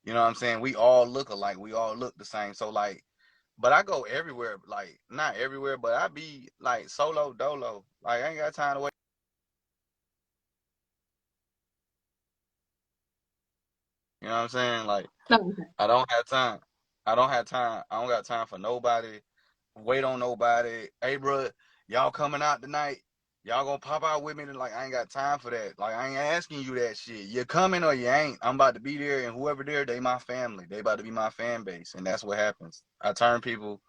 You know what I'm saying? We all look alike. We all look the same. So like, but I go everywhere, like not everywhere, but I be like solo dolo. Like I ain't got time to wait. You know what I'm saying? Like I don't have time. I don't have time. I don't got time for nobody. Wait on nobody. Hey, bro, y'all coming out tonight? Y'all gonna pop out with me? Like, I ain't got time for that. Like, I ain't asking you that shit. You coming or you ain't? I'm about to be there, and whoever there, they my family. They about to be my fan base, and that's what happens. I turn people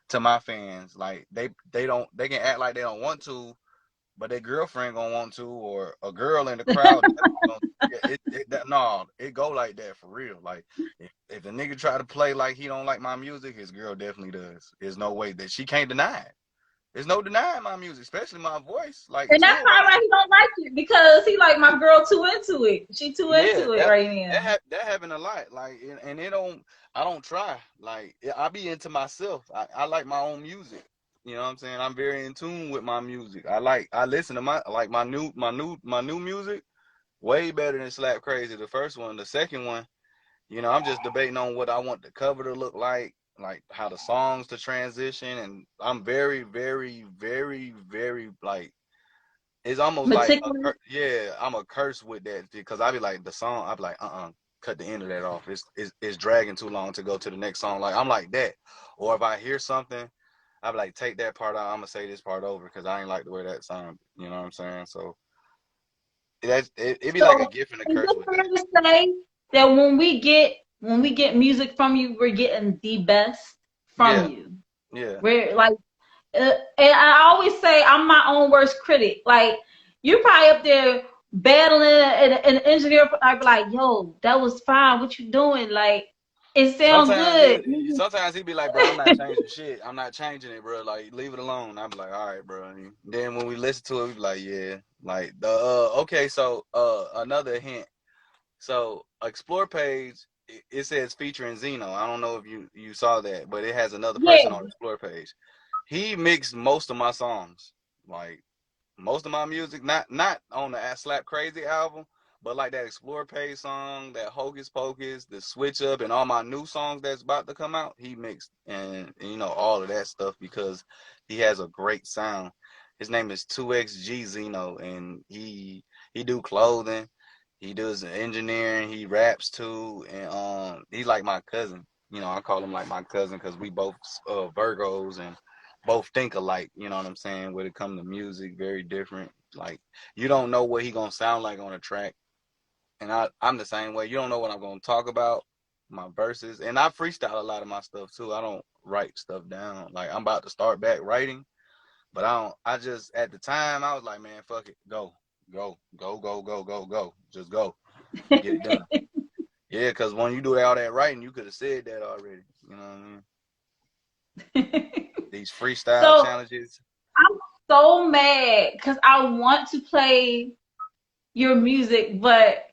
to my fans. Like, they can act like they don't want to, but their girlfriend gonna want to, or a girl in the crowd. No, it go like that for real. Like if the nigga try to play like he don't like my music, his girl definitely does. There's no way that she can't deny it. There's no denying my music, especially my voice. Like and that's two of probably my why he don't like it because he like my girl too into it. She too yeah, into it that right now. that happen a lot. Like and it don't I don't try. Like I be into myself. I like my own music. You know what I'm saying? I'm very in tune with my music. I listen to my new music way better than Slap Crazy, the first one. The second one, I'm just debating on what I want the cover to look like how the songs to transition, and I'm very, very, very, very like it's almost like Meticulous. yeah, I'm a curse with that because I be like the song, I be like cut the end of that off. It's dragging too long to go to the next song. Like I'm like that, or if I hear something, I be like take that part out. I'm gonna say this part over because I ain't like the way that sound. You know what I'm saying? So it be like a So gift and a is curse it with fair that. to say that when we get music from you, we're getting the best from Yeah, you? yeah. We're like, and I always say I'm my own worst critic. Like you're probably up there battling an engineer. I'd be like, yo, that was fine. What you doing? Like it sound good. Sometimes he be like, bro, I'm not changing shit. I'm not changing it, bro. Like, leave it alone. I'm like, all right, bro. And then when we listen to it, we be like, yeah. Like the okay, so another hint. So explore page, it says featuring Zeno. I don't know if you saw that, but it has another person Yeah. on explore page. He mixed most of my songs, like most of my music, not on the Slap Crazy album, But like that Explore Page song, that Hocus Pocus, the Switch Up, and all my new songs that's about to come out, he mixed and you know all of that stuff because he has a great sound. His name is 2XG Zeno, and he do clothing, he does engineering, he raps too, and he's like my cousin. You know, I call him like my cousin because we both Virgos and both think alike. You know what I'm saying? When it comes to music, very different. Like you don't know what he gonna sound like on a track, and I'm the same way. You don't know what I'm gonna talk about, my verses, and I freestyle a lot of my stuff too. I don't write stuff down. Like I'm about to start back writing, but I don't. I just at the time I was like, man, fuck it, go, go, go, go, go, go, go, just go, get it done. Yeah, because when you do all that writing, you could have said that already. You know what I mean? These freestyle So challenges. I'm so mad because I want to play your music, but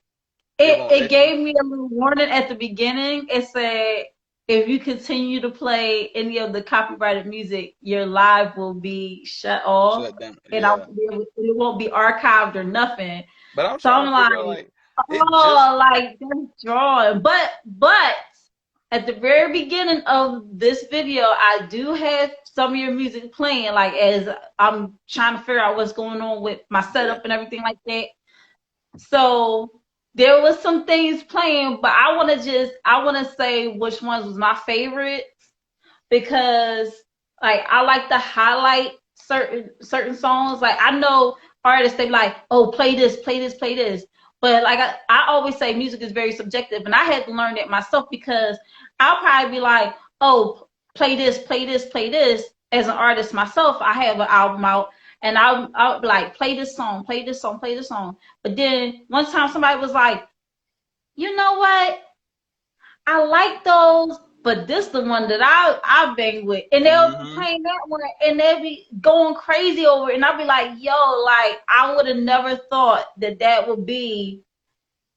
It won't it let you. gave me a little warning at the beginning. It said if you continue to play any of the copyrighted music, your live will be shut off, Shut down. and Yeah. it won't be archived or nothing. But I'm So trying to I'm figure out like, like it just oh, like that's drawing. But at the very beginning of this video, I do have some of your music playing, like as I'm trying to figure out what's going on with my yeah. setup and everything like that. So there was some things playing, but I want to say which ones was my favorite because like I like to highlight certain songs. Like I know artists they be like, oh, play this, play this, play this. But like I always say music is very subjective, and I had to learn that myself because I'll probably be like, oh, play this, play this, play this. As an artist myself, I have an album out, and I'll be like, play this song, play this song, play this song. But then one time somebody was like, you know what? I like those, but this the one that I bang with, and they'll be Mm-hmm. playing that one, and they'll be going crazy over it, and I'll be like, yo, like I would have never thought that that would be,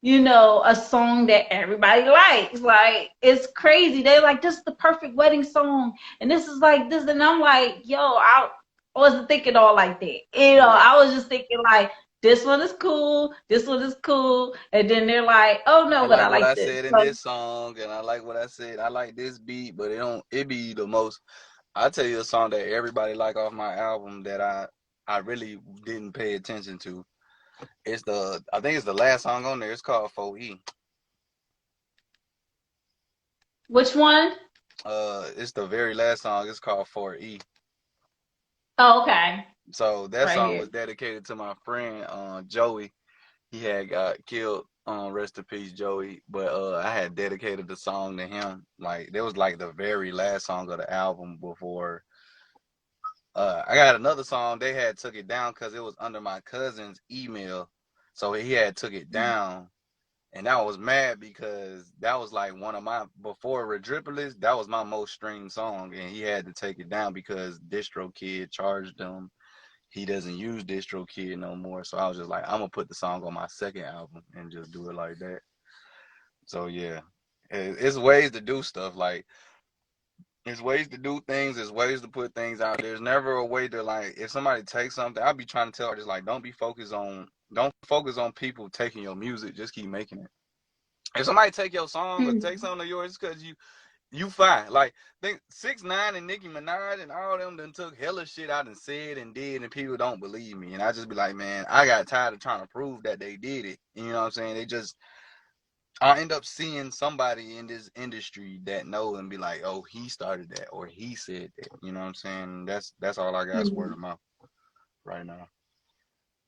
you know, a song that everybody likes. Like it's crazy. They're like, this is the perfect wedding song, and this is like this, and I'm like, yo, I wasn't thinking all like that. You know, Yeah. I was just thinking like. This one is cool. This one is cool, and then they're like, "Oh I no, but like I what I like this." said in So this song, and I like what I said. I like this beat, but it be the most. I tell you a song that everybody like off my album that I really didn't pay attention to. I think it's the last song on there. It's called 4E. which one? It's the very last song. It's called 4E. Oh, okay. So that Right song here. was dedicated to my friend Joey. He had got killed. Rest in peace, Joey. But I had dedicated the song to him. Like that was like the very last song of the album before. I got another song. They had took it down because it was under my cousin's email, so he had took it down. And I was mad because that was like one of my before Redripolis, that was my most streamed song, and he had to take it down because DistroKid charged him. He doesn't use DistroKid no more, so I was just like, I'm gonna put the song on my second album and just do it like that. So yeah, it's ways to do stuff. Like there's ways to do things. There's ways to put things out. There's never a way to like if somebody takes something. I'll be trying to tell artists like don't focus on people taking your music. Just keep making it. If somebody take your song or take Mhm. something of yours, because you fine. Like think 6ix9ine and Nicki Minaj and all them done took hella shit out and said and did, and people don't believe me. And I just be like, man, I got tired of trying to prove that they did it. You know what I'm saying? I end up seeing somebody in this industry that know and be like, oh, he started that or he said that. You know what I'm saying? That's all I got is word Mhm. of mouth right now.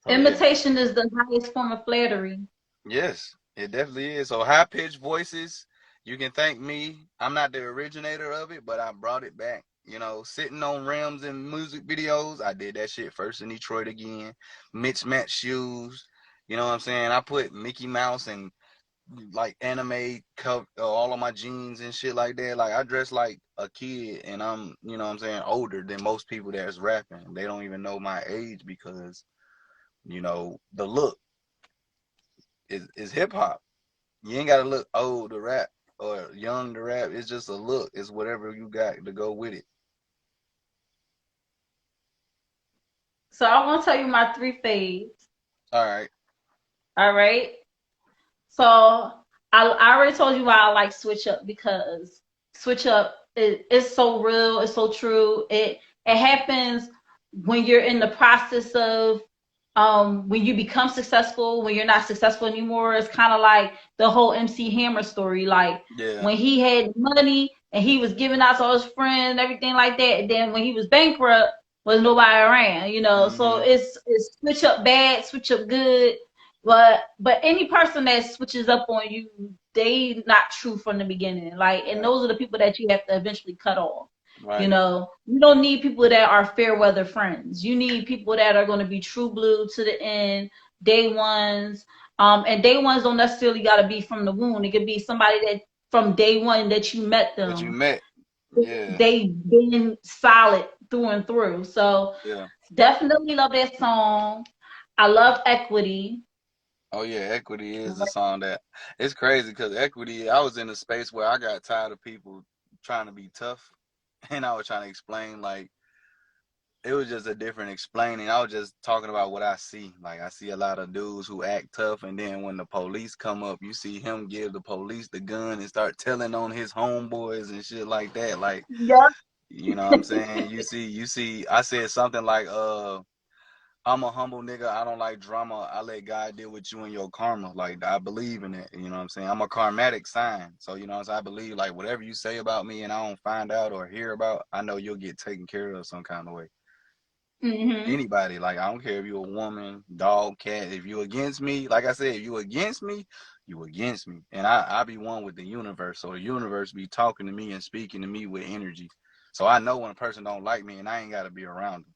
So yeah. Imitation is the highest form of flattery. Yes, it definitely is. So high pitched voices, you can thank me. I'm not the originator of it, but I brought it back. You know, sitting on rims in music videos, I did that shit first in Detroit again. Mismatched shoes, you know what I'm saying? I put Mickey Mouse and like anime cover all of my jeans and shit like that. Like I dress like a kid, and I'm, you know what I'm saying, older than most people that's rapping. They don't even know my age because, you know, the look is hip hop. You ain't gotta look old to rap or young to rap. It's just a look. It's whatever you got to go with it. So I want to tell you my three faves. All right. All right. So I already told you why I like Switch Up, because Switch Up it's so real, it's so true. It happens when you're in the process of when you become successful, when you're not successful anymore. It's kind of like the whole MC Hammer story. Like Yeah, when he had money and he was giving out to all his friends and everything like that. And then when he was bankrupt, was nobody around, you know. So hmm, it's switch up bad, switch up good. But any person that switches up on you, they not true from the beginning. Like, and right, those are the people that you have to eventually cut off. You right. know, you don't need people that are fair weather friends. You need people that are going to be true blue to the end, day ones. And day ones don't necessarily got to be from the wound. It could be somebody that from day one that you met That you them, met. Yeah, they've been solid through and through. So yeah. definitely love that song. I love Equity. Oh yeah, Equity is the song that it's crazy because Equity, I was in a space where I got tired of people trying to be tough and I was trying to explain like it was just a different explaining. I was just talking about what I see. Like I see a lot of dudes who act tough and then when the police come up, you see him give the police the gun and start telling on his homeboys and shit like that. Like, Yep. you know what I'm saying? You see I said something like I'm a humble nigga. I don't like drama. I let God deal with you and your karma. Like I believe in it. You know what I'm saying? I'm a karmatic sign. So you know what I'm saying? I believe like whatever you say about me and I don't find out or hear about, I know you'll get taken care of some kind of way. Hmm. Anybody, like I don't care if you're a woman, dog, cat. If you against me, like I said, if you against me, you against me. And I be one with the universe. So the universe be talking to me and speaking to me with energy. So I know when a person don't like me and I ain't gotta be around them,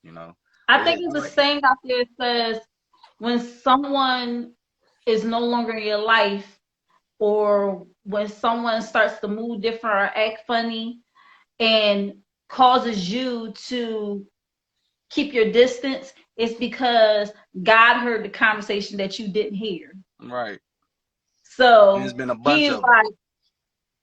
you know. I But yeah, think I there's a like that. saying out there that says when someone is no longer in your life, or when someone starts to move different or act funny and causes you to keep your distance, it's because God heard the conversation that you didn't hear. Right. And it's So been a bunch he's of them. like,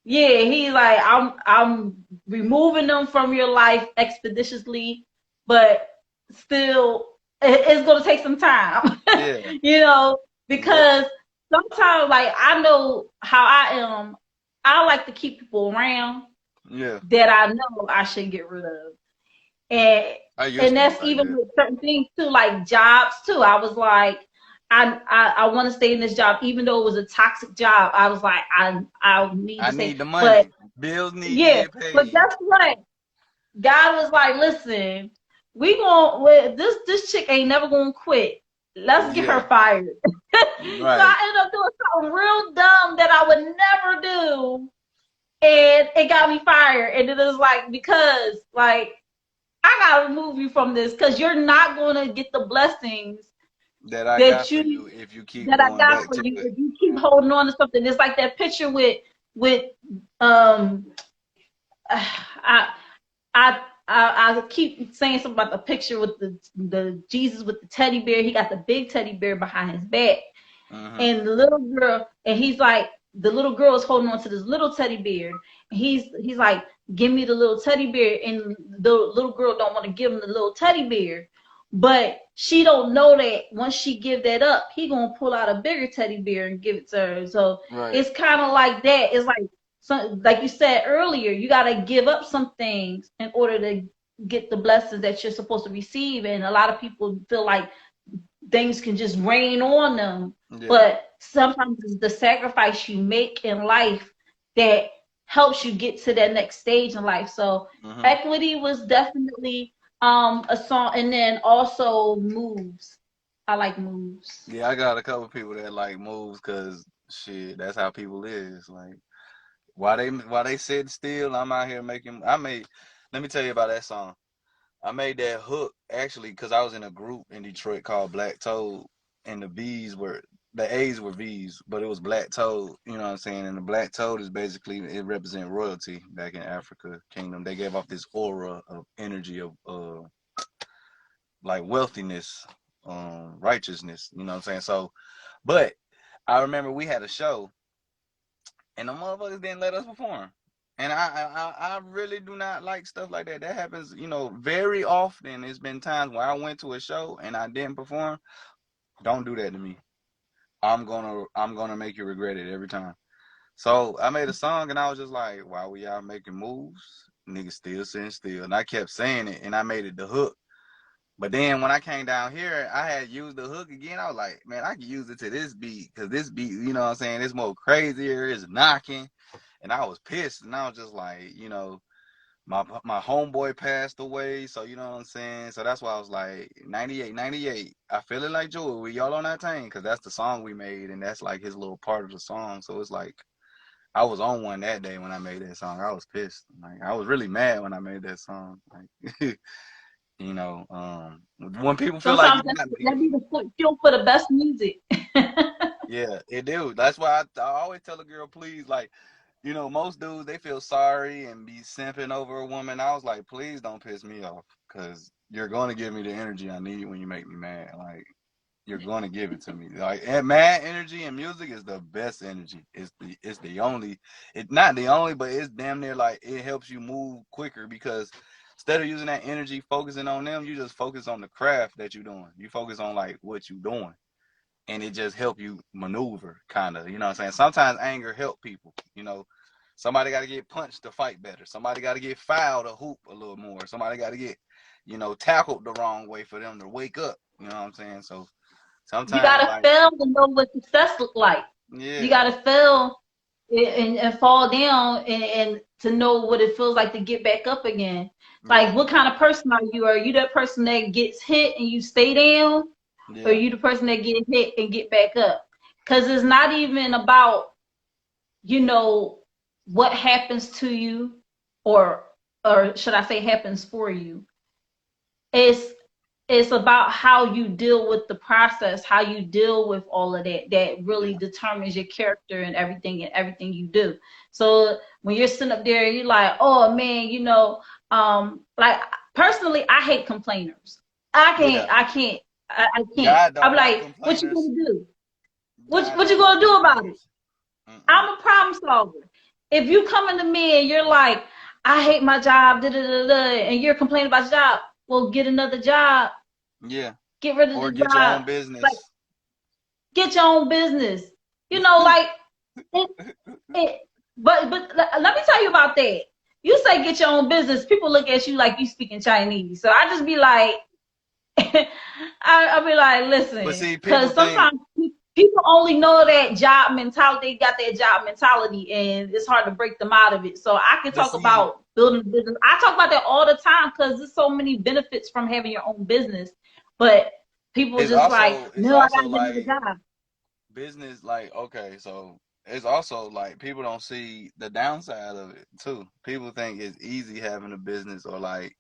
yeah, he's like, I'm removing them from your life expeditiously, but still it's gonna take some time. Yeah. You know, Yep. because sometimes like I know how I am, I like to keep people around Yeah. that I know I should get rid of. And I used and to be that's like even that. with certain things too, like jobs too. I was like, I want to stay in this job, even though it was a toxic job. I was like, I need I to stay, need the but money. Bills need to yeah, get but paid. guess what? God was like, listen, we going this chick ain't never gonna quit. Let's get her Yeah. fired. So Right. I ended up doing something real dumb that I would never do, and it got me fired. And it was like, because like I gotta remove you from this because you're not gonna get the blessings That I got that for you you if you keep that I going got back for to you it. if you keep holding on to something. It's like that picture with um I I keep saying something about the picture with the Jesus with the teddy bear. He got the big teddy bear behind his back, Mm-hmm. and the little girl, and he's like, the little girl is holding on to this little teddy bear. And he's like, give me the little teddy bear, and the little girl don't want to give him the little teddy bear, but she don't know that once she give that up, he gonna pull out a bigger teddy bear and give it to her. So Right. it's kind of like that. It's like, so like you said earlier, you gotta give up some things in order to get the blessings that you're supposed to receive. And a lot of people feel like things can just rain on them. Yeah. But sometimes it's the sacrifice you make in life that helps you get to that next stage in life. So Mm-hmm. Equity was definitely a song, and then also Moves. I like Moves. Yeah, I got a couple people that like moves because shit, that's how people is. Like why they sitting still, I'm out here making I made let me tell you about that song. I made that hook actually because I was in a group in Detroit called Black Toad, and the A's were V's, but it was Black Toad. You know what I'm saying? And the Black Toad is basically it represents royalty back in Africa Kingdom. They gave off this aura of energy of like wealthiness, righteousness. You know what I'm saying? So, but I remember we had a show, and the motherfuckers didn't let us perform. And I really do not like stuff like that. That happens, you know, very often. There's been times where I went to a show and I didn't perform. Don't do that to me. I'm gonna make you regret it every time. So I made a song and I was just like, why we out making moves? Niggas still sitting still. And I kept saying it and I made it the hook. But then when I came down here, I had used the hook again. I was like, man, I can use it to this beat because this beat, you know what I'm saying, it's more crazier, it's knocking. And I was pissed. And I was just like, you know, my homeboy passed away. So, you know what I'm saying? So that's why I was like, 98. I feel it like Joey. We y'all on that thing because that's the song we made. And that's like his little part of the song. So it's like, I was on one that day when I made that song. I was pissed. Like I was really mad when I made that song. Like, you know, when people feel like Sometimes that be the fuel for the best music. yeah, it do. That's why I always tell a girl, please, like, you know, most dudes they feel sorry and be simping over a woman. I was like, please don't piss me off, because you're going to give me the energy I need when you make me mad. Like, you're going to give it to me. Like, and mad energy and music is the best energy. It's the only, it's not the only, but it's damn near like it helps you move quicker because instead of using that energy focusing on them, you just focus on the craft that you're doing. You focus on like what you're doing. And it just help you maneuver, kind of, you know what I'm saying? Sometimes anger help people, you know. Somebody got to get punched to fight better. Somebody got to get fouled to hoop a little more. Somebody got to get, you know, tackled the wrong way for them to wake up, you know what I'm saying? So sometimes, You gotta like, fail to know what success look like. yeah. You gotta fail and fall down and to know what it feels like to get back up again. Like, what kind of person are you? Are you that person that gets hit and you stay down? Yeah. Or are you the person that get hit and get back up? Because it's not even about, you know, what happens to you or should I say happens for you. It's about how you deal with the process, how you deal with all of that really determines your character and everything you do. So when you're sitting up there and you're like, oh man, you know, like personally, I hate complainers. I can't. I'm like, what you gonna do? What you gonna do about it? I'm a problem solver. If you coming to me and you're like, I hate my job, and you're complaining about your job, well, get another job. Yeah. Get rid of or the get job. your own business. Like, get your own business. You know, like but let me tell you about that. You say get your own business, people look at you like you speaking Chinese. So I just be like, I'll be like, listen, because sometimes people only know that job mentality. They got that job mentality, and it's hard to break them out of it. So I can talk about building a business. I talk about that all the time because there's so many benefits from having your own business. But people just also, like, no, I gotta get another job. Business, like, okay, so it's also like people don't see the downside of it too. People think it's easy having a business or like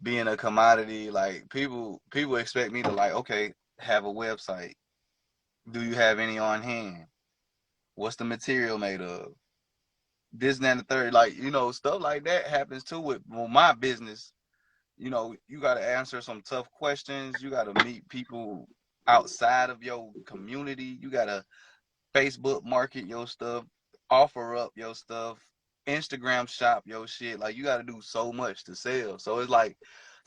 being a commodity. Like people expect me to like, okay, have a website. Do you have any on hand? What's the material made of? This, that, and the third. Like, you know, stuff like that happens too with my business. You know, you got to answer some tough questions. You got to meet people outside of your community. You got to Facebook market your stuff, offer up your stuff, Instagram shop your shit. Like, you got to do so much to sell. So it's like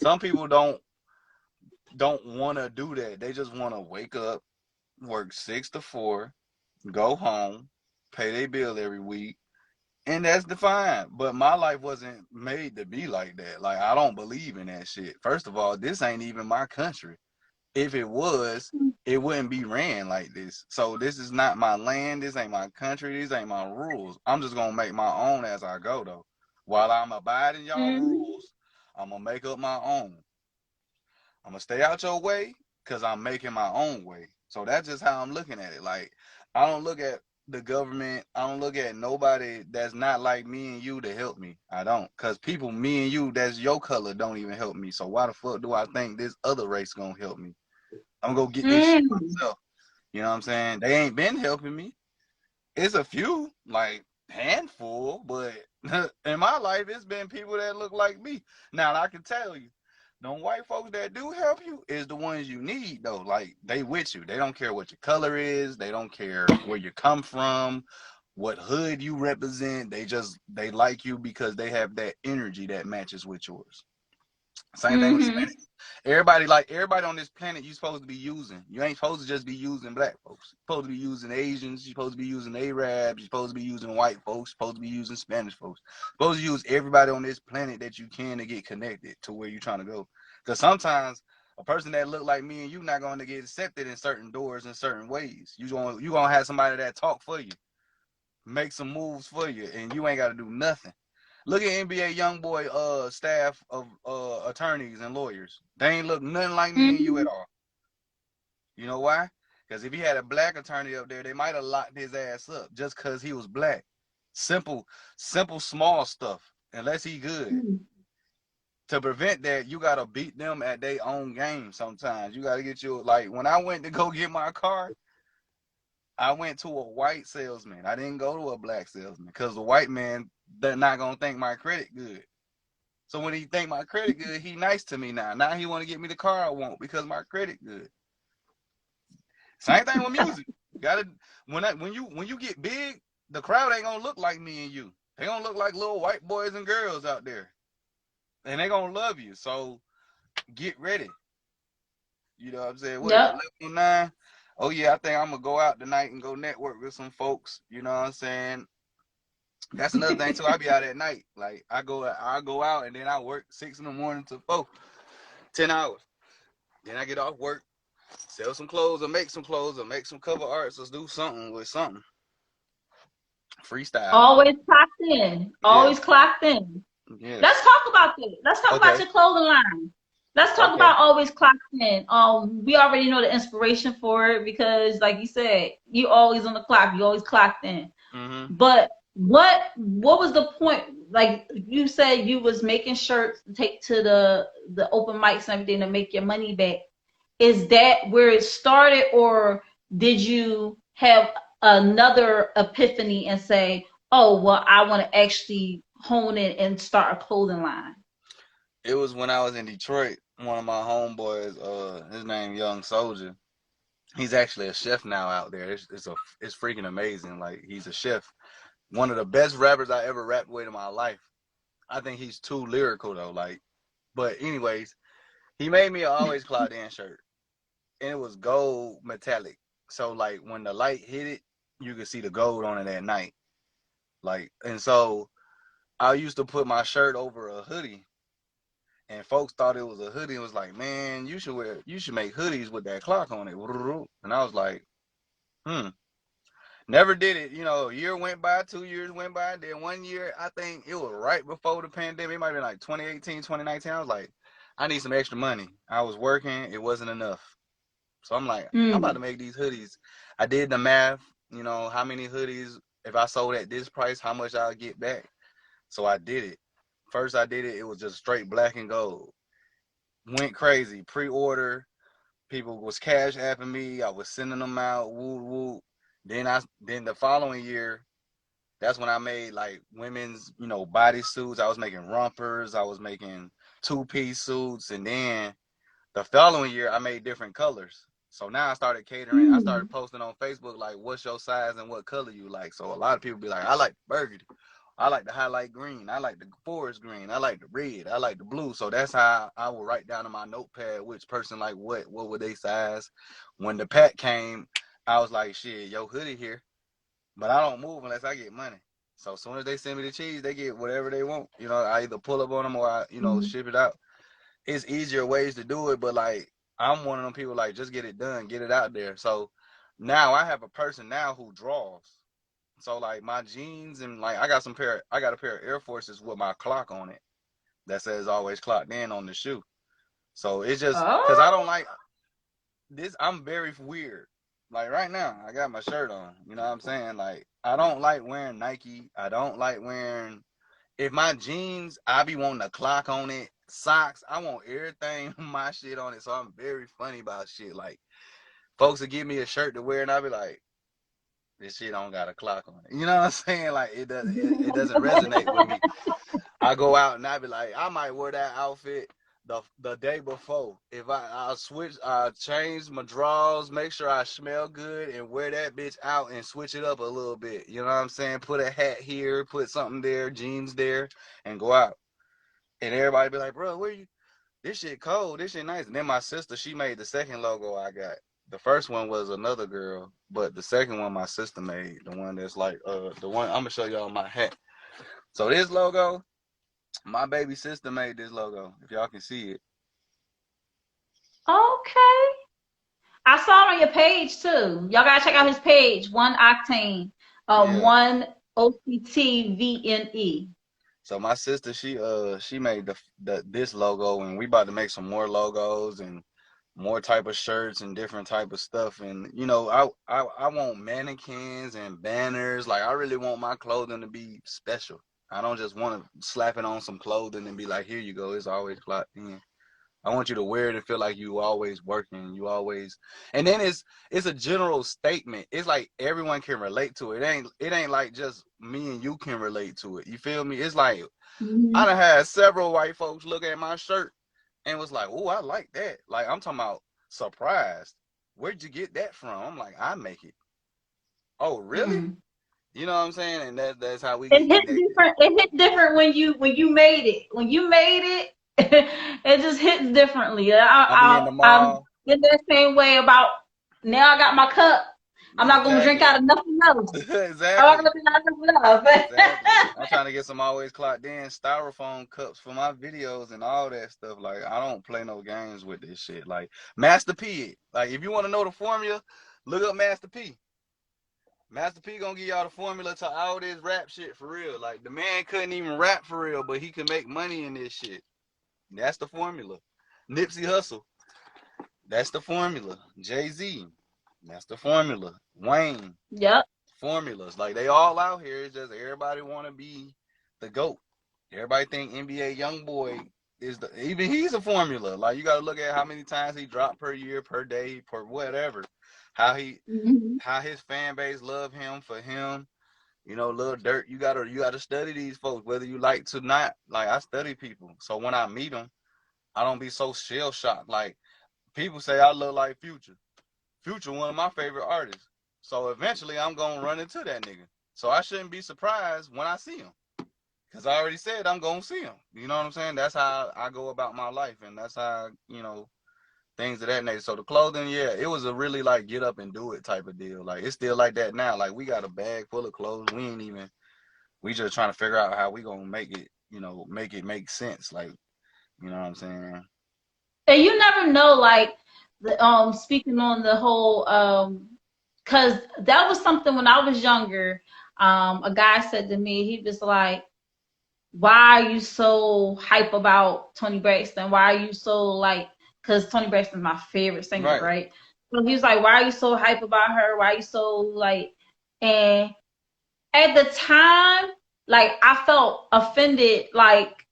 some people don't want to do that. They just want to wake up, work 6 to 4, go home, pay their bill every week, and that's fine. But my life wasn't made to be like that. Like, I don't believe in that shit. First of all, this ain't even my country. If it was, it wouldn't be ran like this. So this is not my land. This ain't my country. These ain't my rules. I'm just gonna make my own as I go, though. While I'm abiding y'all rules, I'm gonna make up my own. I'm gonna stay out your way because I'm making my own way. So that's just how I'm looking at it. Like, I don't look at the government. I don't look at nobody that's not like me and you to help me. I don't. Because people, me and you, that's your color, don't even help me. So why the fuck do I think this other race gonna help me? I'm gonna go get this shit myself. You know what I'm saying? They ain't been helping me. It's a few, like handful, but in my life, it's been people that look like me. Now, I can tell you, them white folks that do help you is the ones you need, though. Like, they with you. They don't care what your color is. They don't care where you come from, what hood you represent. They like you because they have that energy that matches with yours. Same thing with Spanish. Everybody on this planet you supposed to be using. You ain't supposed to just be using black folks. You're supposed to be using Asians. You're supposed to be using Arabs. You're supposed to be using white folks. You're supposed to be using Spanish folks. You're supposed to use everybody on this planet that you can to get connected to where you're trying to go. Because sometimes a person that look like me and you not going to get accepted in certain doors in certain ways. You gonna have somebody that talk for you, make some moves for you, and you ain't got to do nothing. Look at NBA YoungBoy staff of attorneys and lawyers. They ain't look nothing like me and you at all. You know why? Because if he had a black attorney up there, they might have locked his ass up just because he was black. Simple, small stuff. Unless he good. To prevent that, you got to beat them at their own game sometimes. You got to get your, like, when I went to go get my car, I went to a white salesman. I didn't go to a black salesman because the white man, they're not going to think my credit good. So when he think my credit good, he nice to me now. Now he want to get me the car I want because my credit good. Same thing with music. When you get big, the crowd ain't gonna look like me and you. They gonna look like little white boys and girls out there. And they gonna love you. So get ready. You know what I'm saying? What is it, 11:09? Oh yeah, I think I'm gonna go out tonight and go network with some folks. You know what I'm saying? That's another thing too. I be out at night. Like I go out and then I work 6 in the morning to 4, 10 hours. Then I get off work, sell some clothes or make some clothes or make some cover arts. Let's do something with something. Freestyle. Always clocked in. Always clocked in. Yes. Let's talk about that. Let's talk about your clothing line. Let's talk about always clocked in. We already know the inspiration for it because, like you said, you always on the clock. You always clocked in. Mm-hmm. But what was the point? Like you said, you was making shirts to take to the open mics and everything to make your money back. Is that where it started, or did you have another epiphany and say, oh, well, I want to actually hone in and start a clothing line? It was when I was in Detroit. One of my homeboys, his name Young Soldier. He's actually a chef now out there. It's freaking amazing. Like, he's a chef. One of the best rappers I ever rapped with in my life. I think he's too lyrical though. Like, but anyways, he made me an always clocked in shirt, and it was gold metallic. So like when the light hit it, you could see the gold on it at night. Like, and so I used to put my shirt over a hoodie, and folks thought it was a hoodie. It was like, man, you should make hoodies with that clock on it. And I was like, never did it. You know, a year went by, 2 years went by. Then 1 year, I think it was right before the pandemic. It might have been like 2018, 2019. I was like, I need some extra money. I was working. It wasn't enough. So I'm like, I'm about to make these hoodies. I did the math, you know, how many hoodies, if I sold at this price, how much I'll get back. So I did it. First I did it, it was just straight black and gold. Went crazy. Pre-order. People was cash apping me. I was sending them out. Woo woo. Then the following year, that's when I made like women's, you know, bodysuits. I was making rompers. I was making 2-piece suits. And then the following year, I made different colors. So now I started catering. I started posting on Facebook, like, what's your size and what color you like? So a lot of people be like, I like burgundy. I like the highlight green. I like the forest green. I like the red. I like the blue. So that's how I will write down in my notepad which person like what were they size. When the pack came, I was like, shit, yo, hoodie here. But I don't move unless I get money. So as soon as they send me the cheese, they get whatever they want. You know, I either pull up on them or I, you know, ship it out. It's easier ways to do it, but like I'm one of them people like just get it done, get it out there. So now I have a person now who draws. So like my jeans and like I got a pair of Air Forces with my clock on it that says always clocked in on the shoe. So it's just because I don't like this. I'm very weird. Like right now, I got my shirt on. You know what I'm saying? Like I don't like wearing Nike. I don't like wearing. If my jeans, I be wanting a clock on it. Socks, I want everything my shit on it. So I'm very funny about shit. Like folks will give me a shirt to wear and I'll be like, this shit don't got a clock on it. You know what I'm saying? Like it doesn't resonate with me. I go out and I be like, I might wear that outfit the day before. If I change my drawers, make sure I smell good and wear that bitch out and switch it up a little bit. You know what I'm saying? Put a hat here, put something there, jeans there, and go out. And everybody be like, bro, where you? this shit cold, this shit nice. And then my sister, she made the second logo I got. The first one was another girl, but the second one my sister made, the one that's like the one I'm gonna show y'all my hat. So this logo, my baby sister made this logo, if y'all can see it. Okay. I saw it on your page too. Y'all gotta check out his page, 1Octane, Yeah. 1OCTVNE. So my sister, she made this logo, and we about to make some more logos and more type of shirts and different type of stuff. And you know, I want mannequins and banners. Like I really want my clothing to be special. I don't just want to slap it on some clothing and be like, here you go, it's always clocked in. I want you to wear it and feel like you always working, you always. And then it's a general statement. It's like everyone can relate to it. It ain't like just me and you can relate to it. You feel me? It's like I done had several white folks look at my shirt and was like, oh, I like that. Like I'm talking about surprised. Where'd you get that from? I'm like, I make it. Oh, really? Mm. You know what I'm saying? And that's how we It get hit connected. different. It hit different when you made it. When you made it, it just hits differently. I be in the I'm mall. in that same way about now. I got my cup. I'm not gonna drink Exactly. out of nothing else. I'm not Exactly. gonna drink out of nothing Exactly. else. I'm trying to get some always clocked in styrofoam cups for my videos and all that stuff. Like I don't play no games with this shit. Like Master P. Like if you want to know the formula, look up Master P. Master P gonna give y'all the formula to all this rap shit for real. Like the man couldn't even rap for real, but he can make money in this shit. That's the formula. Nipsey Hussle. That's the formula. Jay-Z. That's the formula. Wayne. Yep. Formulas. Like they all out here. It's just everybody want to be the GOAT. Everybody think NBA YoungBoy is even he's a formula. Like you got to look at how many times he dropped per year, per day, per whatever. How his fan base love him for him. You know, Lil Durk. You gotta study these folks, whether you like to not. Like I study people, so when I meet them, I don't be so shell shocked. Like people say I look like Future. Future, one of my favorite artists. So eventually I'm gonna run into that nigga. So I shouldn't be surprised when I see him. Cause I already said I'm gonna see him. You know what I'm saying? That's how I go about my life, and that's how, you know, things of that nature. So the clothing, yeah, it was a really like get up and do it type of deal. Like it's still like that now. Like we got a bag full of clothes. We just trying to figure out how we gonna make it, you know, make it make sense. Like, you know what I'm saying? And you never know, like speaking on the whole because that was something when I was younger. A guy said to me, he was like, why are you so hype about Toni Braxton? Why are you so like, because Toni Braxton's my favorite singer, right? So he was like, why are you so hype about her? Why are you so like, and at the time, like I felt offended, like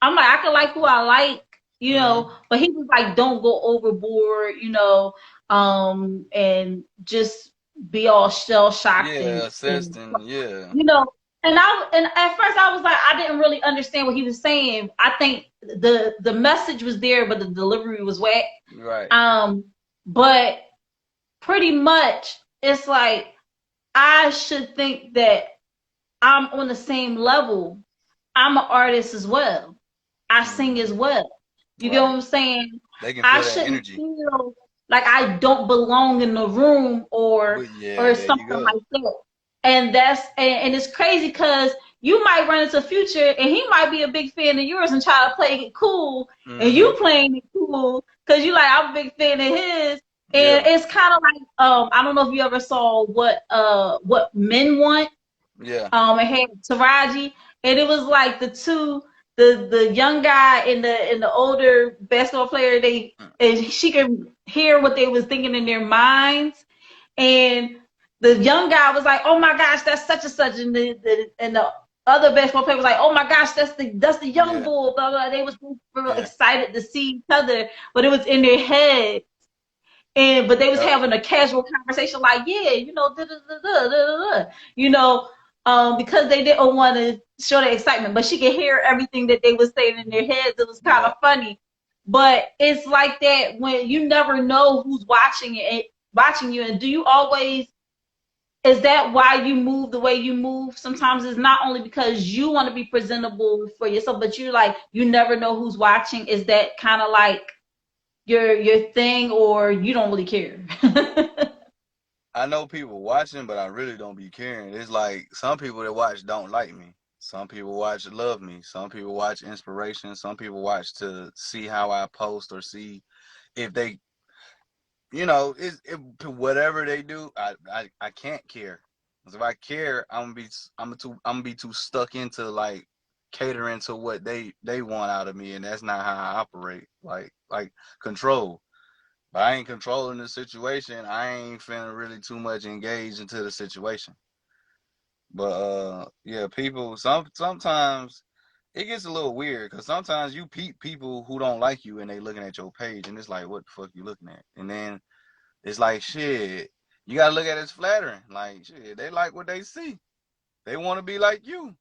I'm like, I can like who I like, you know, but he was like, don't go overboard, you know, and just be all shell shocked Yeah, and yeah. you know, and at first I was like, I didn't really understand what he was saying. I think the message was there, but the delivery was whack. Right. But pretty much it's like I should think that I'm on the same level. I'm an artist as well. I sing as well. You get what I'm saying? They can feel I that shouldn't energy. feel like I don't belong in the room or something like that. And and it's crazy because you might run into Future and he might be a big fan of yours and try to play it cool, and you playing it cool because you like, I'm a big fan of his. And it's kind of like I don't know if you ever saw what Men Want. Yeah. It had Taraji, and it was like the young guy and the older basketball player, and she could hear what they was thinking in their minds, and the young guy was like, oh my gosh, that's such and such, and the other basketball player was like, oh my gosh, that's the young bull, blah blah. They was real excited to see each other, but it was in their head. But they was having a casual conversation, like, yeah, you know, you know, because they didn't want to show the excitement, but she could hear everything that they was saying in their heads. It was kind of funny, but it's like that when you never know who's watching you. And do you always Is that why you move the way you move? Sometimes it's not only because you want to be presentable for yourself, but you're like, you never know who's watching. Is that kind of like your thing, or you don't really care? I know people watching, but I really don't be caring. It's like some people that watch don't like me. Some people watch love me. Some people watch inspiration. Some people watch to see how I post or see if they, whatever they do. I can't care. 'Cause if I care, I'm gonna be too stuck into like catering to what they want out of me, and that's not how I operate. Like control. But I ain't controlling the situation. I ain't finna really too much engage into the situation. But yeah, people sometimes it gets a little weird because sometimes you peep people who don't like you and they looking at your page and it's like, what the fuck you looking at? And then it's like, shit, you gotta look at it as flattering. Like, shit, they like what they see. They want to be like you.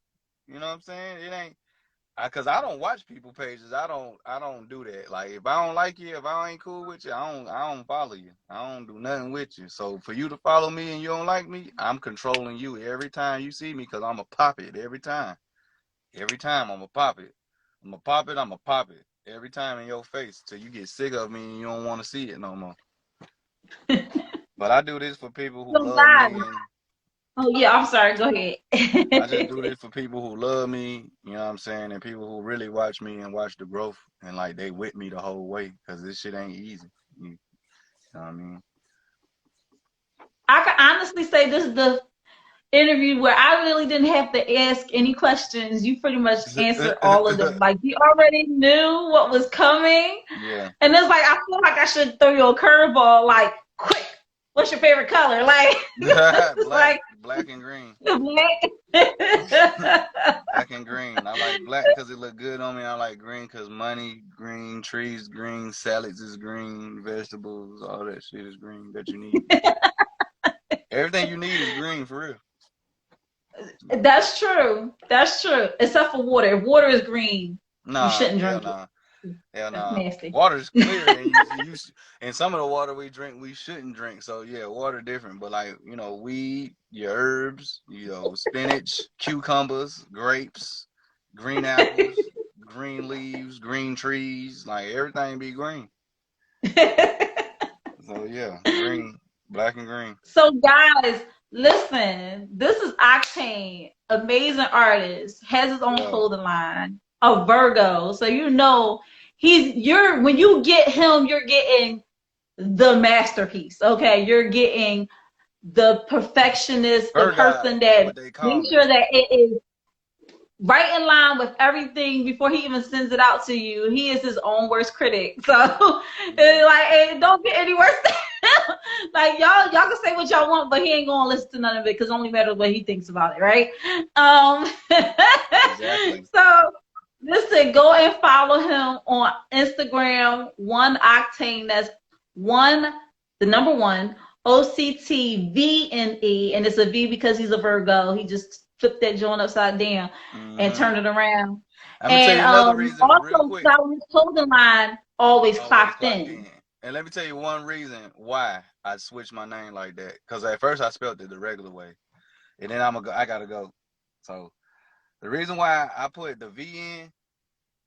You know what I'm saying? It ain't cause I don't watch people pages. I don't do that. Like if I don't like you, if I ain't cool with you, I don't follow you. I don't do nothing with you. So for you to follow me and you don't like me, I'm controlling you every time you see me, cause I'ma pop it every time. Every time I'ma pop it. I'ma pop it. Every time in your face till you get sick of me and you don't want to see it no more. But I do this for people who So love me, guys, and oh yeah, I'm sorry. Go ahead. I just do this for people who love me, you know what I'm saying, and people who really watch me and watch the growth and like they with me the whole way, because this shit ain't easy. You know what I mean? I can honestly say this is the interview where I really didn't have to ask any questions. You pretty much answered all of them. Like you already knew what was coming. Yeah. And it's like I feel like I should throw you a curveball, like, quick, what's your favorite color? Like Black and green. Black. Black and green. I like black because it look good on me. I like green because money, green, trees, green, salads is green, vegetables, all that shit is green that you need. Everything you need is green for real. That's true. That's true. Except for water. If water is green, you shouldn't drink it. Hell That's nah. nasty. Water's clear, and some of the water we drink, we shouldn't drink. So yeah, water different. But like weed, your herbs, spinach, cucumbers, grapes, green apples, green leaves, green trees, like everything be green. So yeah, green, black and green. So guys, listen, this is Octane, amazing artist, has his own clothing line, a Virgo. So when you get him, you're getting the masterpiece. Okay, you're getting the perfectionist, the person that makes sure that it is right in line with everything before he even sends it out to you. He is his own worst critic. So it don't get any worse. Like y'all can say what y'all want, but he ain't gonna listen to none of it because it only matters what he thinks about it, right? Exactly. So listen, go and follow him on Instagram, One Octane. That's the number one, OCTVNE, and it's a V because he's a Virgo. He just flipped that joint upside down and turned it around. I'm gonna tell you another reason, also his clothing line always clocked in. And let me tell you one reason why I switched my name like that. Because at first I spelled it the regular way, and then I gotta go. So the reason why I put the V in,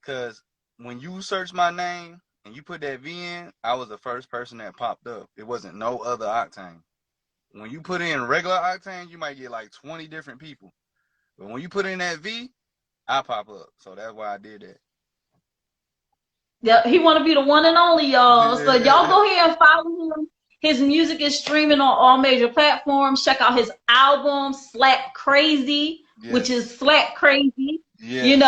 because when you search my name and you put that V in, I was the first person that popped up. It wasn't no other Octane. When you put in regular Octane, you might get like 20 different people. But when you put in that V, I pop up. So that's why I did that. Yeah, he want to be the one and only, y'all. So y'all go ahead and follow him. His music is streaming on all major platforms. Check out his album, Slap Crazy, which is Slap Crazy. Yes.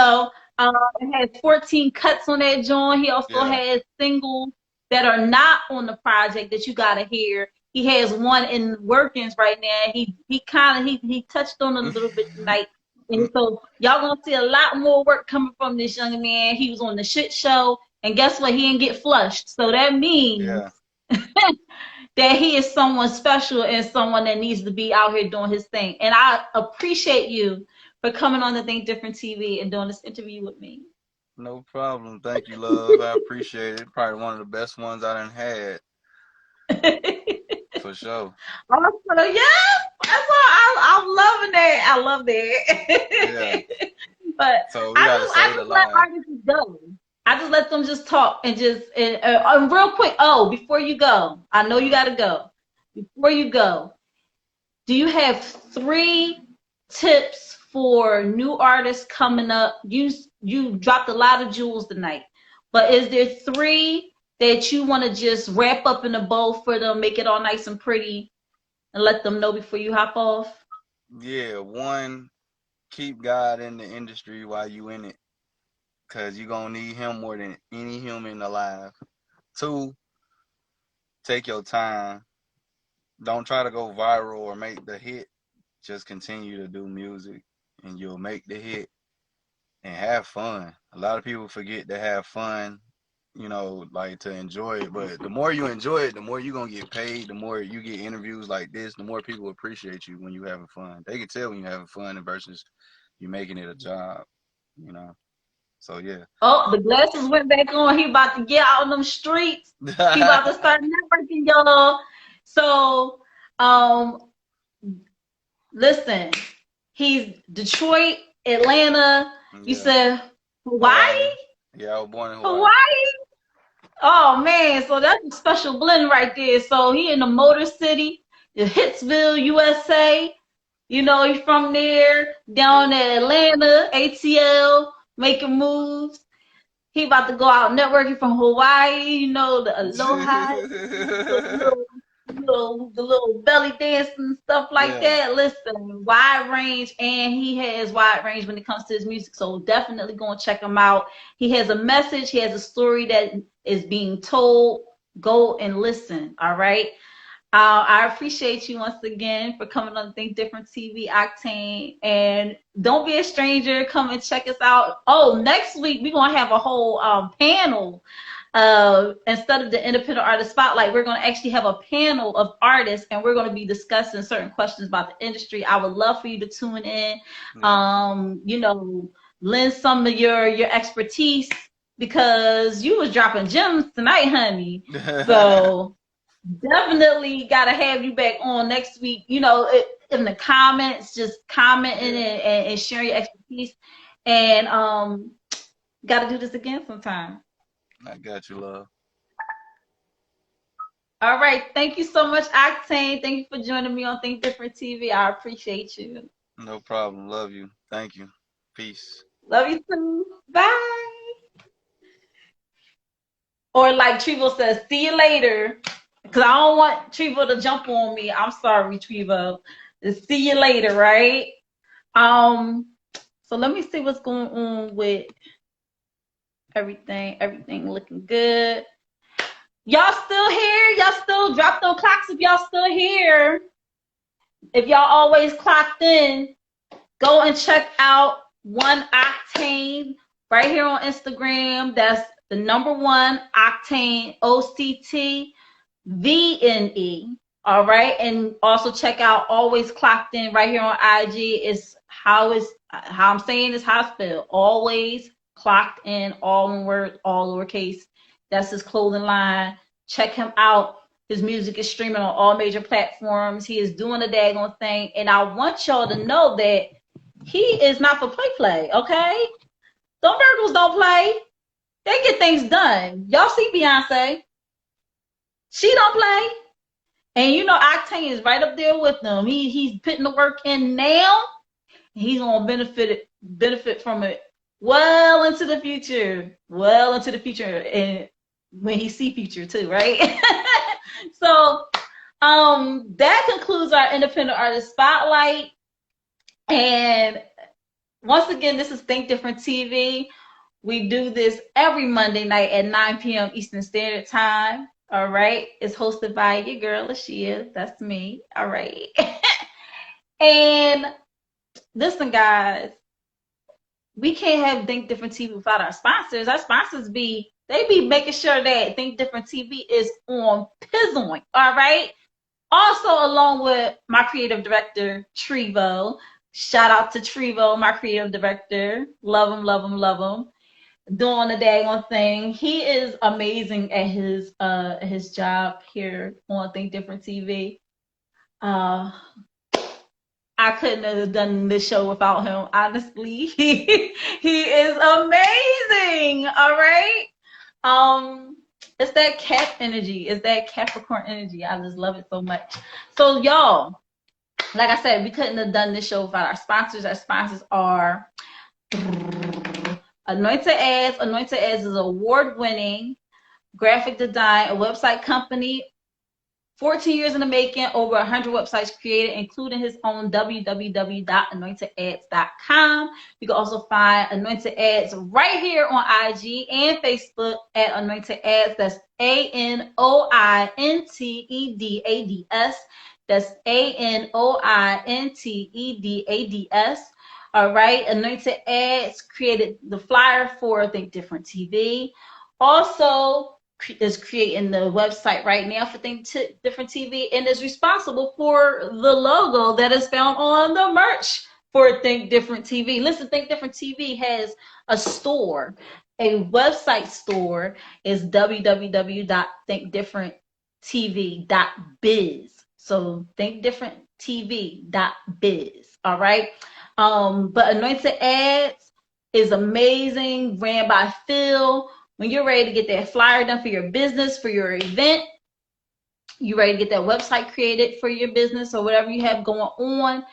It has 14 cuts on that joint. He also has singles that are not on the project that you gotta hear. He has one in workings right now. He touched on it a little bit tonight. And so y'all gonna see a lot more work coming from this young man. He was on the shit show, and guess what? He didn't get flushed. So that means that he is someone special and someone that needs to be out here doing his thing. And I appreciate you for coming on the Think Different TV and doing this interview with me. No problem. Thank you, love. I appreciate it. Probably one of the best ones I done had. For sure. Also, yeah, that's all. I'm loving that. I love Yeah. that. But So we gotta I say the just let line. artists go. I just let them just talk and just real quick. Oh, before you go, I know you gotta go. Before you go, do you have 3 tips for new artists coming up? You dropped a lot of jewels tonight, but is there 3 that you want to just wrap up in a bow for them, make it all nice and pretty, and let them know before you hop off? Yeah, one, keep God in the industry while you in it, cause you gonna need him more than any human alive. 2, take your time. Don't try to go viral or make the hit. Just continue to do music and you'll make the hit and have fun. A lot of people forget to have fun, like to enjoy it. But the more you enjoy it, the more you're going to get paid. The more you get interviews like this, the more people appreciate you when you're having fun. They can tell when you're having fun versus you making it a job, you know? So, yeah. Oh, the glasses went back on. He about to get out on them streets. He about to start networking, y'all. So, listen, he's Detroit, Atlanta. You Yeah. said Hawaii? Hawaii. Yeah, I was born in Hawaii. Hawaii? Oh man, so that's a special blend right there. So he in the Motor City, the Hitsville, USA. You know, he's from there, down in Atlanta, ATL, making moves. He about to go out networking from Hawaii, you know, the aloha, the little belly dance and stuff like Yeah. that. Listen, wide range, and he has wide range when it comes to his music. So definitely go and check him out. He has a message, he has a story that is being told. Go and listen. All right. I appreciate you once again for coming on Think Different TV, Octane. And don't be a stranger. Come and check us out. Oh, next week we're going to have a whole panel. Instead of the Independent Artist Spotlight, we're going to actually have a panel of artists, and we're going to be discussing certain questions about the industry. I would love for you to tune in. Yeah. Lend some of your expertise, because you was dropping gems tonight, honey. So definitely got to have you back on next week. In the comments, just commenting and sharing your expertise. And got to do this again sometime. I got you, love. All right. Thank you so much, Octane. Thank you for joining me on Think Different TV. I appreciate you. No problem. Love you. Thank you. Peace. Love you too. Bye. Or like Trevo says, see you later. Because I don't want Trevo to jump on me. I'm sorry, Trevo. See you later, right? So let me see what's going on with everything. Everything looking good. Y'all still here? Y'all still drop those clocks if y'all still here. If y'all always clocked in, go and check out One Octane right here on Instagram. That's the #1 Octane, OCTVNE. All right. And also check out Always Clocked In right here on IG. It's how I'm saying is how it's spelled. Always Clocked In, all one word, all lowercase. That's his clothing line. Check him out. His music is streaming on all major platforms. He is doing the daggone thing. And I want y'all to know that he is not for play, okay? Them Virgos don't play. They get things done. Y'all see Beyonce. She don't play. And Octane is right up there with them. He's putting the work in now. He's gonna benefit from it well into the future. Well into the future. And when he see future too, right? So that concludes our Independent Artist Spotlight. And once again, this is Think Different TV. We do this every Monday night at 9 p.m. Eastern Standard Time. All right. It's hosted by your girl, LaShia. That's me. All right. And listen, guys, we can't have Think Different TV without our sponsors. Our sponsors be making sure that Think Different TV is on Pizzoin. All right. Also, along with my creative director, Trevo. Shout out to Trevo, my creative director. Love him, love him, love him. doing the daggone thing. He is amazing at his job here on Think Different TV. I couldn't have done this show without him, honestly. He is amazing. All right. It's that Cap energy. It's that Capricorn energy. I just love it so much. So y'all, like I said, we couldn't have done this show without our sponsors. Our sponsors are Anointed Ads. Anointed Ads is award-winning graphic design, a website company, 14 years in the making, over 100 websites created, including his own www.anointedads.com. You can also find Anointed Ads right here on IG and Facebook at Anointed Ads. That's ANOINTEDADS. That's ANOINTEDADS. All right. Anointed Ads created the flyer for Think Different TV. Also, is creating the website right now for Think Different TV and is responsible for the logo that is found on the merch for Think Different TV. Listen, Think Different TV has a store, a website store is www.thinkdifferenttv.biz. So thinkdifferenttv.biz. All right. But Anointed Ads is amazing, ran by Phil. When you're ready to get that flyer done for your business, for your event, you're ready to get that website created for your business or whatever you have going on,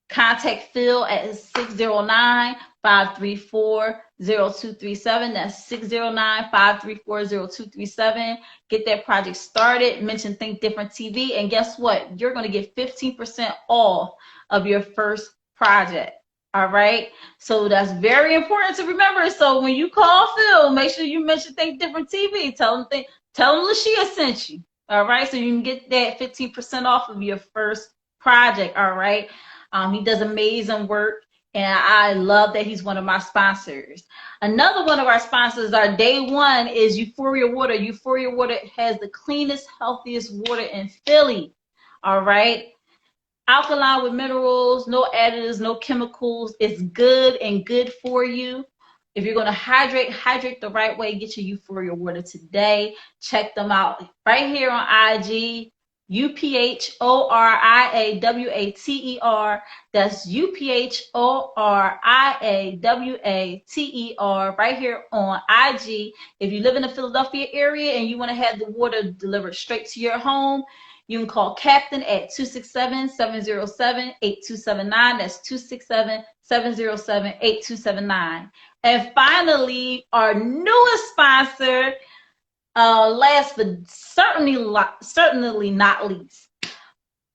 contact Phil at 609-534-0237. That's 609-534-0237. Get that project started. Mention Think Different TV. And guess what? You're going to get 15% off of your first project. All right. So that's very important to remember. So when you call Phil, make sure you mention Think Different TV. Tell him LaShia sent you. All right. So you can get that 15% off of your first project. All right. He does amazing work. And I love that he's one of my sponsors. Another one of our sponsors, our day one, is Euphoria Water. Euphoria Water has the cleanest, healthiest water in Philly. All right. Alkaline with minerals, no additives, no chemicals. It's good and good for you. If you're going to hydrate the right way, get your Euphoria Water today. Check them out right here on IG. UPHORIAWATER. That's UPHORIAWATER right here on IG. If you live in the Philadelphia area and you want to have the water delivered straight to your home, you can call Captain at 267-707-8279. That's 267-707-8279. And finally, our newest sponsor, last but certainly not least,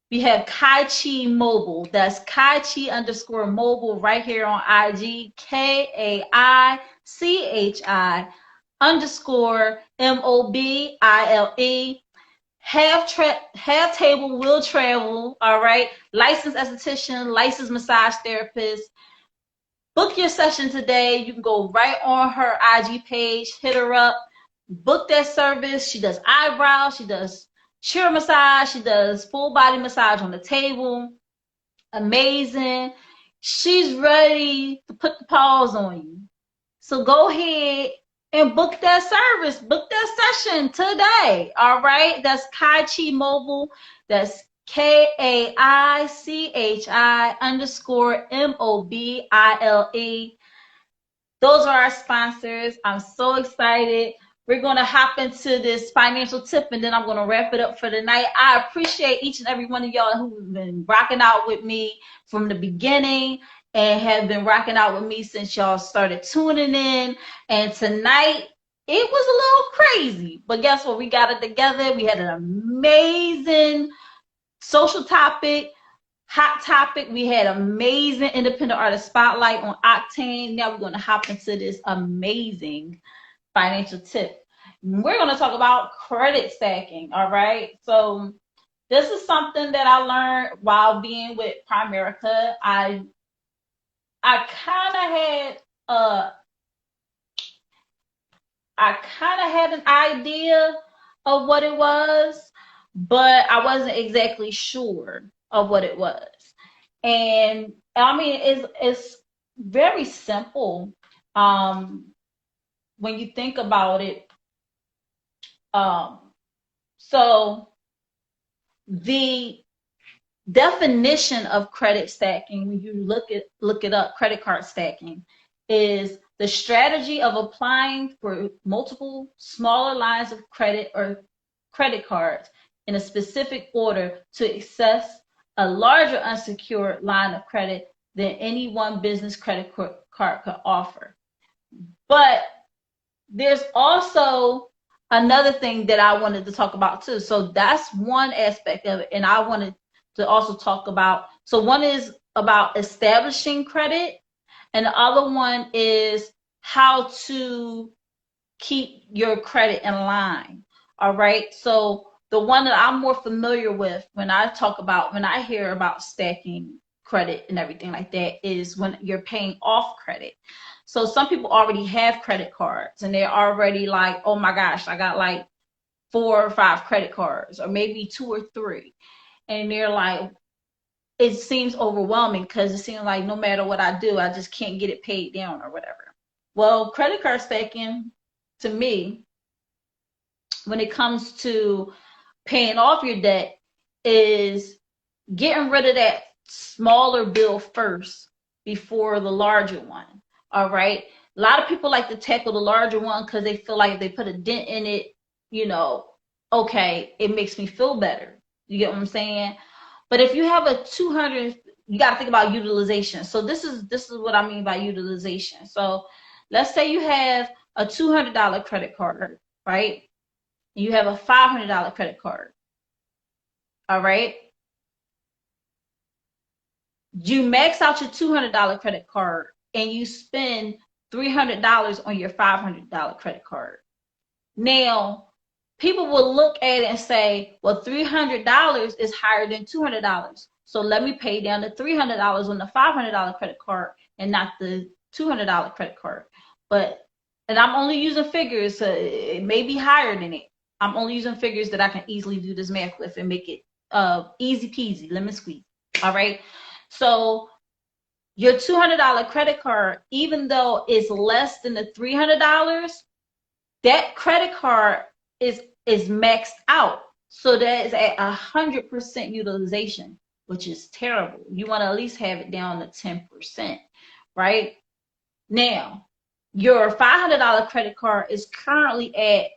we have Kaichi Mobile. That's Kaichi_mobile right here on IG. KAICHI_MOBILE. Half table will travel. All right. Licensed esthetician, licensed massage therapist. Book your session today. You can go right on her IG page, hit her up, book that service. She does eyebrows, she does chair massage, she does full body massage on the table. Amazing. She's ready to put the paws on you. So go ahead and book that service, book that session today. All right. That's Kaichi Mobile. That's KAICHI_MOBILE. Those are our sponsors. I'm so excited. We're going to hop into this financial tip and then I'm going to wrap it up for the night. I appreciate each and every one of y'all who've been rocking out with me from the beginning and have been rocking out with me since y'all started tuning in. And tonight, it was a little crazy. But guess what? We got it together. We had an amazing social topic, hot topic. We had amazing independent artist spotlight on Octane. Now we're going to hop into this amazing financial tip. We're going to talk about credit stacking. All right. So this is something that I learned while being with Primerica. I kind of had an idea of what it was, but I wasn't exactly sure of what it was. And I mean, it's very simple. when you think about it, so the definition of credit stacking, when you look it up, credit card stacking is the strategy of applying for multiple smaller lines of credit or credit cards in a specific order to access a larger unsecured line of credit than any one business credit card could offer. But there's also another thing that I wanted to talk about too. So that's one aspect of it. And I wanted to also talk about, so one is about establishing credit, and the other one is how to keep your credit in line. All right. So the one that I'm more familiar with when I hear about stacking credit and everything like that is when you're paying off credit. So some people already have credit cards and they're already like, oh my gosh, I got like 4 or 5 credit cards, or maybe 2 or 3. And they're like, it seems overwhelming because it seems like no matter what I do, I just can't get it paid down or whatever. Well, credit card stacking, to me, when it comes to paying off your debt, is getting rid of that smaller bill first before the larger one. All right. A lot of people like to tackle the larger one because they feel like if they put a dent in it, okay, it makes me feel better. You get what I'm saying? But if you have a 200, you got to think about utilization. So this is what I mean by utilization. So let's say you have a $200 credit card, right? You have a $500 credit card. All right. You max out your $200 credit card and you spend $300 on your $500 credit card. Now, people will look at it and say, well, $300 is higher than $200. So let me pay down the $300 on the $500 credit card and not the $200 credit card. And I'm only using figures, so it may be higher than it. I'm only using figures that I can easily do this math with and make it easy peasy, lemon squeeze. All right. So your $200 credit card, even though it's less than the $300, that credit card is maxed out. So that is at 100% utilization, which is terrible. You want to at least have it down to 10%, right? Now, your $500 credit card is currently at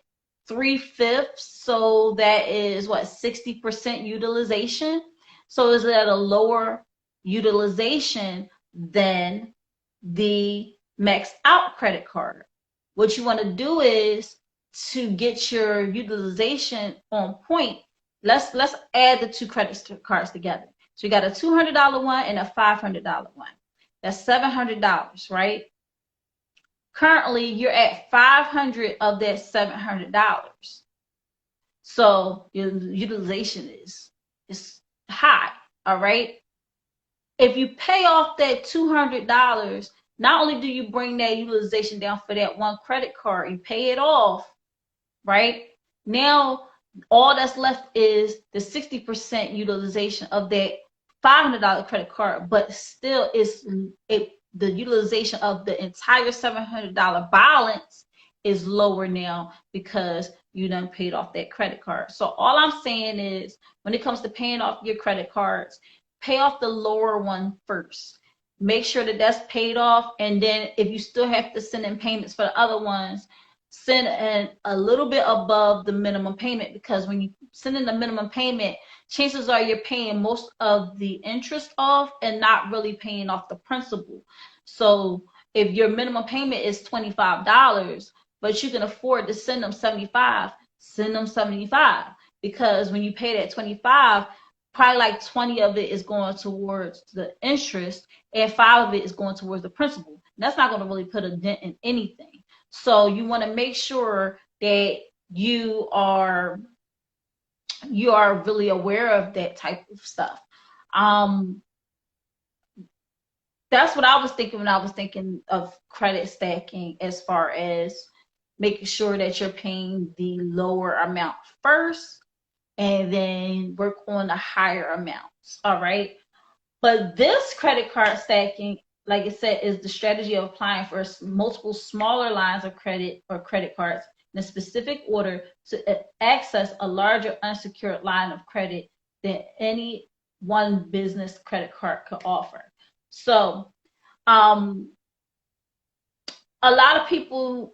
3/5, so that is what, 60% utilization. So is at a lower utilization than the maxed out credit card. What you want to do is to get your utilization on point. Let's add the 2 credit cards together. So you got a $200 one and a $500 one. That's $700, right? Currently, you're at $500 of that $700. So your utilization is high, all right? If you pay off that $200, not only do you bring that utilization down for that one credit card, you pay it off, right? Now, all that's left is the 60% utilization of that $500 credit card, but still the utilization of the entire $700 balance is lower now because you done paid off that credit card. So all I'm saying is, when it comes to paying off your credit cards, pay off the lower one first. Make sure that that's paid off, and then if you still have to send in payments for the other ones, send in a little bit above the minimum payment, because when you send in the minimum payment, chances are you're paying most of the interest off and not really paying off the principal. So if your minimum payment is $25, but you can afford to send them $75, send them $75, because when you pay that $25, probably like 20 of it is going towards the interest and 5 of it is going towards the principal. And that's not going to really put a dent in anything. So you want to make sure that you are really aware of that type of stuff. That's what I was thinking when I was thinking of credit stacking, as far as making sure that you're paying the lower amount first and then work on the higher amounts. All right. But this credit card stacking like it said, is the strategy of applying for multiple smaller lines of credit or credit cards in a specific order to access a larger unsecured line of credit than any one business credit card could offer. So, a lot of people,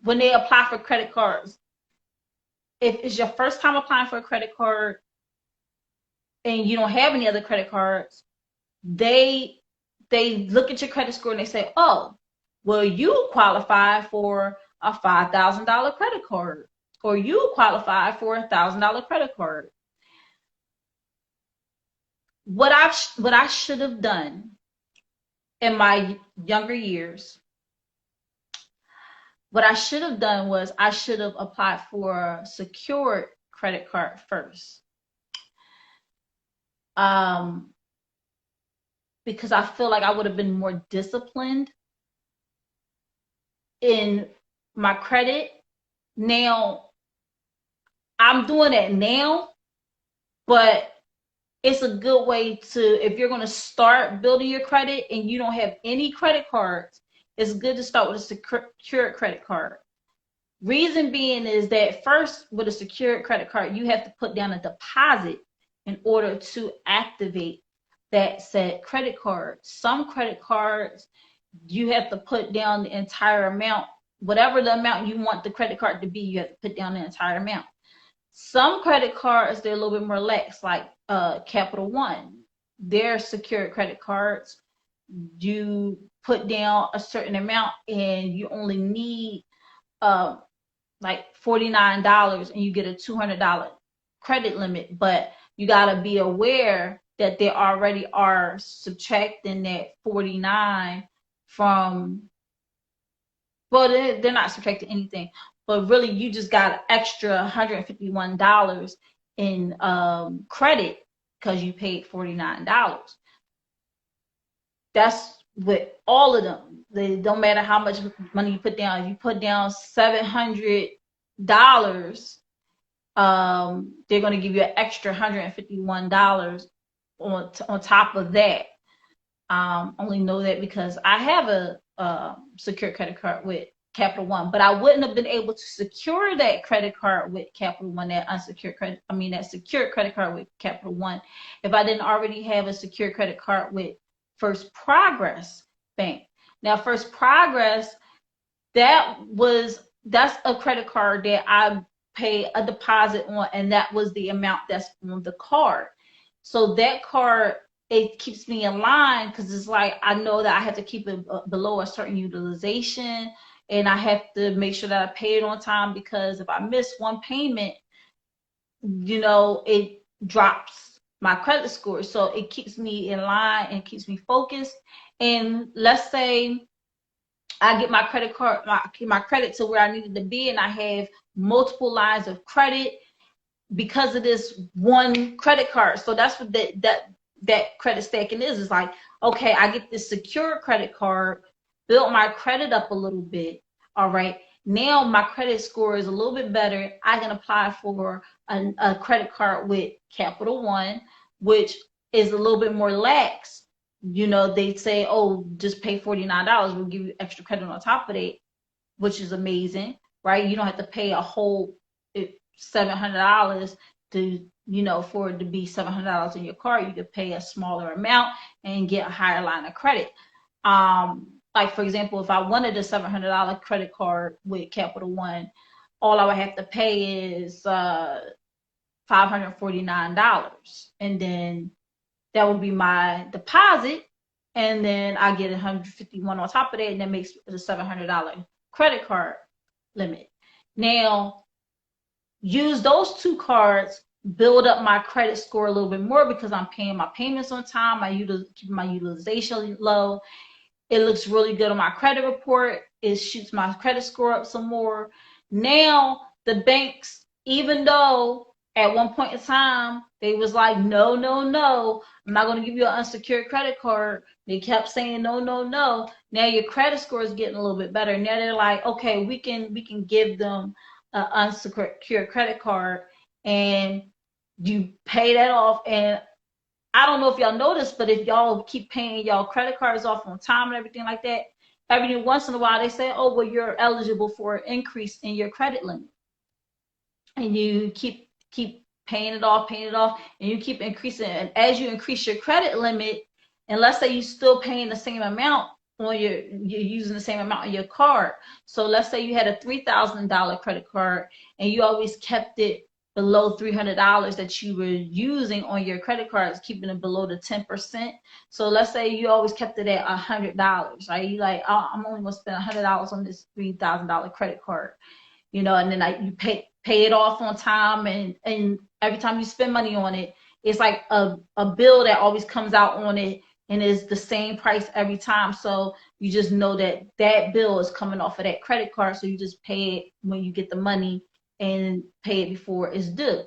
when they apply for credit cards, if it's your first time applying for a credit card and you don't have any other credit cards, they look at your credit score and they say, oh, well, you qualify for a $5,000 credit card, or you qualify for a $1,000 credit card. What I should have done in my younger years, what I should have done was I should have applied for a secured credit card first. Because I feel like I would have been more disciplined in my credit. Now, I'm doing it now, but it's a good way to, if you're going to start building your credit and you don't have any credit cards, it's good to start with a secured credit card. Reason being is that first, with a secured credit card, you have to put down a deposit in order to activate that said credit card. Some credit cards, you have to put down the entire amount. Whatever the amount you want the credit card to be, you have to put down the entire amount. Some credit cards, they're a little bit more lax, like Capital One. Their secured credit cards, you put down a certain amount and you only need like $49 and you get a $200 credit limit. But you got to be aware that they already are subtracting that 49 from, well, they're not subtracting anything, but really you just got an extra $151 in credit because you paid $49. That's with all of them. They don't matter how much money you put down. If you put down $700, they're going to give you an extra $151 on top of that. Only know that because I have a secure credit card with Capital One, but I wouldn't have been able to secure that credit card with Capital One, that secured credit card with Capital One, if I didn't already have a secure credit card with First Progress Bank. Now, First Progress, that's a credit card that I pay a deposit on, and that was the amount that's on the card. So that card, it keeps me in line because it's like I know that I have to keep it below a certain utilization, and I have to make sure that I pay it on time, because if I miss one payment, it drops my credit score. So it keeps me in line and keeps me focused. And let's say I get my credit card, my credit to where I needed to be, and I have multiple lines of credit because of this one credit card. So that's what that credit stacking is. It's like, okay, I get this secure credit card, build my credit up a little bit. All right, now my credit score is a little bit better. I can apply for a credit card with Capital One, which is a little bit more lax. They say, oh, just pay $49. We'll give you extra credit on top of it, which is amazing, right? You don't have to pay a whole $700 to, for it to be $700 in your card. You could pay a smaller amount and get a higher line of credit. Like, for example, if I wanted a $700 credit card with Capital One, all I would have to pay is $549. And then that would be my deposit. And then I get $151 on top of that, and that makes it a $700 credit card limit. Now, use those two cards, build up my credit score a little bit more because I'm paying my payments on time. Keeping my utilization low. It looks really good on my credit report. It shoots my credit score up some more. Now, the banks, even though at one point in time, they was like, no, no, no, I'm not going to give you an unsecured credit card. They kept saying, no, no, no. Now your credit score is getting a little bit better. Now they're like, okay, we can give them an unsecured credit card, and you pay that off, and I don't know if y'all noticed, but if y'all keep paying y'all credit cards off on time and everything like that, every once in a while they say, oh, well, you're eligible for an increase in your credit limit. And you keep paying it off, and you keep increasing it. And as you increase your credit limit, and let's say you're still paying the same amount on you're using the same amount on your card. So let's say you had a $3,000 credit card and you always kept it below $300 that you were using on your credit cards, keeping it below the 10%. So let's say you always kept it at $100, right? You like, oh, I'm only gonna spend $100 on this $3,000 credit card, you know, and then you pay it off on time, and every time you spend money on it, it's like a bill that always comes out on it and is the same price every time. So you just know that that bill is coming off of that credit card, so you just pay it when you get the money and pay it before it's due.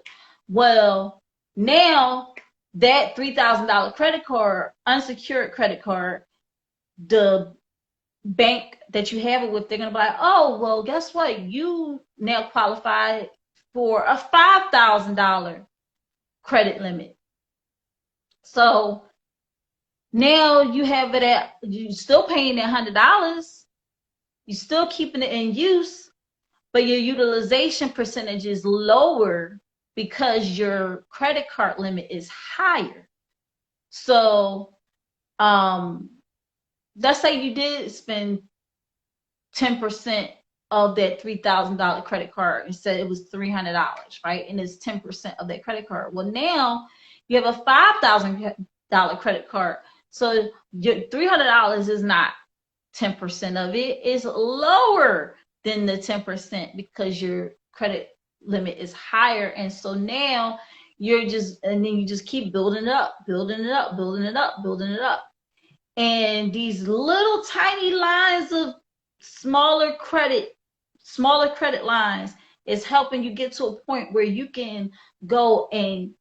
Well, now that $3,000 credit card, unsecured credit card, the bank that you have it with, they're gonna be like, oh, well, guess what? You now qualify for a $5,000 credit limit. So now you have it at, you still paying that $100, you're still keeping it in use, but your utilization percentage is lower because your credit card limit is higher. So let's say you did spend 10% of that $3,000 credit card and said it was $300, right? And it's 10% of that credit card. Well, now you have a $5,000 credit card. So your $300 is not 10% of it. It's lower than the 10% because your credit limit is higher. And so now you're just, and then you just keep building it up, building it up, building it up, building it up. And these little tiny lines of smaller credit lines is helping you get to a point where you can go and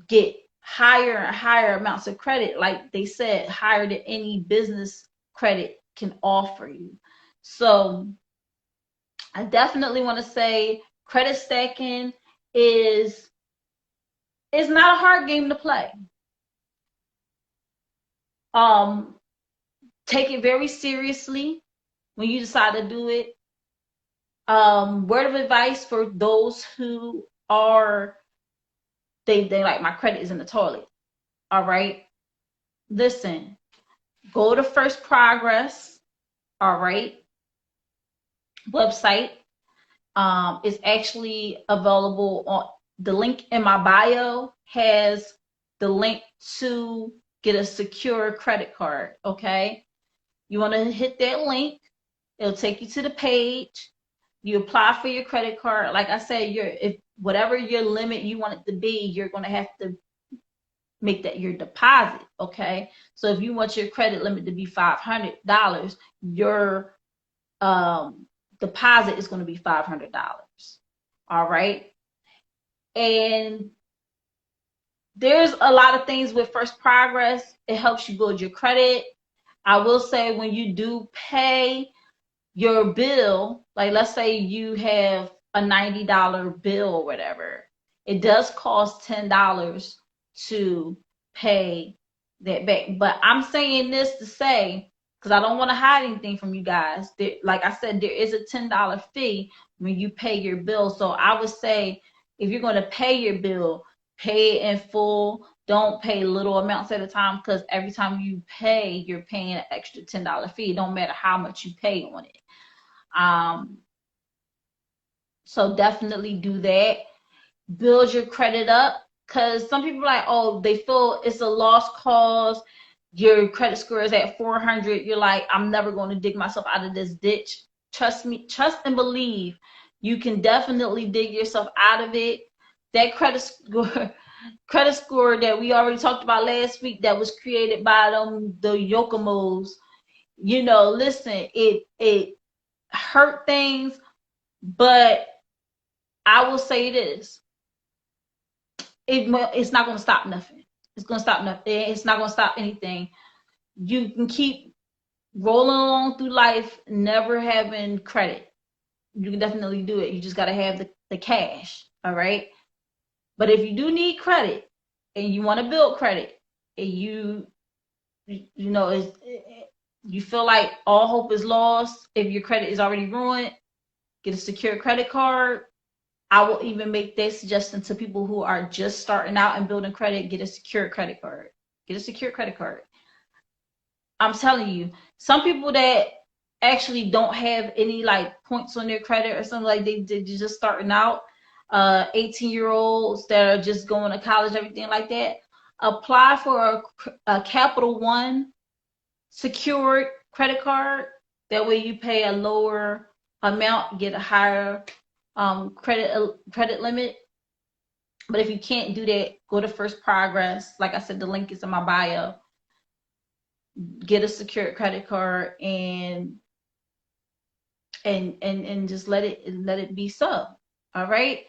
get higher and higher amounts of credit. Like they said, higher than any business credit can offer you. So I definitely want to say credit stacking is not a hard game to play. Take it very seriously when you decide to do it. Word of advice for those who are, they like, my credit is in the toilet. All right. Listen, go to First Progress. All right. Website. It's actually available on the link in my bio has the link to get a secure credit card. Okay. You want to hit that link. It'll take you to the page. You apply for your credit card. Like I said, if whatever your limit you want it to be, you're going to have to make that your deposit. Okay. So if you want your credit limit to be $500, your deposit is going to be $500. All right. And there's a lot of things with First Progress. It helps you build your credit. I will say when you do pay your bill, like let's say you have a $90 bill or whatever, it does cost $10 to pay that back. But I'm saying this to say, because I don't want to hide anything from you guys, like I said, there is a $10 fee when you pay your bill. So I would say if you're going to pay your bill, pay it in full. Don't pay little amounts at a time, because every time you pay, you're paying an extra $10 fee. It don't matter how much you pay on it. So definitely do that. Build your credit up, because some people are like, oh, they feel it's a lost cause. Your credit score is at 400. You're like, I'm never going to dig myself out of this ditch. Trust me, trust and believe. You can definitely dig yourself out of it. That credit score that we already talked about last week, that was created by the Yokomos, you know, listen, it hurt things, but I will say this, it's not going to stop nothing. It's going to stop nothing. It's not going to stop anything. You can keep rolling along through life, never having credit. You can definitely do it. You just got to have the cash. All right. But if you do need credit and you want to build credit, you know, you feel like all hope is lost, if your credit is already ruined, get a secure credit card. I will even make that suggestion to people who are just starting out and building credit. Get a secure credit card. Get a secure credit card. I'm telling you, some people that actually don't have any like points on their credit or something, like they're just starting out, 18-year-olds that are just going to college, everything like that, apply for a Capital One secured credit card. That way you pay a lower amount, get a higher credit limit. But if you can't do that, go to First Progress. Like I said, the link is in my bio. Get a secured credit card and just let it be so. All right.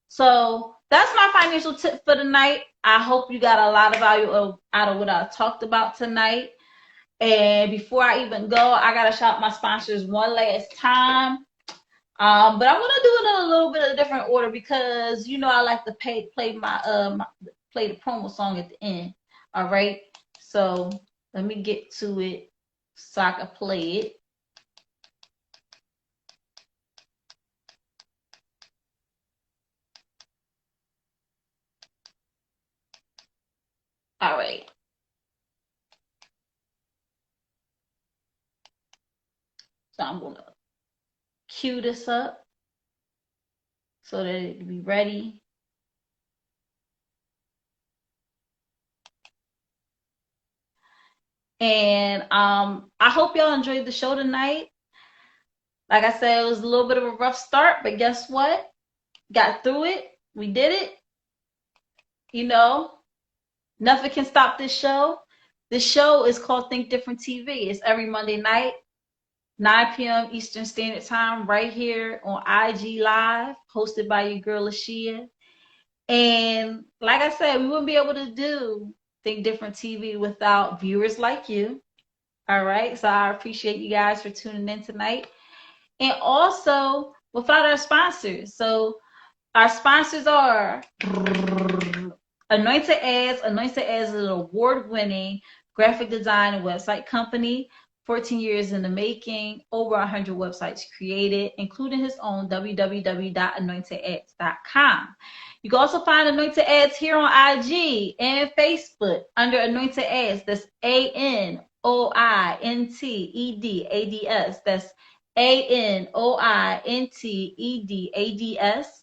So that's my financial tip for tonight. I hope you got a lot of value out of what I talked about tonight. And before I even go, I gotta shout out my sponsors one last time. But I'm gonna do it in a little bit of a different order because you know I like to play the promo song at the end. All right. So let me get to it so I can play it. All right. So I'm gonna cue this up so that it can be ready. And I hope y'all enjoyed the show tonight. Like I said, it was a little bit of a rough start, but guess what? Got through it. We did it. You know, nothing can stop this show. This show is called Think Different TV. It's every Monday night, 9 p.m. Eastern Standard Time, right here on IG Live, hosted by your girl LaShia. And like I said, we wouldn't be able to do Think Different TV without viewers like you. All right. So I appreciate you guys for tuning in tonight. And also without our sponsors. So our sponsors are Anointed Ads. Anointed Ads is an award-winning graphic design and website company. 14 years in the making, over 100 websites created, including his own www.anointedads.com. You can also find Anointed Ads here on IG and Facebook under Anointed Ads. That's ANOINTEDADS. That's ANOINTEDADS.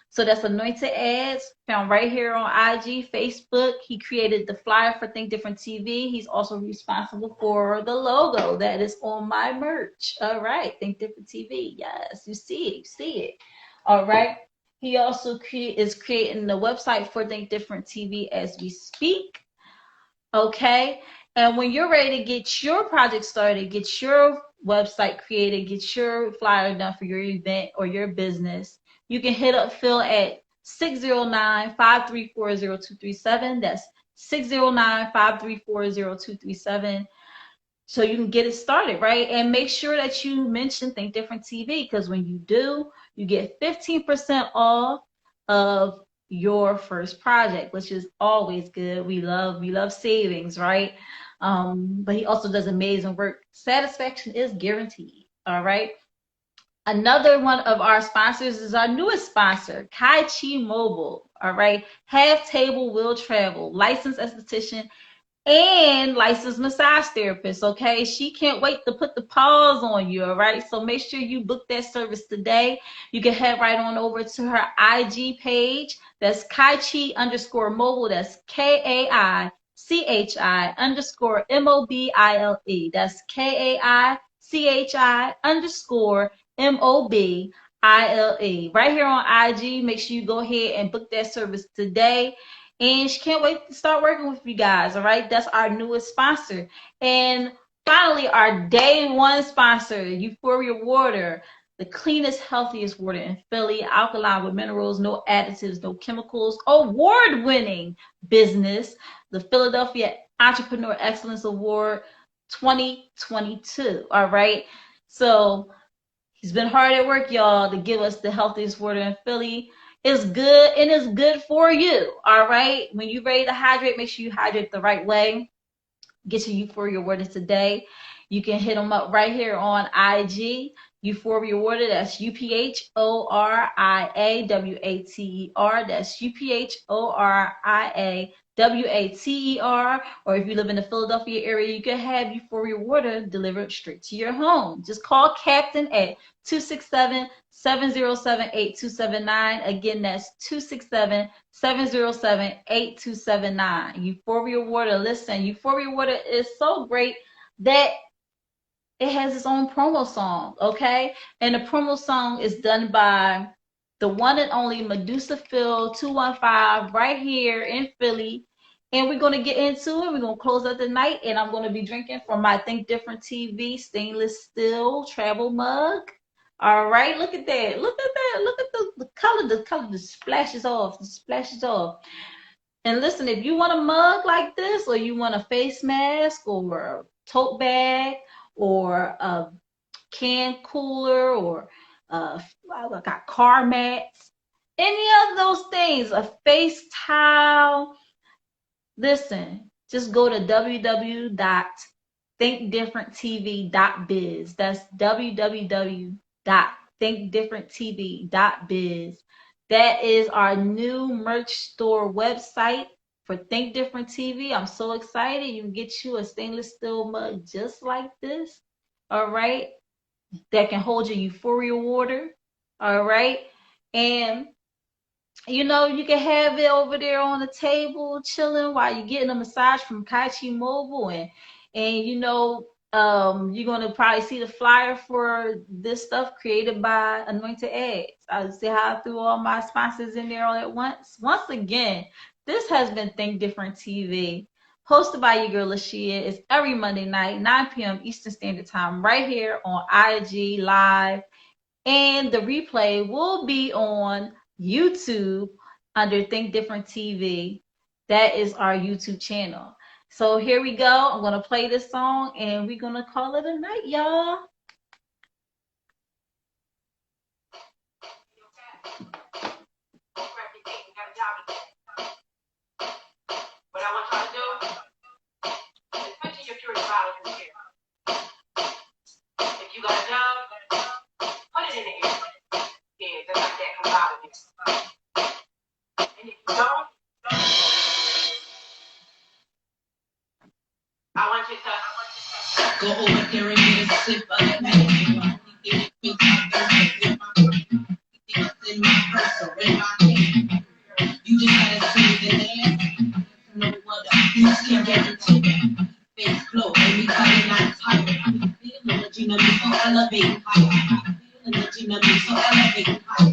So that's Anointed Ads, found right here on IG, Facebook. He created the flyer for Think Different TV. He's also responsible for the logo that is on my merch. All right, Think Different TV. Yes, you see it, you see it. All right. He also is creating the website for Think Different TV as we speak. Okay. And when you're ready to get your project started, get your website created, get your flyer done for your event or your business, you can hit up Phil at 609-534-0237. That's 609-534-0237. So you can get it started, right? And make sure that you mention Think Different TV, because when you do, you get 15% off of your first project, which is always good. We love savings, right? But he also does amazing work. Satisfaction is guaranteed. All right. Another one of our sponsors is our newest sponsor, Kai Chi Mobile. All right. Half Table Will Travel, licensed esthetician and licensed massage therapist. Okay. She can't wait to put the paws on you. All right. So make sure you book that service today. You can head right on over to her IG page. That's Kaichi_mobile. That's KAICHI_MOBILE. That's KAICHI_MOBILE. Right here on IG. Make sure you go ahead and book that service today. And she can't wait to start working with you guys. All right. That's our newest sponsor. And finally, our day one sponsor, Euphoria Water, the cleanest, healthiest water in Philly, alkaline with minerals, no additives, no chemicals, award-winning business, the Philadelphia Entrepreneur Excellence Award 2022. All right. So he's been hard at work, y'all, to give us the healthiest water in Philly. It's good and it's good for you. All right. When you're ready to hydrate, make sure you hydrate the right way. Get your Euphoria Water today. You can hit them up right here on IG. Euphoria Water, that's UPHORIAWATER. That's UPHORIAWATER. Or if you live in the Philadelphia area, you can have Euphoria Water delivered straight to your home. Just call Captain at 267-707-8279. Again, that's 267-707-8279. Euphoria Water. Listen, Euphoria Water is so great that it has its own promo song, okay? And the promo song is done by the one and only Medusa Phil 215 right here in Philly. And we're going to get into it. We're going to close out the night, and I'm going to be drinking from my Think Different TV stainless steel travel mug. All right, look at that. Look at that. Look at the color. The color just splashes off. It splashes off. And listen, if you want a mug like this, or you want a face mask, or a tote bag, or a can cooler, or I got car mats, any of those things, a face towel, listen, just go to www.thinkdifferenttv.biz. That's www.thinkdifferenttv.biz. That is our new merch store website for Think Different TV. I'm so excited. You can get you a stainless steel mug just like this, all right, that can hold your Euphoria Water, all right, and you know, you can have it over there on the table chilling while you're getting a massage from Kaichi Mobile, and you know, you're gonna probably see the flyer for this stuff created by Anointed Eggs. I see how I threw all my sponsors in there all at once. Once again, this has been Think Different TV, hosted by your girl LaShia. It's every Monday night, 9 p.m. Eastern Standard Time, right here on IG Live, and the replay will be on YouTube under Think Different TV. That is our YouTube channel. So here we go. I'm going to play this song and we're going to call it a night, y'all. What I want y'all to do is put your purity bottles in here. If you got a job, put it in the air. Yeah, just like that comes out of it. And if you don't, I want you to go over there and get a sip of that medicine. You just gotta see the dance. No what you can guarantee that. Face flow, everybody not tired. Feel energy, me so elevating higher. Feel energy, me so elevating higher.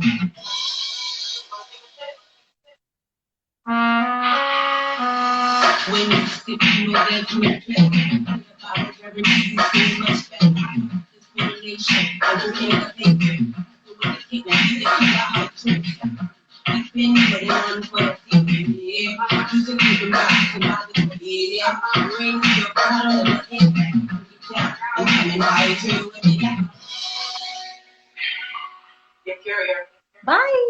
When you sip, you know that you make it. Every day you feel much better. This relation, I will never think it. You can keep it out of truth. We've been putting on for a few years. You can keep it out of the yeah. Bring your bottle and hit that. I'm coming right through with you. get curious. Bye.